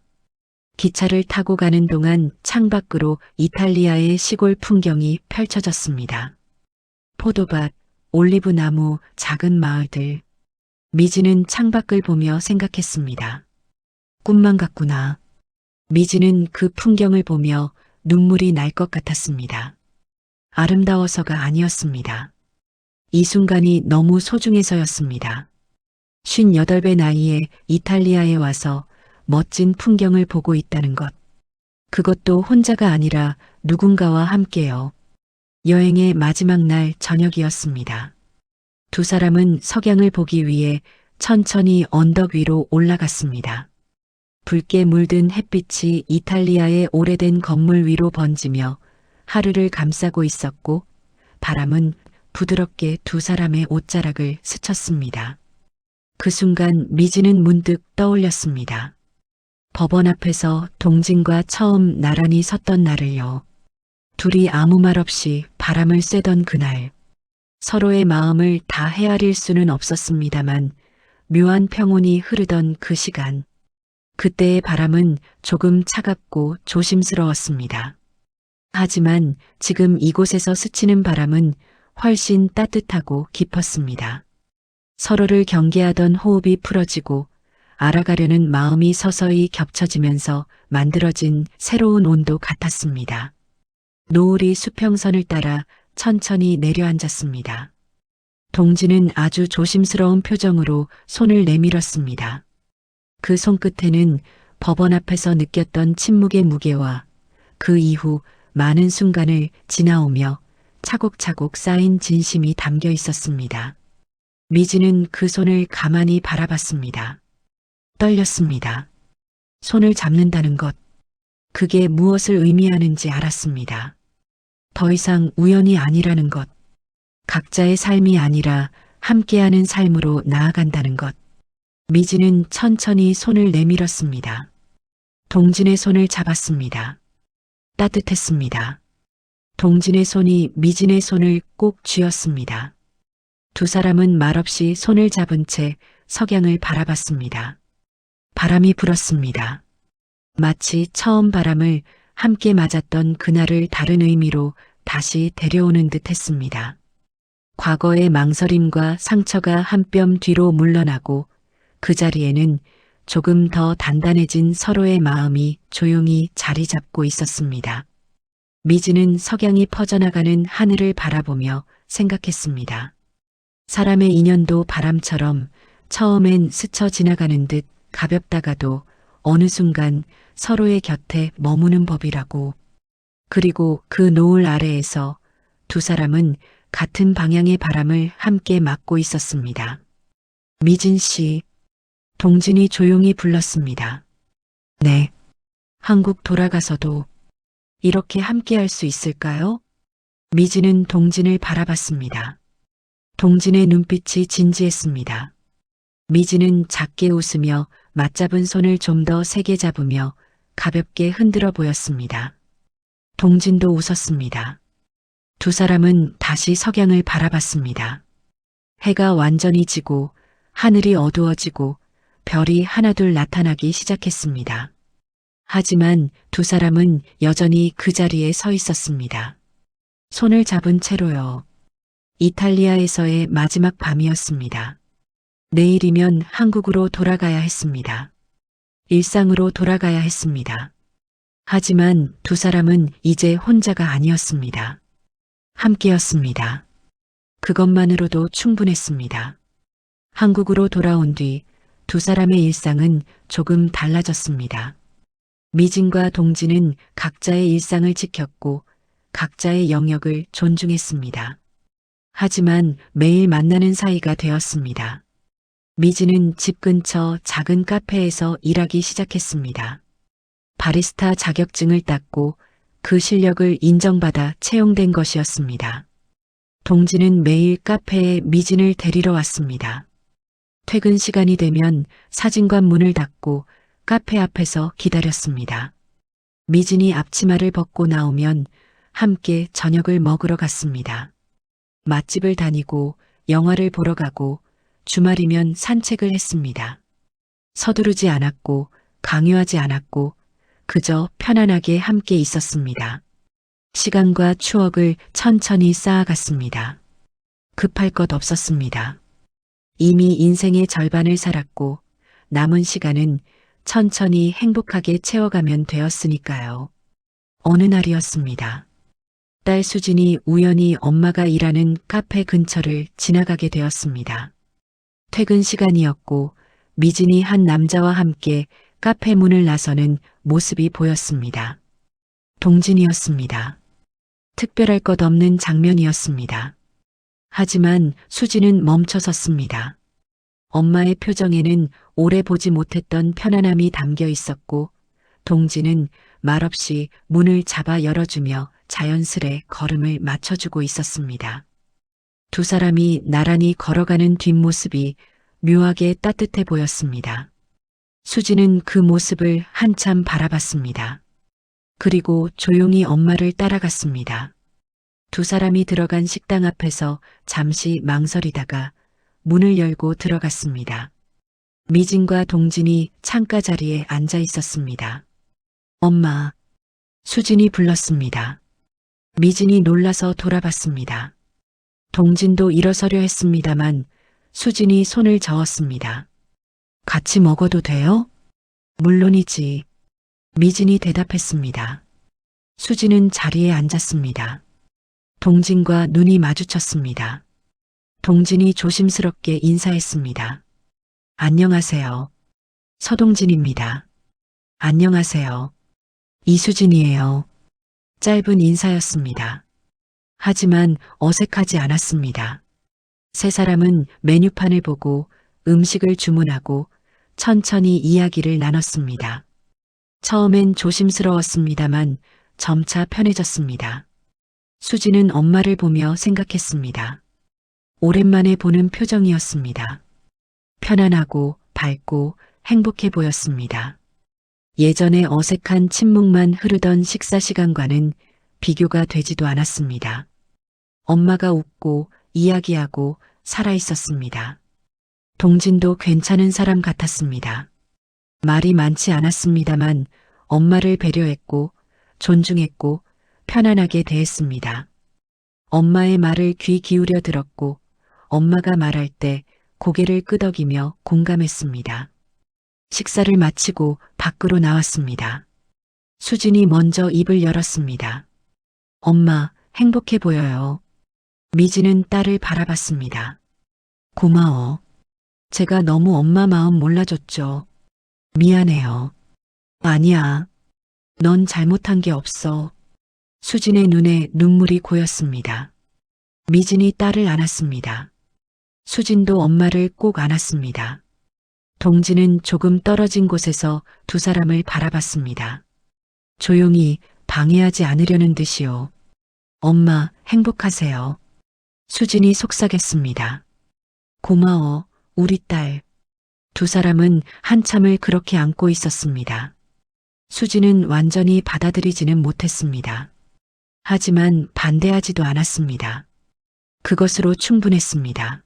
기차를 타고 가는 동안 창밖으로 이탈리아의 시골 풍경이 펼쳐졌습니다. 포도밭, 올리브나무, 작은 마을들. 미지는 창밖을 보며 생각했습니다. 꿈만 같구나. 미지는 그 풍경을 보며 눈물이 날 것 같았습니다. 아름다워서가 아니었습니다. 이 순간이 너무 소중해서였습니다. 58배 나이에 이탈리아에 와서 멋진 풍경을 보고 있다는 것. 그것도 혼자가 아니라 누군가와 함께요. 여행의 마지막 날 저녁이었습니다. 두 사람은 석양을 보기 위해 천천히 언덕 위로 올라갔습니다. 붉게 물든 햇빛이 이탈리아의 오래된 건물 위로 번지며 하루를 감싸고 있었고 바람은 부드럽게 두 사람의 옷자락을 스쳤습니다. 그 순간 미지는 문득 떠올렸습니다. 법원 앞에서 동진과 처음 나란히 섰던 날을요. 둘이 아무 말 없이 바람을 쐬던 그날. 서로의 마음을 다 헤아릴 수는 없었습니다만 묘한 평온이 흐르던 그 시간. 그때의 바람은 조금 차갑고 조심스러웠습니다. 하지만 지금 이곳에서 스치는 바람은 훨씬 따뜻하고 깊었습니다. 서로를 경계하던 호흡이 풀어지고 알아가려는 마음이 서서히 겹쳐지면서 만들어진 새로운 온도 같았습니다. 노을이 수평선을 따라 천천히 내려앉았습니다. 동지는 아주 조심스러운 표정으로 손을 내밀었습니다. 그 손끝에는 법원 앞에서 느꼈던 침묵의 무게와 그 이후 많은 순간을 지나오며 차곡차곡 쌓인 진심이 담겨 있었습니다. 미지는 그 손을 가만히 바라봤습니다. 떨렸습니다. 손을 잡는다는 것, 그게 무엇을 의미하는지 알았습니다. 더 이상 우연이 아니라는 것, 각자의 삶이 아니라 함께하는 삶으로 나아간다는 것. 미지는 천천히 손을 내밀었습니다. 동진의 손을 잡았습니다. 따뜻했습니다. 동진의 손이 미진의 손을 꼭 쥐었습니다. 두 사람은 말없이 손을 잡은 채 석양을 바라봤습니다. 바람이 불었습니다. 마치 처음 바람을 함께 맞았던 그날을 다른 의미로 다시 데려오는 듯 했습니다. 과거의 망설임과 상처가 한 뼘 뒤로 물러나고 그 자리에는 조금 더 단단해진 서로의 마음이 조용히 자리 잡고 있었습니다. 미지는 석양이 퍼져나가는 하늘을 바라보며 생각했습니다. 사람의 인연도 바람처럼 처음엔 스쳐 지나가는 듯 가볍다가도 어느 순간 서로의 곁에 머무는 법이라고. 그리고 그 노을 아래에서 두 사람은 같은 방향의 바람을 함께 맞고 있었습니다. 미진 씨, 동진이 조용히 불렀습니다. 네. 한국 돌아가서도 이렇게 함께 할 수 있을까요? 미진은 동진을 바라봤습니다. 동진의 눈빛이 진지했습니다. 미진은 작게 웃으며 맞잡은 손을 좀 더 세게 잡으며 가볍게 흔들어 보였습니다. 동진도 웃었습니다. 두 사람은 다시 석양을 바라봤습니다. 해가 완전히 지고 하늘이 어두워지고 별이 하나둘 나타나기 시작했습니다. 하지만 두 사람은 여전히 그 자리에 서 있었습니다. 손을 잡은 채로요. 이탈리아에서의 마지막 밤이었습니다. 내일이면 한국으로 돌아가야 했습니다. 일상으로 돌아가야 했습니다. 하지만 두 사람은 이제 혼자가 아니었습니다. 함께였습니다. 그것만으로도 충분했습니다. 한국으로 돌아온 뒤 두 사람의 일상은 조금 달라졌습니다. 미진과 동진은 각자의 일상을 지켰고 각자의 영역을 존중했습니다. 하지만 매일 만나는 사이가 되었습니다. 미진은 집 근처 작은 카페에서 일하기 시작했습니다. 바리스타 자격증을 땄고 그 실력을 인정받아 채용된 것이었습니다. 동진은 매일 카페에 미진을 데리러 왔습니다. 퇴근 시간이 되면 사진관 문을 닫고 카페 앞에서 기다렸습니다. 미진이 앞치마를 벗고 나오면 함께 저녁을 먹으러 갔습니다. 맛집을 다니고 영화를 보러 가고 주말이면 산책을 했습니다. 서두르지 않았고 강요하지 않았고 그저 편안하게 함께 있었습니다. 시간과 추억을 천천히 쌓아갔습니다. 급할 것 없었습니다. 이미 인생의 절반을 살았고 남은 시간은 천천히 행복하게 채워가면 되었으니까요. 어느 날이었습니다. 딸 수진이 우연히 엄마가 일하는 카페 근처를 지나가게 되었습니다. 퇴근 시간이었고 미진이 한 남자와 함께 카페 문을 나서는 모습이 보였습니다. 동진이었습니다. 특별할 것 없는 장면이었습니다. 하지만 수진은 멈춰섰습니다. 엄마의 표정에는 오래 보지 못했던 편안함이 담겨 있었고 동진은 말없이 문을 잡아 열어주며 자연스레 걸음을 맞춰주고 있었습니다. 두 사람이 나란히 걸어가는 뒷모습이 묘하게 따뜻해 보였습니다. 수지는 그 모습을 한참 바라봤습니다. 그리고 조용히 엄마를 따라갔습니다. 두 사람이 들어간 식당 앞에서 잠시 망설이다가 문을 열고 들어갔습니다. 미진과 동진이 창가 자리에 앉아 있었습니다. 엄마, 수진이 불렀습니다. 미진이 놀라서 돌아봤습니다. 동진도 일어서려 했습니다만 수진이 손을 저었습니다. 같이 먹어도 돼요? 물론이지. 미진이 대답했습니다. 수진은 자리에 앉았습니다. 동진과 눈이 마주쳤습니다. 동진이 조심스럽게 인사했습니다. 안녕하세요. 서동진입니다. 안녕하세요. 이수진이에요. 짧은 인사였습니다. 하지만 어색하지 않았습니다. 세 사람은 메뉴판을 보고 음식을 주문하고 천천히 이야기를 나눴습니다. 처음엔 조심스러웠습니다만 점차 편해졌습니다. 수지는 엄마를 보며 생각했습니다. 오랜만에 보는 표정이었습니다. 편안하고 밝고 행복해 보였습니다. 예전에 어색한 침묵만 흐르던 식사 시간과는 비교가 되지도 않았습니다. 엄마가 웃고 이야기하고 살아 있었습니다. 동진도 괜찮은 사람 같았습니다. 말이 많지 않았습니다만 엄마를 배려했고 존중했고 편안하게 대했습니다. 엄마의 말을 귀 기울여 들었고 엄마가 말할 때 고개를 끄덕이며 공감했습니다. 식사를 마치고 밖으로 나왔습니다. 수진이 먼저 입을 열었습니다. 엄마, 행복해 보여요. 미진은 딸을 바라봤습니다. 고마워. 제가 너무 엄마 마음 몰라줬죠. 미안해요. 아니야. 넌 잘못한 게 없어. 수진의 눈에 눈물이 고였습니다. 미진이 딸을 안았습니다. 수진도 엄마를 꼭 안았습니다. 동진은 조금 떨어진 곳에서 두 사람을 바라봤습니다. 조용히 방해하지 않으려는 듯이요. 엄마, 행복하세요. 수진이 속삭였습니다. 고마워, 우리 딸. 두 사람은 한참을 그렇게 안고 있었습니다. 수진은 완전히 받아들이지는 못했습니다. 하지만 반대하지도 않았습니다. 그것으로 충분했습니다.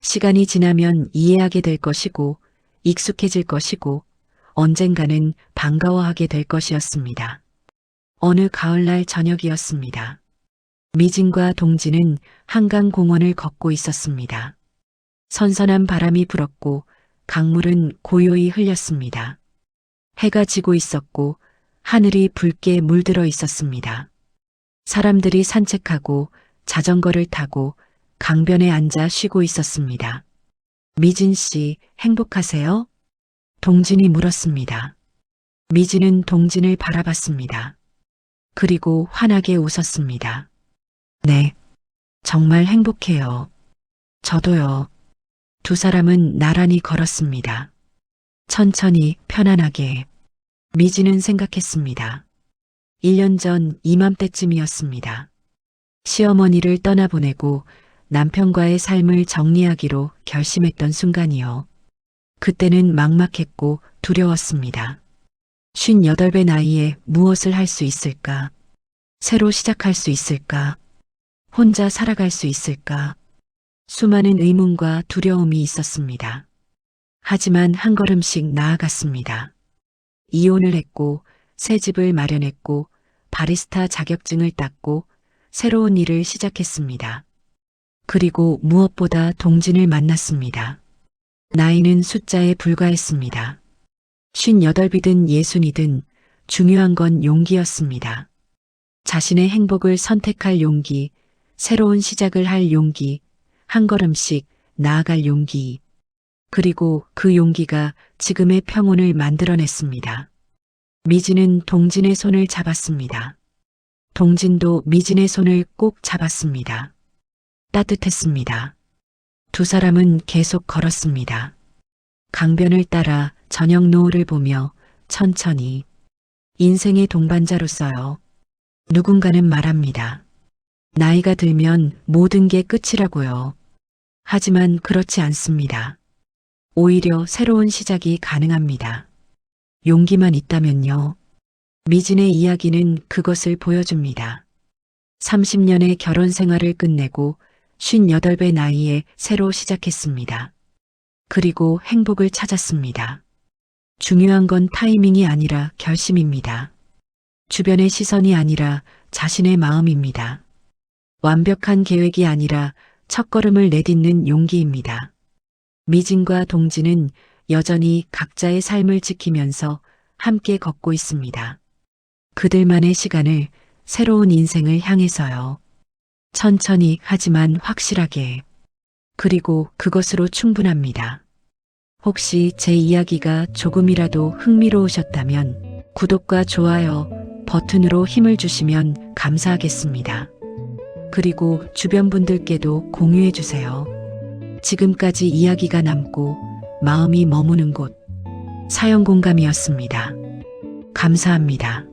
시간이 지나면 이해하게 될 것이고 익숙해질 것이고 언젠가는 반가워하게 될 것이었습니다. 어느 가을날 저녁이었습니다. 미진과 동진은 한강공원을 걷고 있었습니다. 선선한 바람이 불었고 강물은 고요히 흘렸습니다. 해가 지고 있었고 하늘이 붉게 물들어 있었습니다. 사람들이 산책하고 자전거를 타고 강변에 앉아 쉬고 있었습니다. 미진 씨, 행복하세요? 동진이 물었습니다. 미진은 동진을 바라봤습니다. 그리고 환하게 웃었습니다. 네, 정말 행복해요. 저도요. 두 사람은 나란히 걸었습니다. 천천히 편안하게. 미지는 생각했습니다. 1년 전 이맘때쯤이었습니다. 시어머니를 떠나보내고 남편과의 삶을 정리하기로 결심했던 순간이요. 그때는 막막했고 두려웠습니다. 58배 나이에 무엇을 할 수 있을까? 새로 시작할 수 있을까? 혼자 살아갈 수 있을까? 수많은 의문과 두려움이 있었습니다. 하지만 한 걸음씩 나아갔습니다. 이혼을 했고, 새 집을 마련했고, 바리스타 자격증을 땄고, 새로운 일을 시작했습니다. 그리고 무엇보다 동진을 만났습니다. 나이는 숫자에 불과했습니다. 58이든 60이든 중요한 건 용기였습니다. 자신의 행복을 선택할 용기, 새로운 시작을 할 용기, 한 걸음씩 나아갈 용기. 그리고 그 용기가 지금의 평온을 만들어냈습니다. 미진은 동진의 손을 잡았습니다. 동진도 미진의 손을 꼭 잡았습니다. 따뜻했습니다. 두 사람은 계속 걸었습니다. 강변을 따라 저녁 노을을 보며 천천히 인생의 동반자로서요. 누군가는 말합니다. 나이가 들면 모든 게 끝이라고요. 하지만 그렇지 않습니다. 오히려 새로운 시작이 가능합니다. 용기만 있다면요. 미진의 이야기는 그것을 보여줍니다. 30년의 결혼 생활을 끝내고 58배 나이에 새로 시작했습니다. 그리고 행복을 찾았습니다. 중요한 건 타이밍이 아니라 결심입니다. 주변의 시선이 아니라 자신의 마음입니다. 완벽한 계획이 아니라 첫걸음을 내딛는 용기입니다. 미진과 동진은 여전히 각자의 삶을 지키면서 함께 걷고 있습니다. 그들만의 시간을, 새로운 인생을 향해서요. 천천히 하지만 확실하게. 그리고 그것으로 충분합니다. 혹시 제 이야기가 조금이라도 흥미로우셨다면 구독과 좋아요 버튼으로 힘을 주시면 감사하겠습니다. 그리고 주변 분들께도 공유해 주세요. 지금까지 이야기가 남고 마음이 머무는 곳 사연공감이었습니다. 감사합니다.